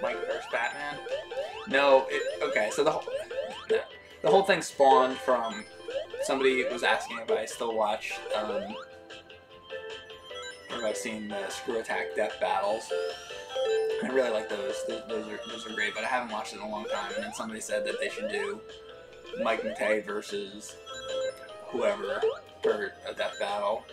Mike vs. Batman? No, okay, so the whole thing spawned from somebody was asking if I still watch, or if I've seen the Screw Attack Death Battles. And I really like those. Those are great, but I haven't watched it in a long time. And then somebody said that they should do Mike Matei versus whoever for a death battle.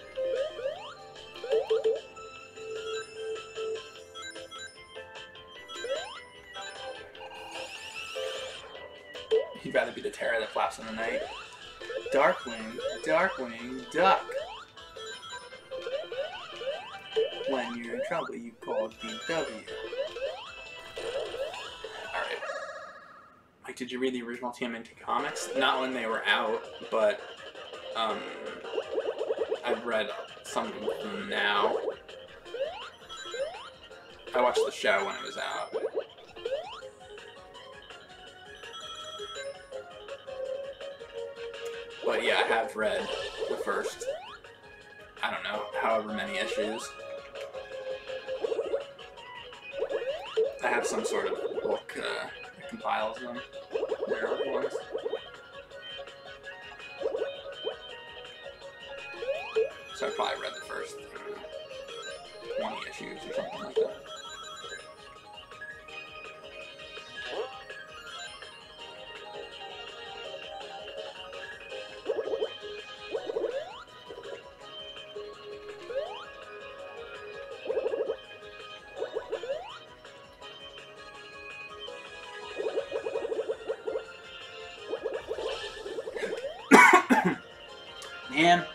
He'd rather be the terror that flaps in the night. Darkwing, Darkwing, duck. When you're in trouble, you call DW. Alright. Like, did you read the original TMNT comics? Not when they were out, but I've read some of them now. I watched the show when it was out. But yeah, I have read the first, I don't know, however many issues. I have some sort of book that compiles them. They're old ones. So I probably read the first 20 issues or something like that. Man.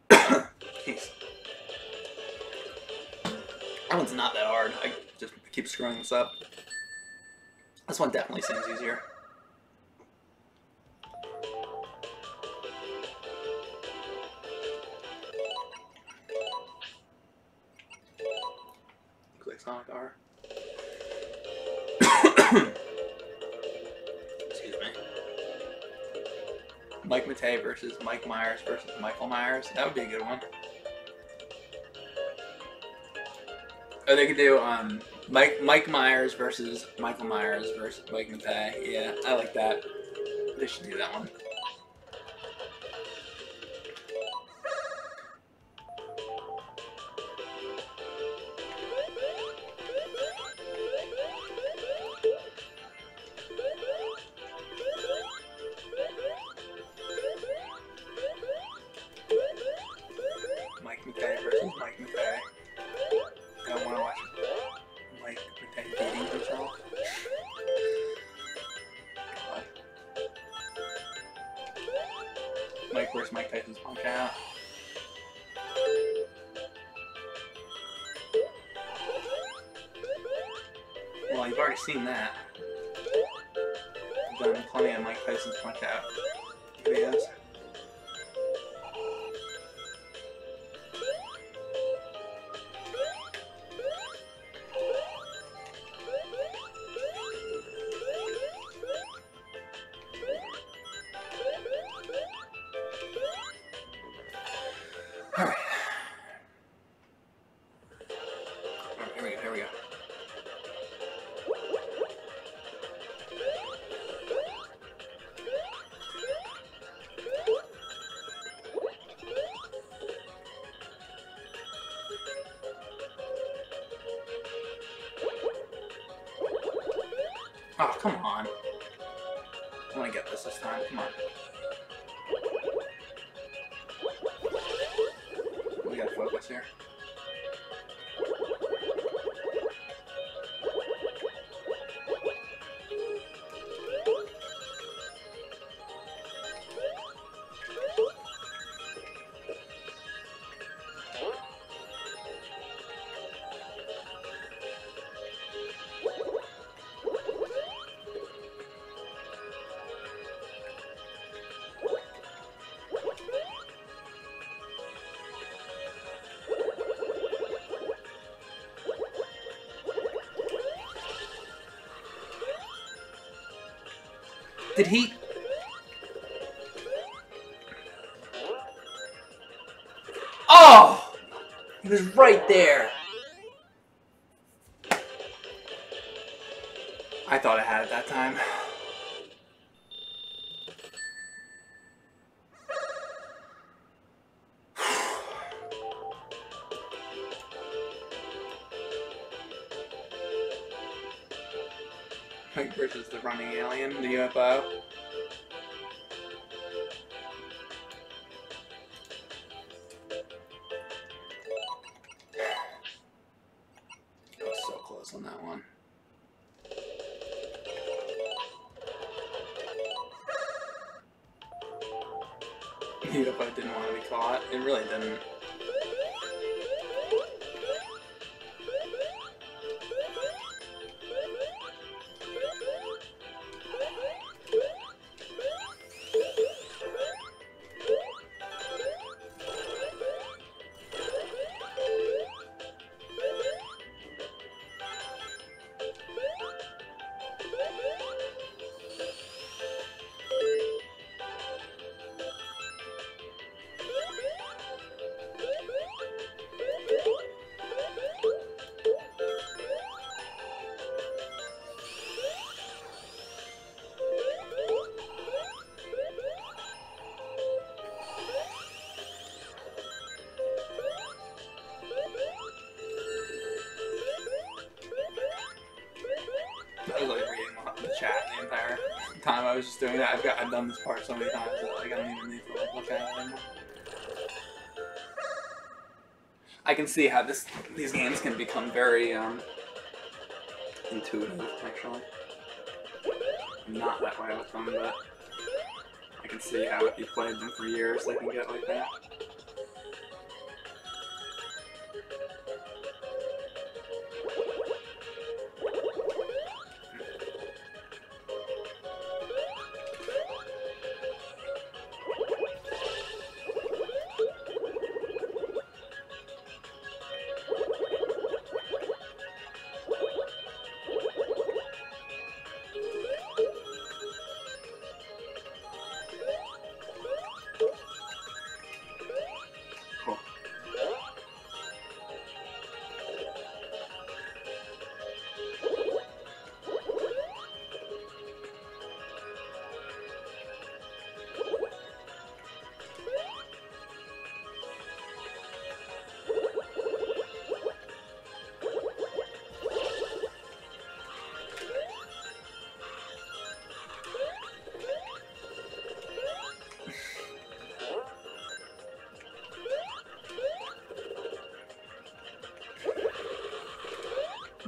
Jeez. That one's not that hard. I just keep screwing this up. This one definitely seems easier. Click Sonic R. Mike Matei versus Mike Myers versus Michael Myers. That would be a good one. Or they could do Mike Myers versus Michael Myers versus Mike Matei. Yeah, I like that. They should do that one. Mike Tyson's Punch Out. Well, you've already seen that. I've done plenty of Mike Tyson's Punch Out videos. Alright. Here we go. Oh, come on. I want to get this time. Come on. We gotta focus here. Did he... Oh! He was right there. I thought I had it that time. Like versus the running alien, the UFO. I was so close on that one. The UFO didn't want to be caught. It really didn't. I was like reading the chat the entire time I was just doing that. I've done this part so many times that like I don't even need to like, look at it anymore. I can see how these games can become very intuitive. Actually, I'm not that way with them, but I can see how if you played them for years, they can get like that.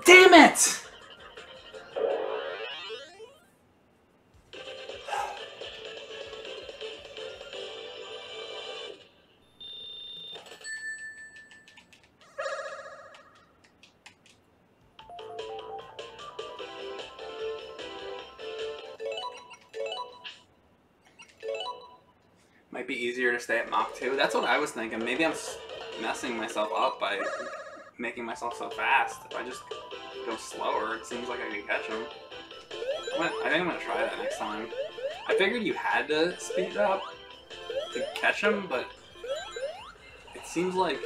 Damn it! Might be easier to stay at Mach 2. That's what I was thinking. Maybe I'm messing myself up by making myself so fast. If I just go slower, it seems like I can catch him. I think I'm gonna try that next time. I figured you had to speed up to catch him, but it seems like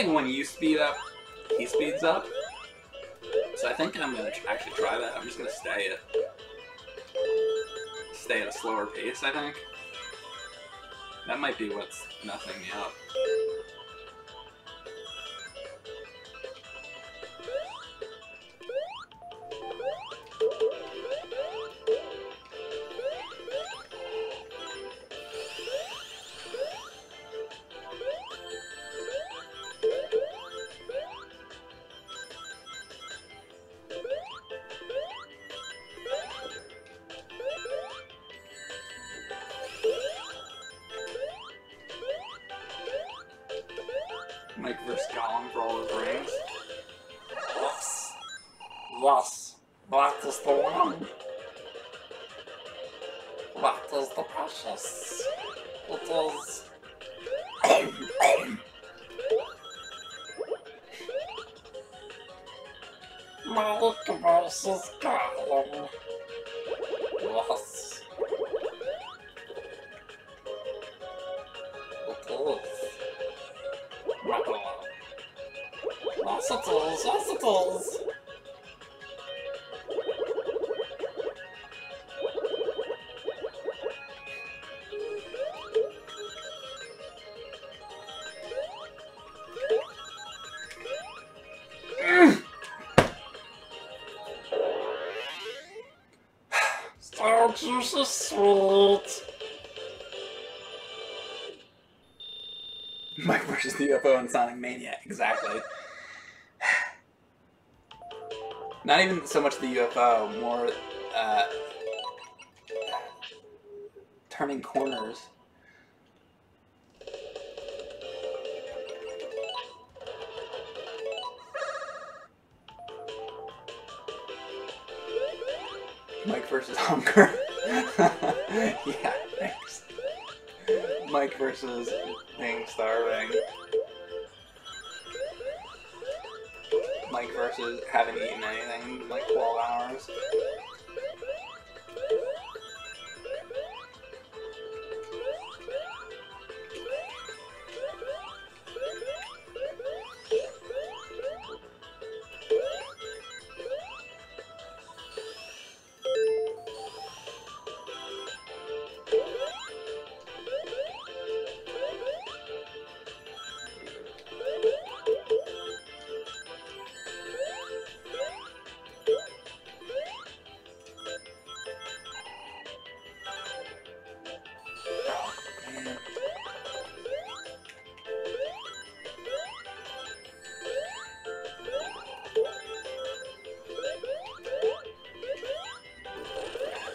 when you speed up, he speeds up. So I think I'm gonna actually try that. I'm just gonna stay at a slower pace, I think. That might be what's messing me up. Mike vs. Gollum for all his rings. Yes. Yes. That is the one. That is the precious. It is. Mike vs. Gollum. Yes. it is. Yes, it is. So juicy sweet. Mike versus the UFO in Sonic Mania, exactly. Not even so much the UFO, more turning corners. Mike versus hunger. Yeah, thanks. Mike versus being starving. Mike versus haven't eaten anything in like 12 hours.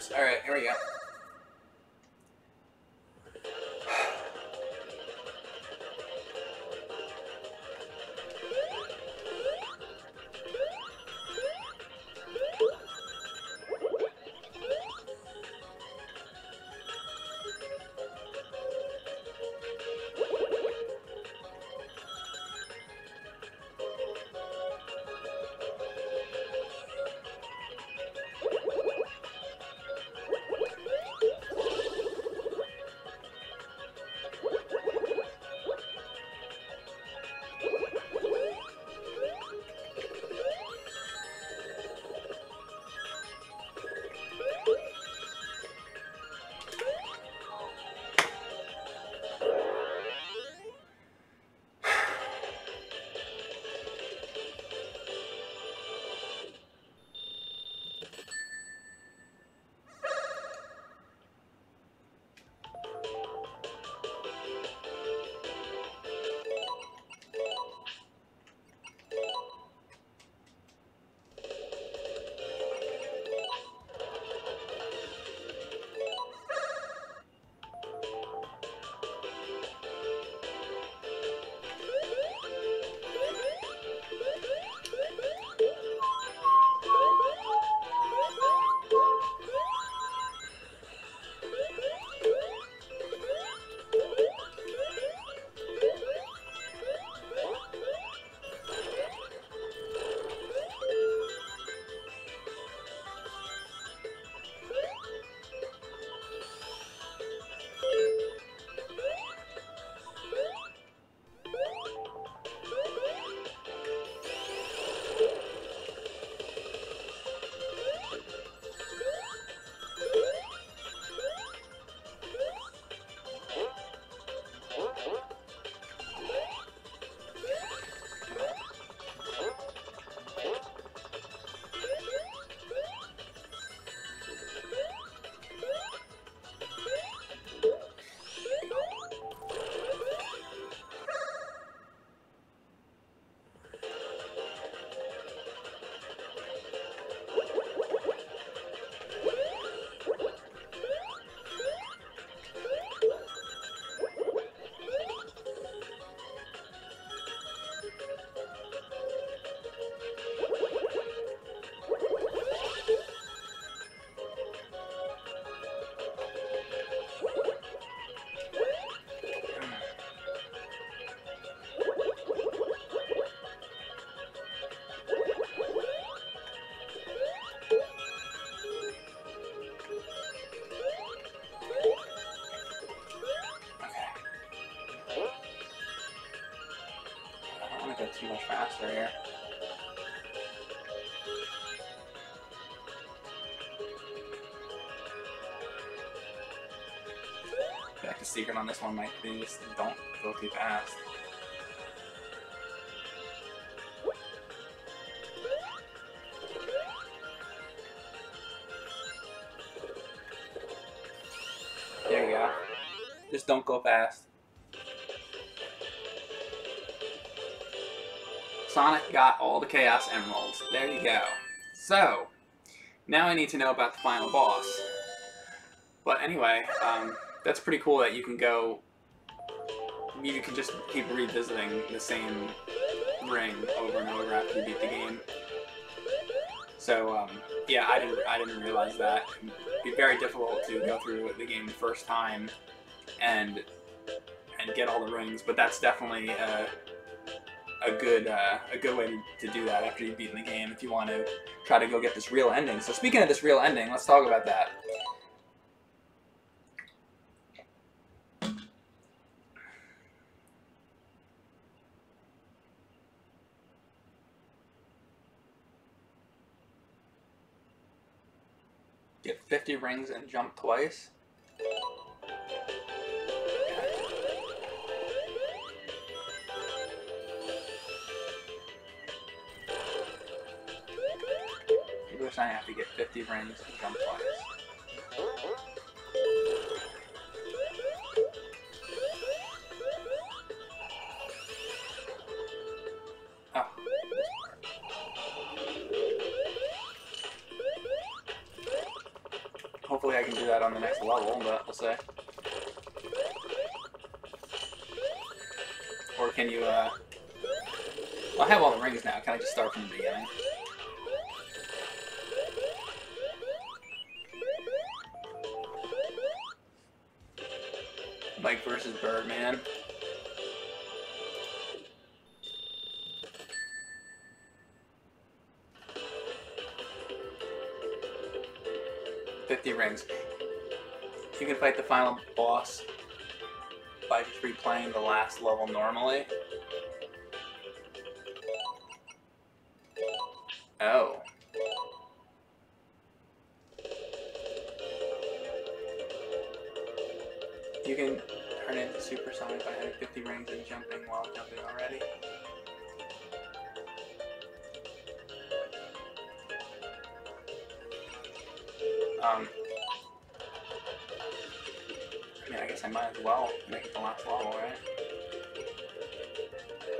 Alright, here we go. secret on this one might be just don't go too fast. There you go. Just don't go fast. Sonic got all the Chaos Emeralds. There you go. So, now I need to know about the final boss. But anyway, that's pretty cool that you can go... You can just keep revisiting the same ring over and over after you beat the game. So, yeah, I didn't realize that. It'd be very difficult to go through the game the first time and get all the rings, but that's definitely a good way to do that after you've beaten the game if you want to try to go get this real ending. So speaking of this real ending, let's talk about that. Get 50 rings and jump twice. I have to get 50 rings and jump twice. Oh. Hopefully I can do that on the next level, but we'll see. Or can you, well, I have all the rings now. Can I just start from the beginning? Mike versus Birdman. $50 rings. You can fight the final boss by just replaying the last level normally. Oh. You can turn into Super Sonic by having 50 rings and jumping while jumping already. I mean, I guess I might as well make it the last level, right?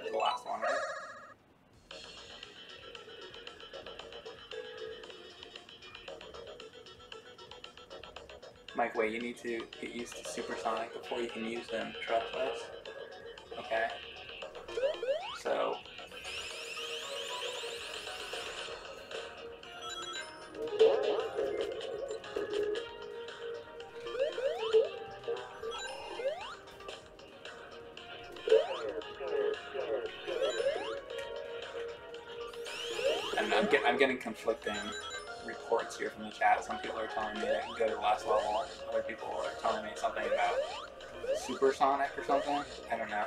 The last one, right? Mike, wait, you need to get used to Super Sonic before you can use them. Trust us. Okay. So... I'm getting conflicting reports here from the chat. Some people are telling me that I can go to the last level. Other people are telling me something about Super Sonic or something. I don't know.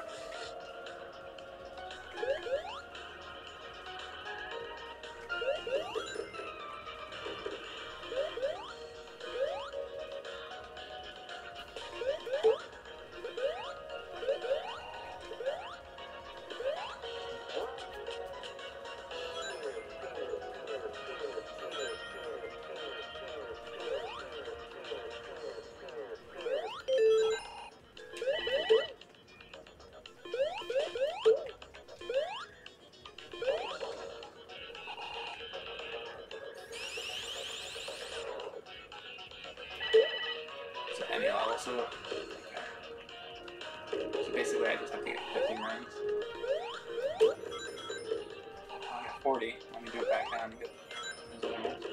So basically I just have to get 50 rings. Oh, I got 40. Let me do it back down and get those other ones.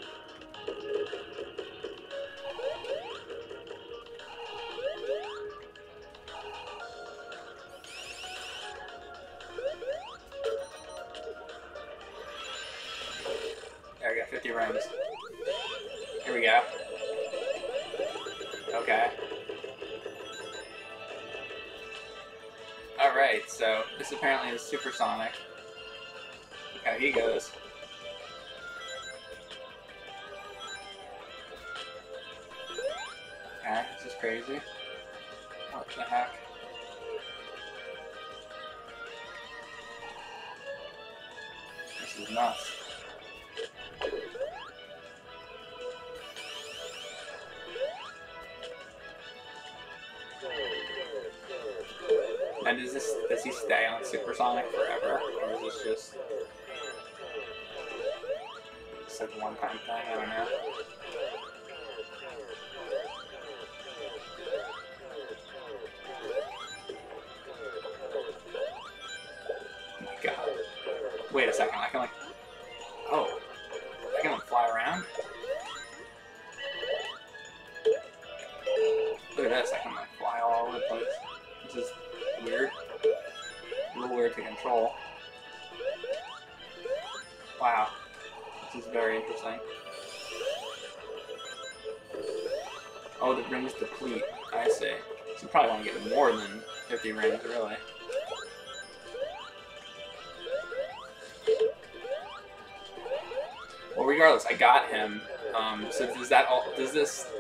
There, I got 50 rings. Here we go. Okay. Alright, so this apparently is Super Sonic. Look how he goes. Okay, this is crazy. What the heck? This is nuts. And does he stay on Supersonic forever? Or is this just like a one-time thing? I don't know. Oh my god. Wait a second, I can like... Oh. I can like fly around? Look at this, I can like fly all over the place. This is weird. A little weird to control. Wow. This is very interesting. Oh, the rings deplete. I see. So you probably want to get more than 50 rings, really. Well, regardless, I got him. So does that all... Does this...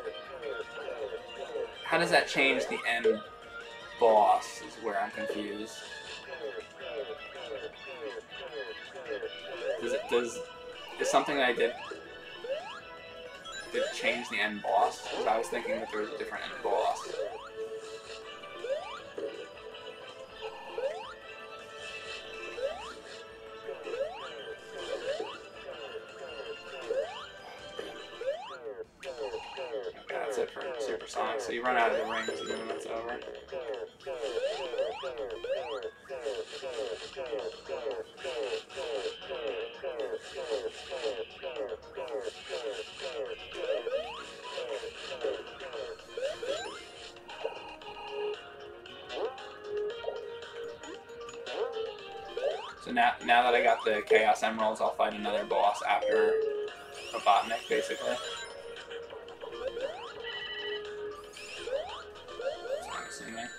How does that change the end boss, is where I'm confused. Is something that I did it change the end boss? Because I was thinking that there was a different end boss. Okay, that's it for Supersonic. So you run out of the rings and then it's over. So now that I got the Chaos Emeralds, I'll fight another boss after Robotnik, basically. That's what I'm assuming.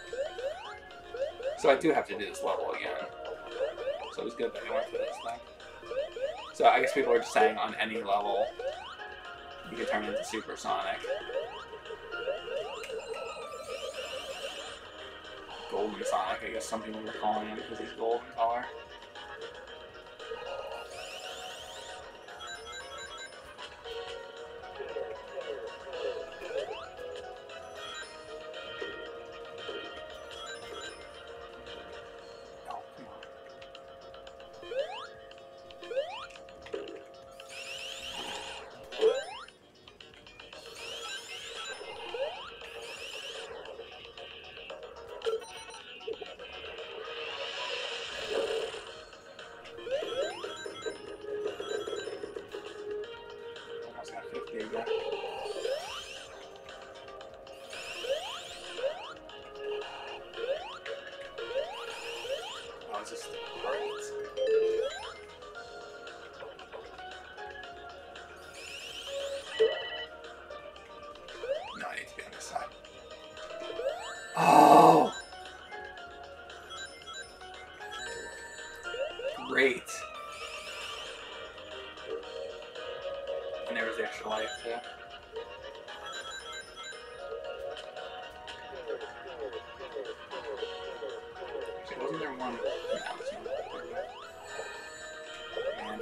So I do have to do this level again. So it was good that I went for this thing. So I guess people are just saying on any level you can turn into Supersonic. Golden Sonic, I guess some people were calling him because he's golden color. Oh, it's just hearts. No, I need to be on this side. Oh! Great. And there was the extra life, too. Wasn't there one? Man.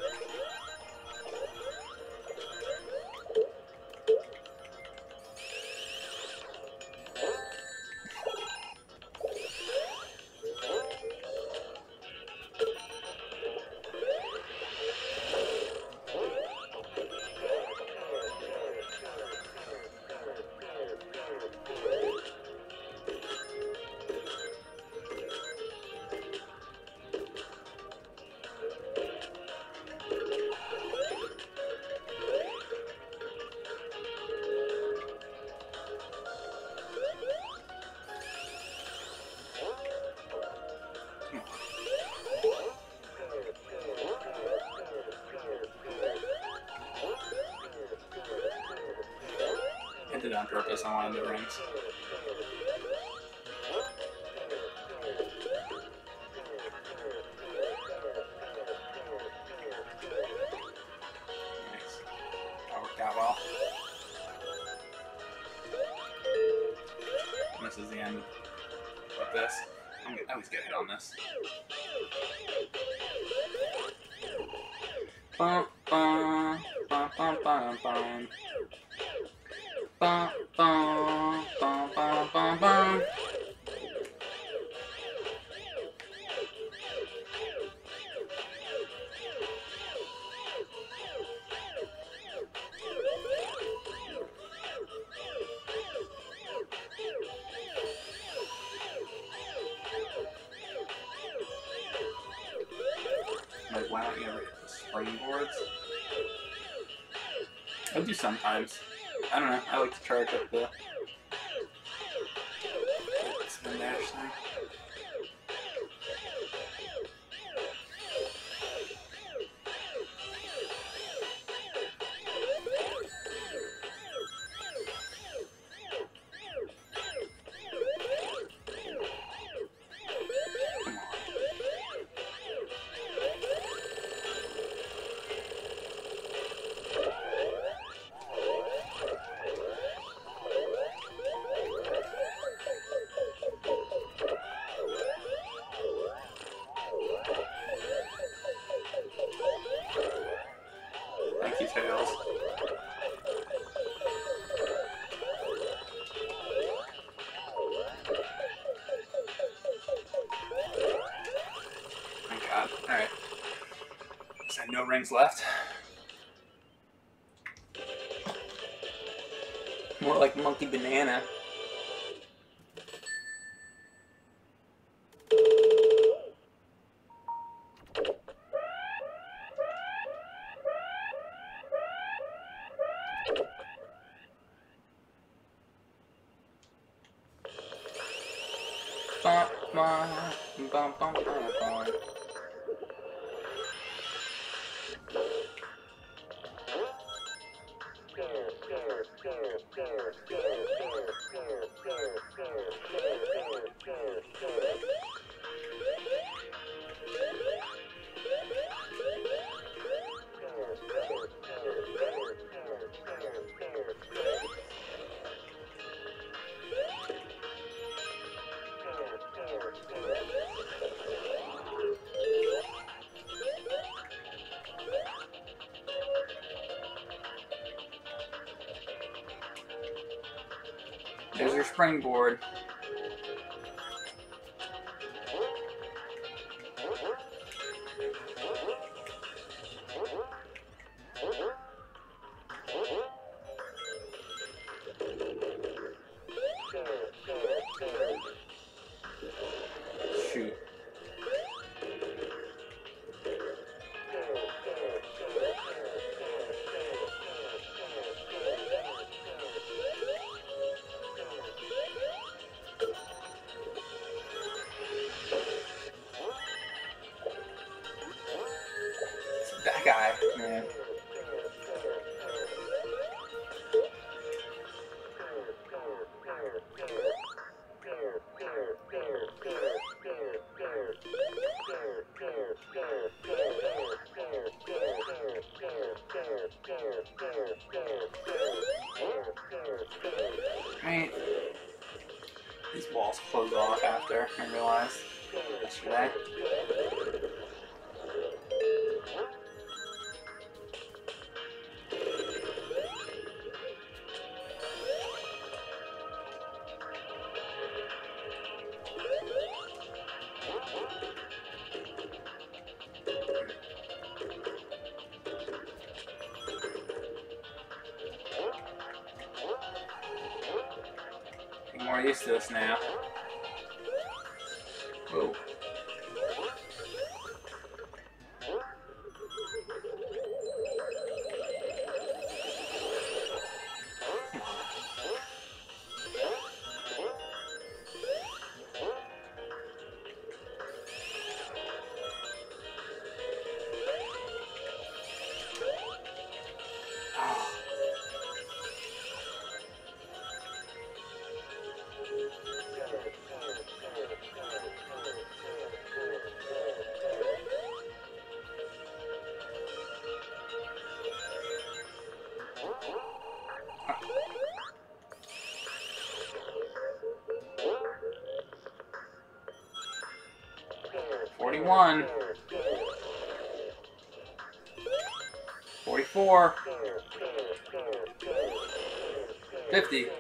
I did it on purpose, I wanted the rings. Nice. That worked out well. And this is the end with this. I always get hit on this. Bum, bum, bum, bum, bum, bum. Bum, bum, bum, bum, bum, bum. Like, why don't you ever hit the springboards? I do sometimes. I don't know. I like to charge up the spin dash thing. Thank you, Tails. Thank God. Alright. So no rings left. More like Monkey Banana. Bum, bum, bum, bum, bum, bum. There's your springboard. Shoot. That guy, man. Right. These walls close off after, I realized yesterday. I'm more used to this now. Whoa. 41. 44. 50. I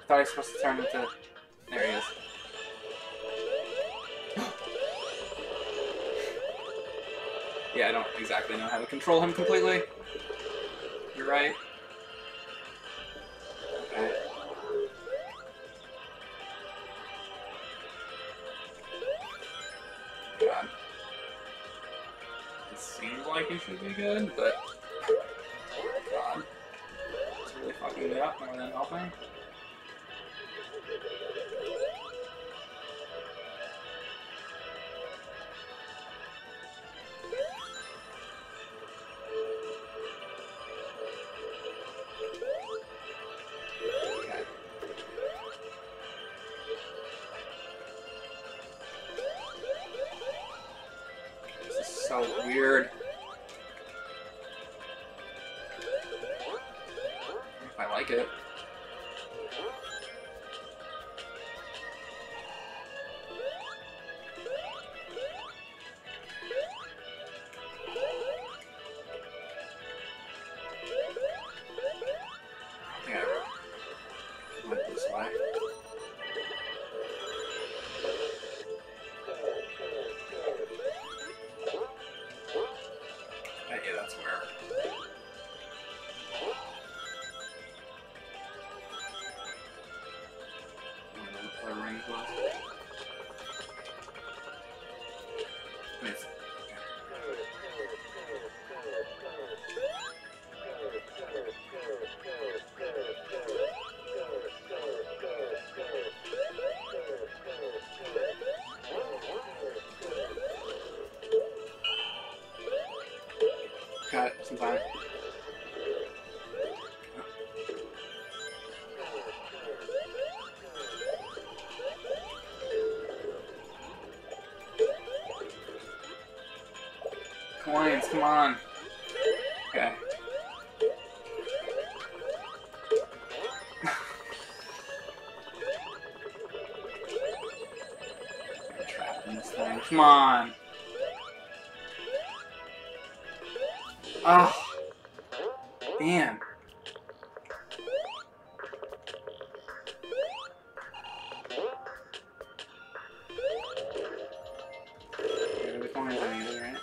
thought he was supposed to turn into... There he is. Yeah, I don't exactly know how to control him completely. You're right. Okay. God. It seems like he should be good, but... God. It's really fucking me up more than helping. So weird. If I like it. I think I went this way. Yeah, that's where. The ring was. It's... Got it, some time. Coins, come on. Okay. I'm trapped in this thing. Come on. Oh. Damn. The coins on either, right?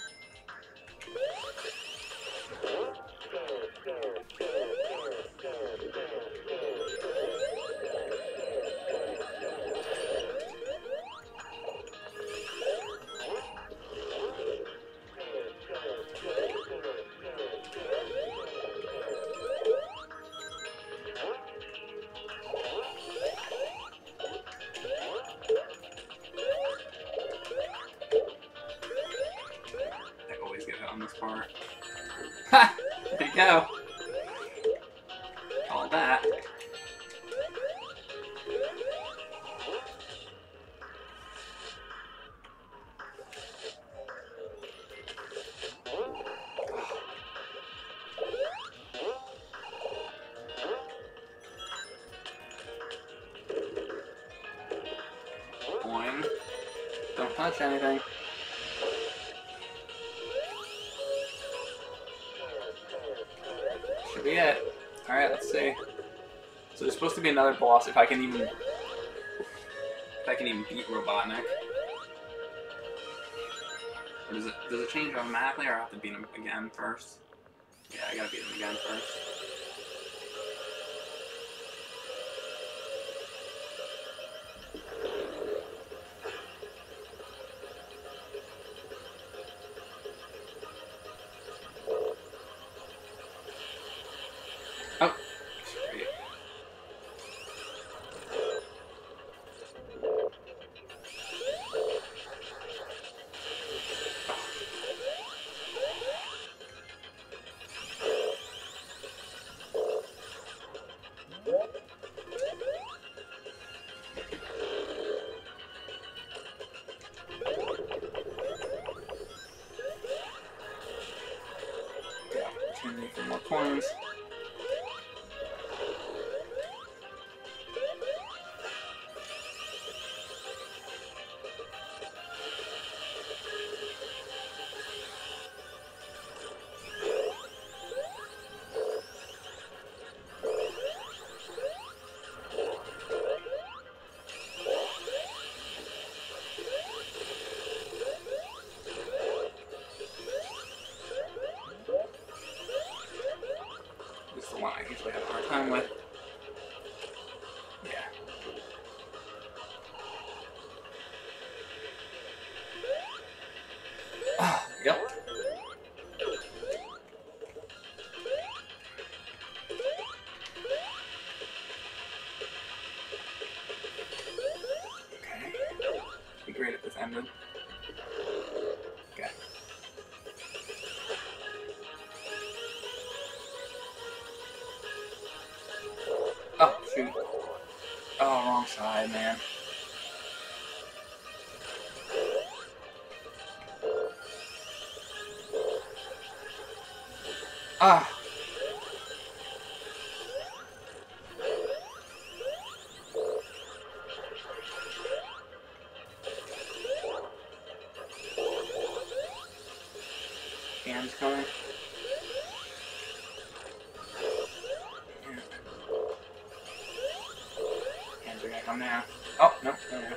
I always get hit on this part. Ha! There you go. All that. Boing. Don't touch anything. Should be it. Alright, let's see. So there's supposed to be another boss if I can even beat Robotnik. Or does it change automatically, or I have to beat him again first? Yeah, I gotta beat him again first. Oh, sweet. Yeah, opportunity for more coins. Yep. Okay. Be great if this ended. Okay. Oh, shoot. Oh, wrong side, man. Ah. Hands coming. Hands are gonna come now. Oh, no. No, no.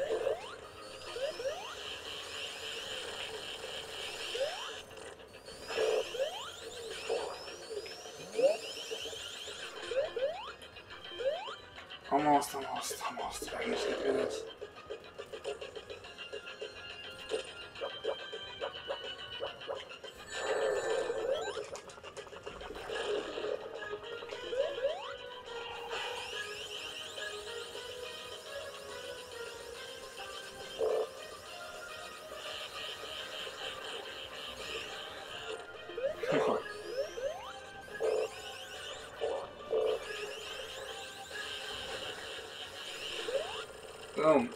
Almost. I can just get through this. Come on. Boom.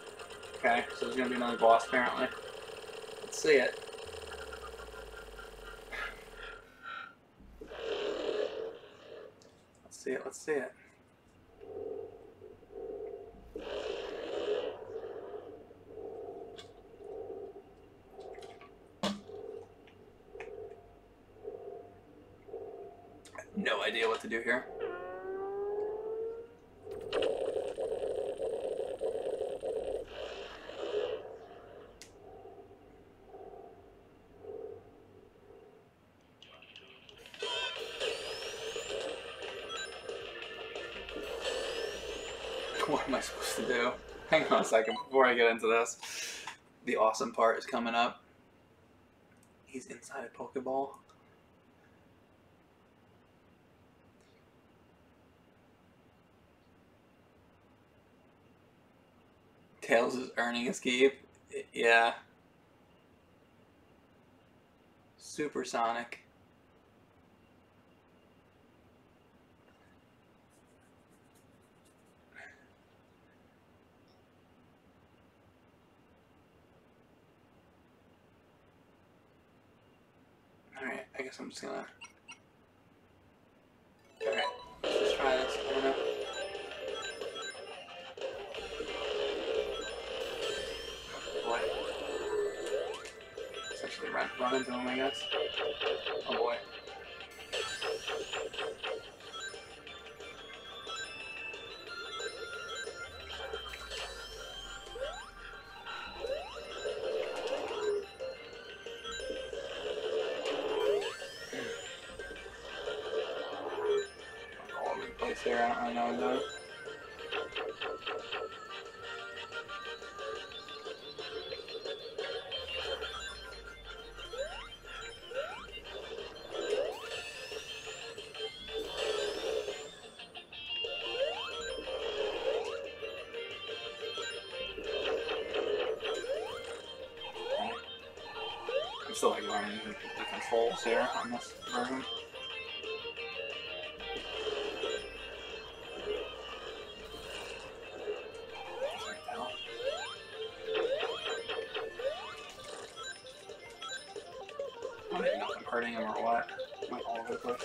Okay, so there's gonna be another boss apparently. Let's see it. Let's see it. No idea what to do here. What am I supposed to do? Hang on a second before I get into this. The awesome part is coming up. He's inside a Pokeball. Tails is earning his keep. Yeah. Supersonic. Alright, I guess I'm just gonna... Alright, let's just try this. I don't know. Boy. Essentially run into him, I guess. Oh boy. All over the place here, I don't know what I'm doing. I'm still like learning the controls here on this version. I don't even know if I'm hurting him or what. I'm like all over the place.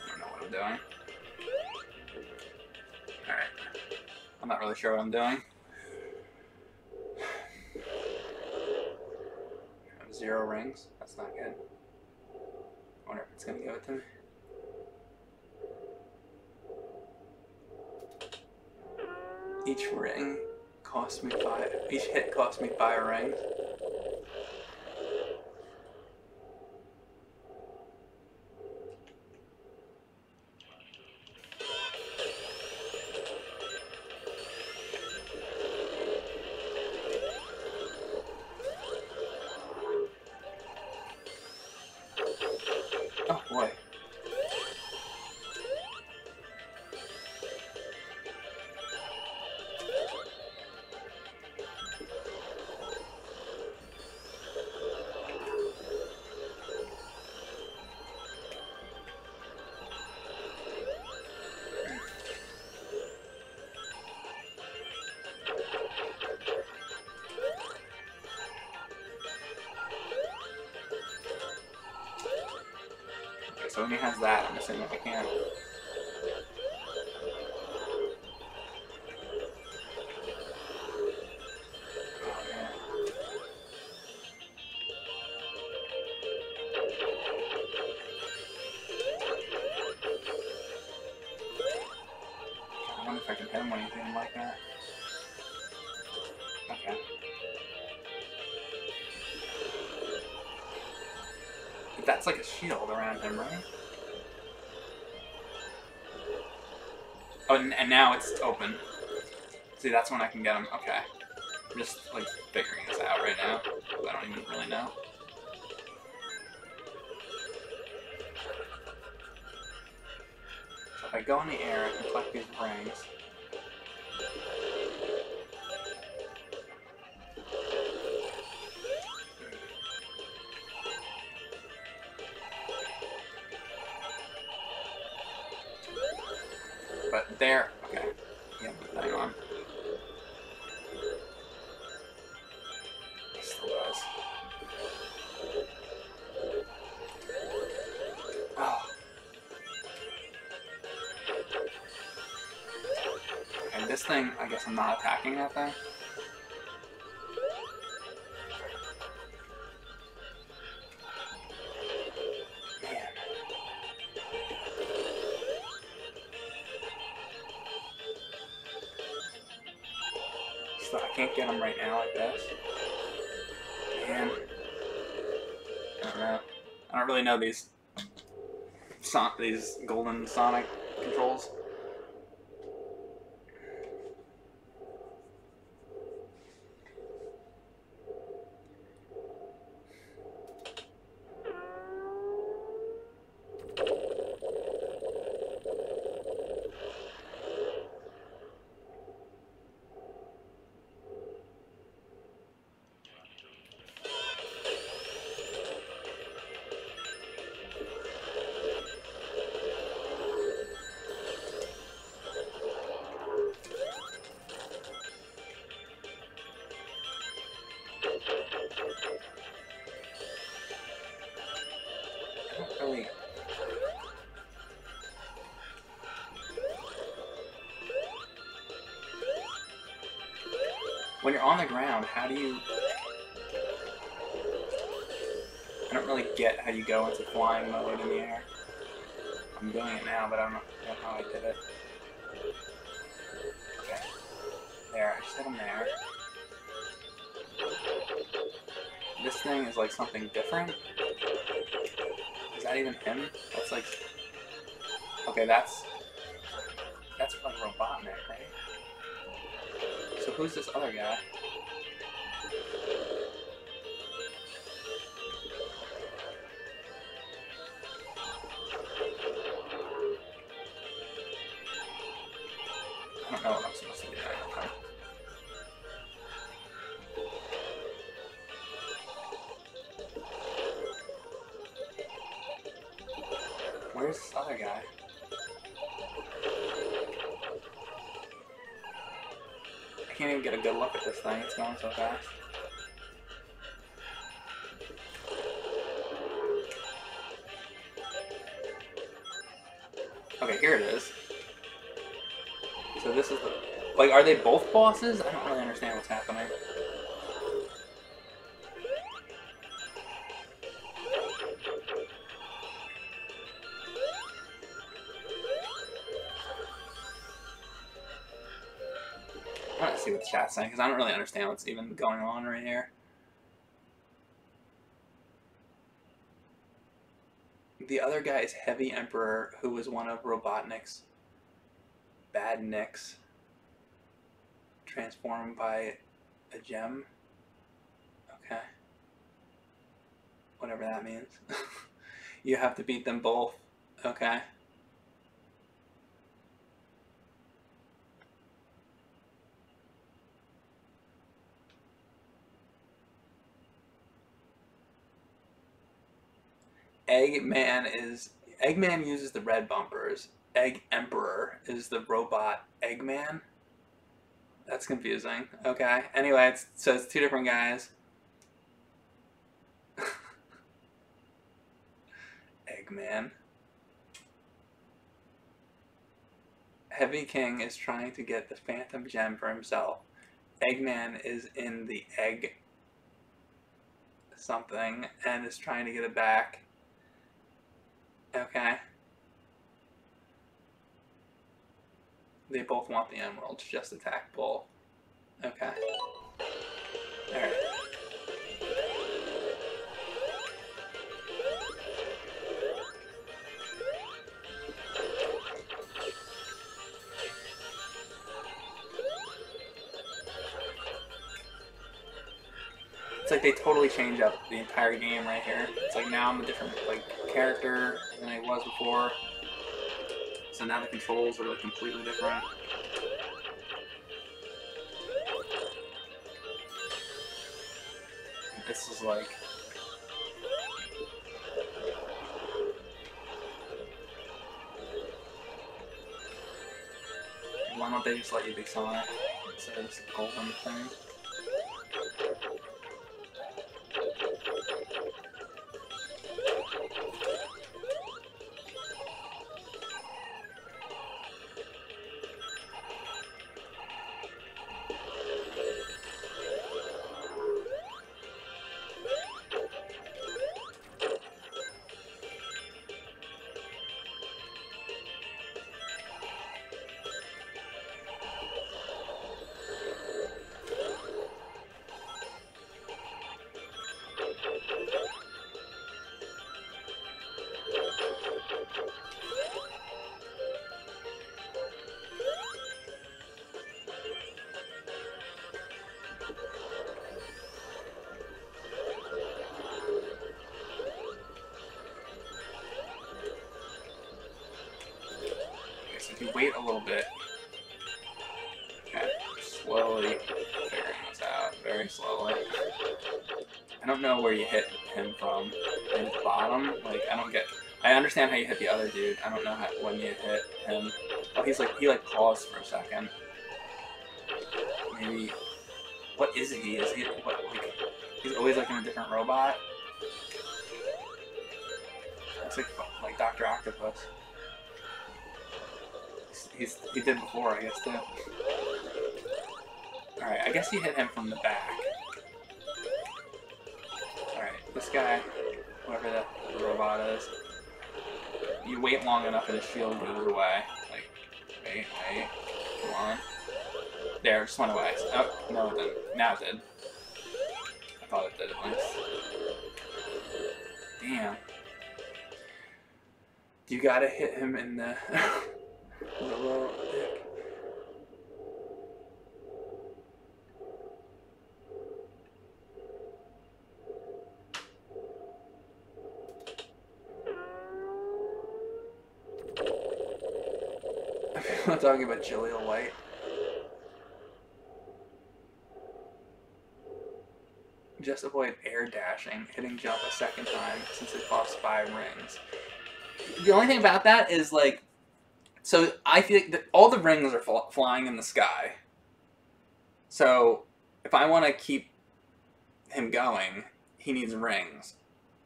I don't know what I'm doing. Alright. I'm not really sure what I'm doing. I have 0 rings. That's not good. I wonder if it's gonna give it to me. Each ring cost me 5. Each hit cost me 5 rings. So when he has that, I'm assuming I can't. I wonder if I can hit him when he's doing like that. Okay. But that's like a shield around him, right? Oh, and now it's open. See, that's when I can get him. Okay. I'm just, like, figuring this out right now. I don't even really know. So if I go in the air, I can collect these rings. But there, okay. Yeah, hang on. It still does. Oh. And this thing, I guess I'm not attacking that thing. Man. So I can't get him right now like this. Man. I don't know. I don't really know these golden Sonic controls. Really. When you're on the ground, how do you... I don't really get how you go into flying mode in the air. I'm doing it now, but I don't know how I did it. Okay. There, I just hit him there. This thing is like something different. Is that even him? That's like... Okay, that's like Robotnik, right? So who's this other guy? I don't know what I'm supposed to do. Okay. Where's this other guy? I can't even get a good look at this thing, it's going so fast. Okay, here it is. So this is the... Like, are they both bosses? I don't really understand what's happening. I want to see what the chat's saying, because I don't really understand what's even going on right here. The other guy is Heavy Emperor, who was one of Robotnik's bad nicks, transformed by a gem. Okay. Whatever that means. You have to beat them both. Okay. Eggman uses the red bumpers. Egg Emperor is the robot Eggman. That's confusing. Okay. Anyway, so it's two different guys. Eggman. Heavy King is trying to get the Phantom Gem for himself. Eggman is in the egg something and is trying to get it back. Okay. They both want the emeralds, just attack both. Okay. Alright. It's like they totally change up the entire game right here. It's like now I'm a different like character than I was before. So now the controls are like completely different. This is like why don't they just let you be Sonic instead of this golden thing? If you wait a little bit, okay, slowly figuring this out, very slowly. I don't know where you hit him from. In the bottom, like I understand how you hit the other dude. I don't know when you hit him. Oh, he like paused for a second. Maybe. What is he? Is he what? Like, he's always like in a different robot. It's like Dr. Octopus. He did before, I guess, too. Alright, I guess you hit him from the back. Alright, this guy, whoever that robot is, you wait long enough and his shield goes away. Like, wait, come on. There, it just went away. Oh, no it didn't. Now it did. I thought it did at least. Damn. You gotta hit him in the... little dick. I'm talking about Jaleel White. Just avoid air dashing, hitting jump a second time since it costs 5 rings. The only thing about that is like, so I feel that all the rings are flying in the sky. So if I want to keep him going, he needs rings.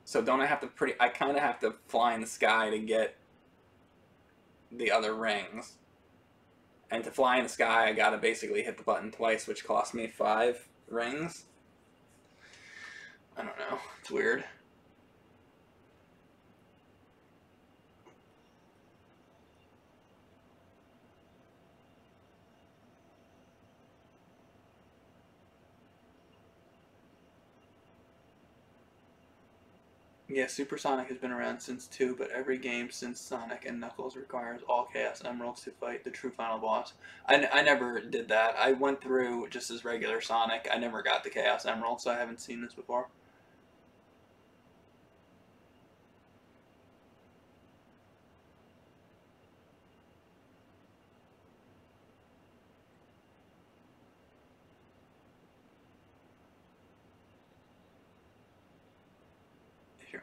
So don't I have to I kind of have to fly in the sky to get the other rings. And to fly in the sky, I gotta basically hit the button twice, which cost me 5 rings. I don't know. It's weird. Yeah, Super Sonic has been around since 2, but every game since Sonic and Knuckles requires all Chaos Emeralds to fight the true final boss. I never did that. I went through just as regular Sonic. I never got the Chaos Emerald, so I haven't seen this before.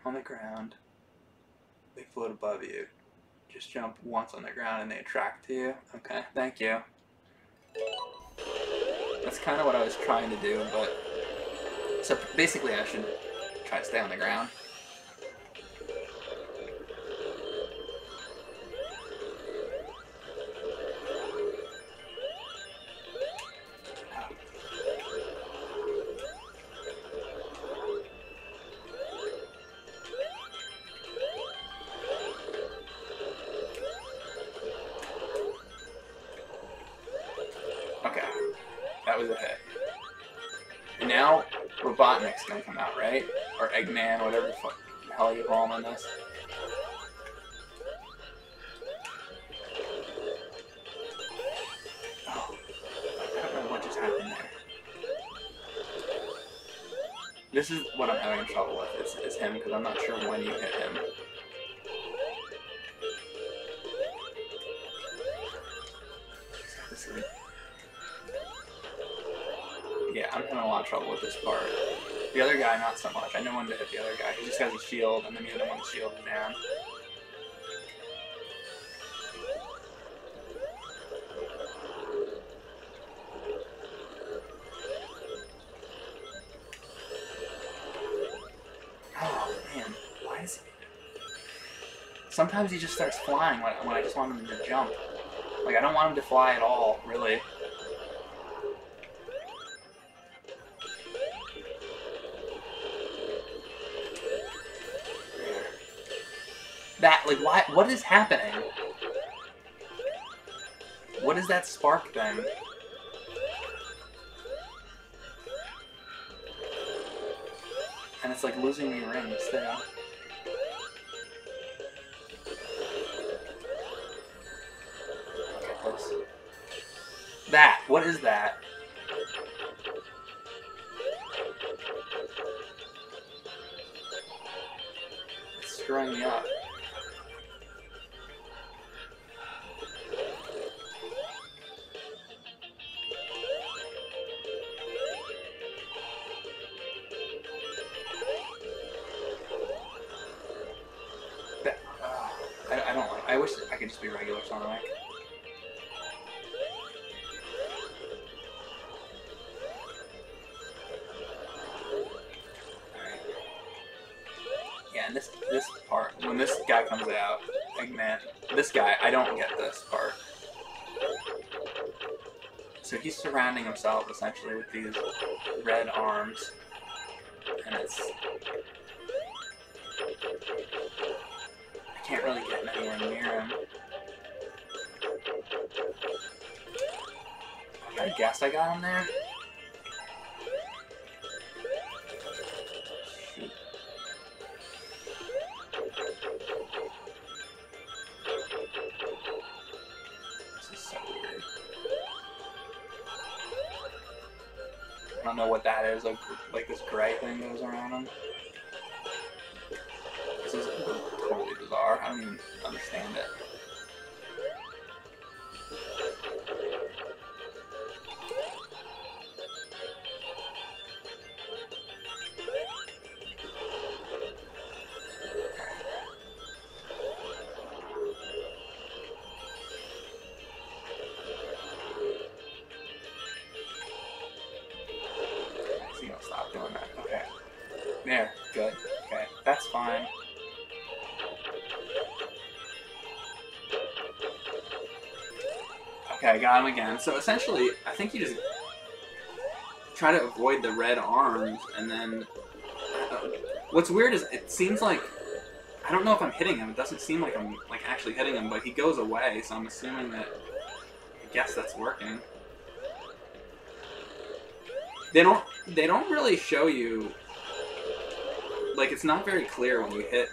On the ground, they float above you. Just jump once on the ground and they attract to you. Okay, thank you. That's kind of what I was trying to do, but... So basically I should try to stay on the ground. was a hit. And now Robotnik's gonna come out, right? Or Eggman, whatever the fuck the hell you call him in this. Oh, I don't know what just happened there. This is what I'm having trouble with, is him, because I'm not sure when you hit him. Yeah, I'm having a lot of trouble with this part. The other guy, not so much. I know when to hit the other guy. He just has a shield, and then the other one's shield is down. Oh, man. Why is he... Sometimes he just starts flying when I just want him to jump. Like, I don't want him to fly at all, really. That, like, why? What is happening? What is that spark thing? And it's like losing me rings, too. That, what is that? It's screwing me up. I don't like. I wish I could just be regular Sonic. Yeah, and this part, when this guy comes out, Eggman, this guy, I don't get this part. So he's surrounding himself essentially with these red arms, and it's... I can't really get anywhere near him. I guess I got him there. Shoot. This is so weird. I don't know what that is, like this gray thing goes around him. This is totally bizarre. I don't even understand it. So you don't stop doing that. Okay. There. Good. Okay. That's fine. Okay, I got him again. So essentially, I think you just try to avoid the red arms, and then... what's weird is it seems like... I don't know if I'm hitting him. It doesn't seem like I'm actually hitting him, but he goes away, so I'm assuming that... I guess that's working. They don't really show you... Like, it's not very clear when you hit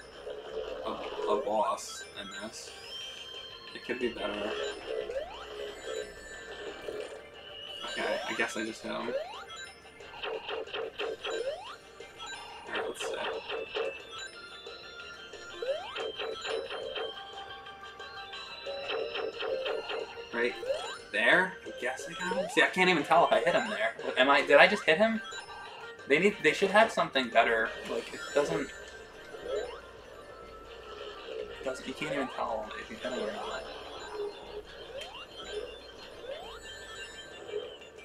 a boss in this. It could be better. Okay, I guess I just hit him. Alright, let's see. Right there? I guess I got him? See, I can't even tell if I hit him there. Did I just hit him? They should have something better. Like, it doesn't, you can't even tell if you hit him or not.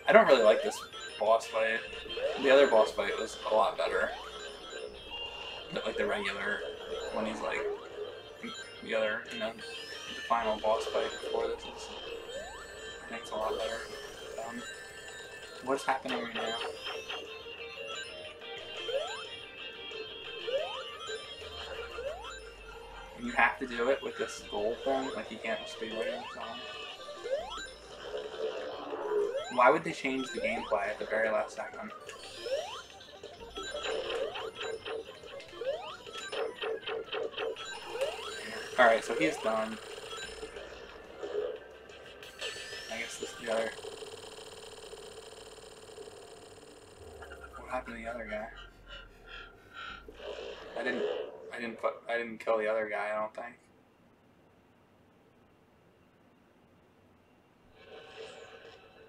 I don't really like this boss fight. The other boss fight was a lot better. Like the regular, when he's like, the other, you know, the final boss fight before this is, I think it's a lot better. What's happening right now? You have to do it with this gold thing, like you can't just be waiting on. Why would they change the gameplay at the very last second? Alright, so he's done. I guess this is the other... What happened to the other guy? I didn't kill the other guy, I don't think.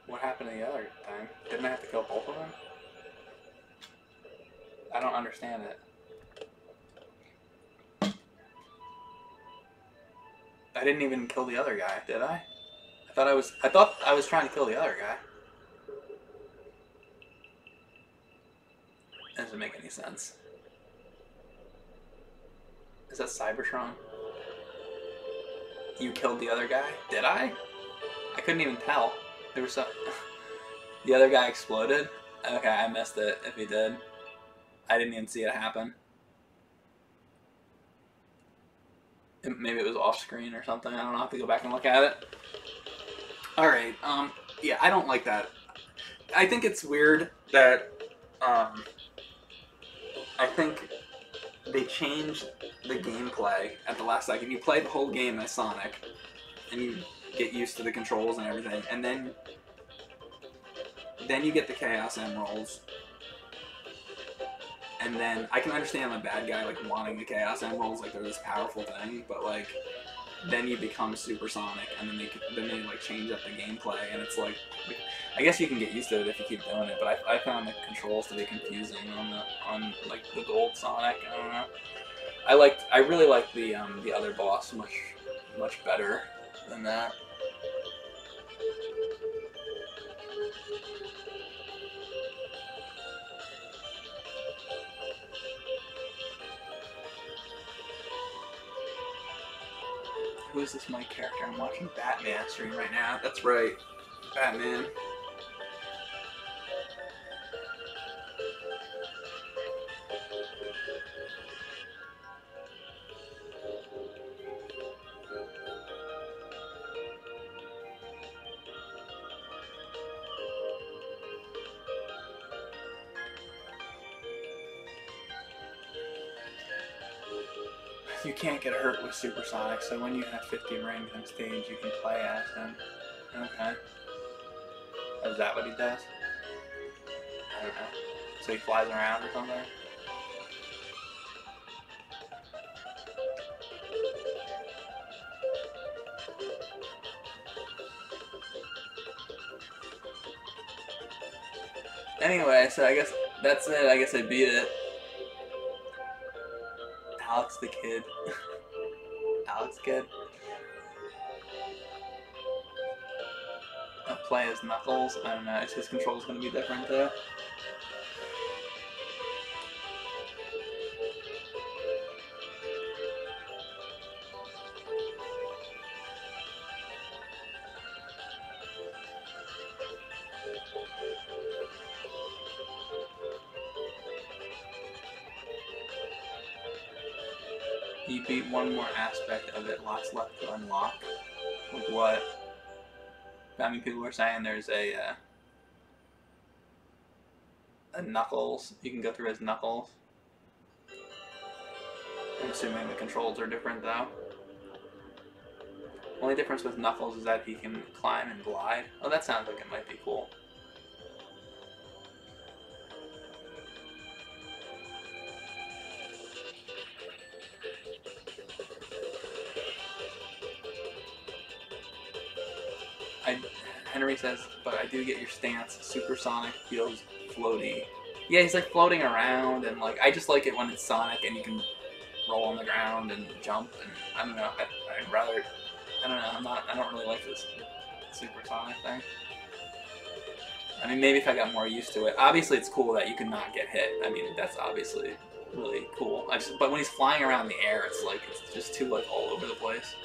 What happened to the other thing? Didn't I have to kill both of them? I don't understand it. I didn't even kill the other guy, did I? I thought I was trying to kill the other guy. That doesn't make any sense. Is that Cybertron? You killed the other guy? Did I? I couldn't even tell. There was some... The other guy exploded? Okay, I missed it if he did. I didn't even see it happen. Maybe it was off screen or something. I don't know. I'll have to go back and look at it. Alright, yeah, I don't like that. I think it's weird that, I think they changed the gameplay at the last second. You play the whole game as Sonic, and you get used to the controls and everything, and then you get the Chaos Emeralds, and then I can understand a bad guy like wanting the Chaos Emeralds, like they're this powerful thing, but like then you become Super Sonic, and then they like change up the gameplay, and it's like I guess you can get used to it if you keep doing it, but I found the controls to be confusing on like the Gold Sonic. I don't know. I really like the other boss much better than that. Who is this Mike character? I'm watching Batman stream right now. That's right, Batman. You can't get hurt with Super Sonic, so when you have 50 rings on stage, you can play as him. Okay. Is that what he does? I don't know. So he flies around or something? Anyway, so I guess that's it. I guess I beat it. Alex the Kid. Alex Kid. I'll play as Knuckles. I don't know. His control's gonna be different though. You beat one more aspect of it, lots left to unlock. Like what? I mean, people were saying there's a Knuckles. You can go through as Knuckles. I'm assuming the controls are different though. Only difference with Knuckles is that he can climb and glide. Oh, that sounds like it might be cool. Henry says, but I do get your stance. Super Sonic feels floaty. Yeah, he's like floating around, and like I just like it when it's Sonic and you can roll on the ground and jump. And I don't know. I'd rather. I don't know. I don't really like this Super Sonic thing. I mean, maybe if I got more used to it. Obviously, it's cool that you can not get hit. I mean, that's obviously really cool. But when he's flying around the air, it's like it's just too like all over the place.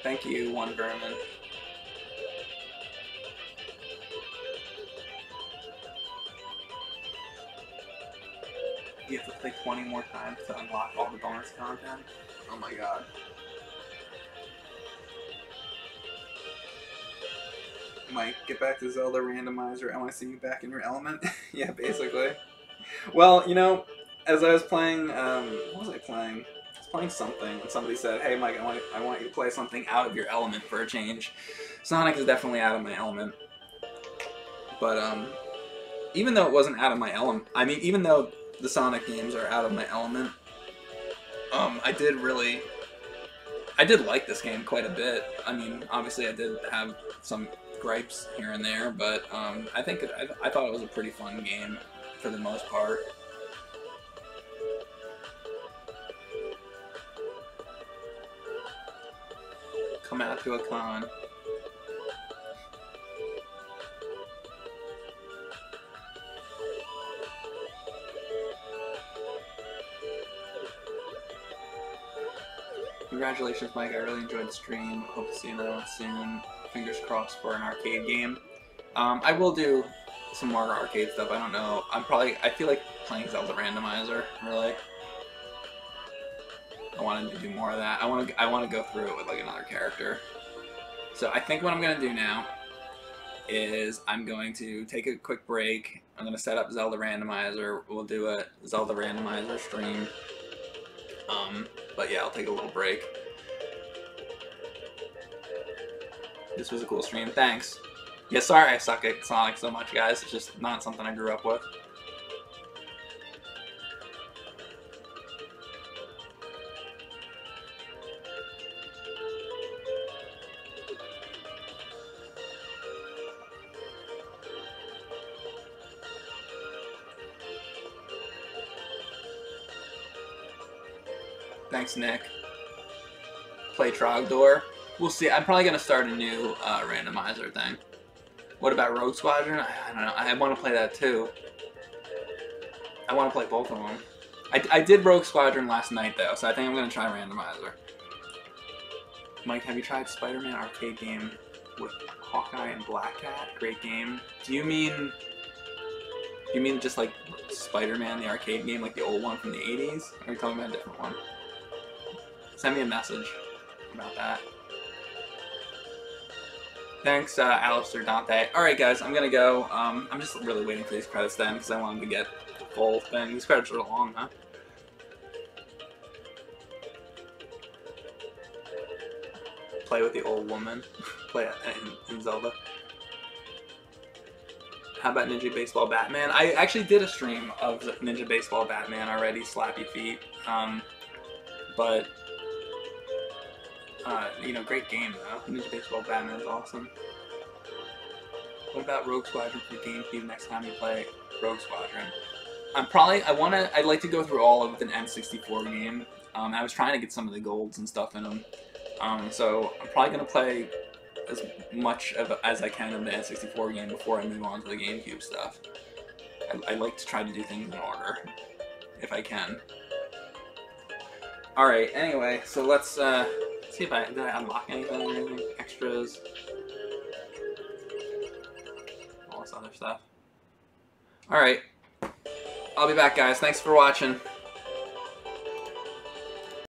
Thank you, One Vermin. You have to play 20 more times to unlock all the bonus content. Oh my god. Mike, get back to Zelda Randomizer. I want to see you back in your element. Yeah, basically. Well, you know, as I was playing, what was I playing? I was playing something, and somebody said, "Hey, Mike, I want you to play something out of your element for a change." Sonic is definitely out of my element, but even though it wasn't out of my element, I mean, even though the Sonic games are out of my element, I did like this game quite a bit. I mean, obviously, I did have some gripes here and there, but I thought it was a pretty fun game for the most part. Come out to a con. Congratulations, Mike. I really enjoyed the stream. Hope to see you another one soon. Fingers crossed for an arcade game. I will do some more arcade stuff. I don't know. I feel like playing Zelda Randomizer, really. I wanted to do more of that. I want to go through it with like another character. So I think what I'm gonna do now is I'm going to take a quick break. I'm gonna set up Zelda Randomizer. We'll do a Zelda Randomizer stream. But yeah, I'll take a little break. This was a cool stream. Thanks. Yeah, sorry I suck at Sonic so much, guys. It's just not something I grew up with. Thanks, Nick. Play Trogdor. We'll see. I'm probably going to start a new randomizer thing. What about Rogue Squadron? I don't know. I want to play that too. I want to play both of them. I did Rogue Squadron last night though, so I think I'm going to try Randomizer. Mike, have you tried Spider-Man arcade game with Hawkeye and Black Cat? Great game. Do you mean just like Spider-Man the arcade game, like the old one from the 80s? Or are you talking about a different one? Send me a message about that. Thanks, Alistair Dante. Alright guys, I'm gonna go. I'm just really waiting for these credits then, because I wanted to get the full thing. These credits are long, huh? Play with the old woman. Play it in Zelda. How about Ninja Baseball Batman? I actually did a stream of Ninja Baseball Batman already, Slappy Feet. But you know, great game though. Ninja Baseball Batman is awesome. What about Rogue Squadron for GameCube next time you play Rogue Squadron? I'd like to go through all of the N64 game. I was trying to get some of the golds and stuff in them. So I'm probably going to play as much as I can of the N64 game before I move on to the GameCube stuff. I like to try to do things in order, if I can. Alright, anyway, so let's see if did I unlock anything or anything? Extras. All this other stuff. Alright. I'll be back, guys. Thanks for watching.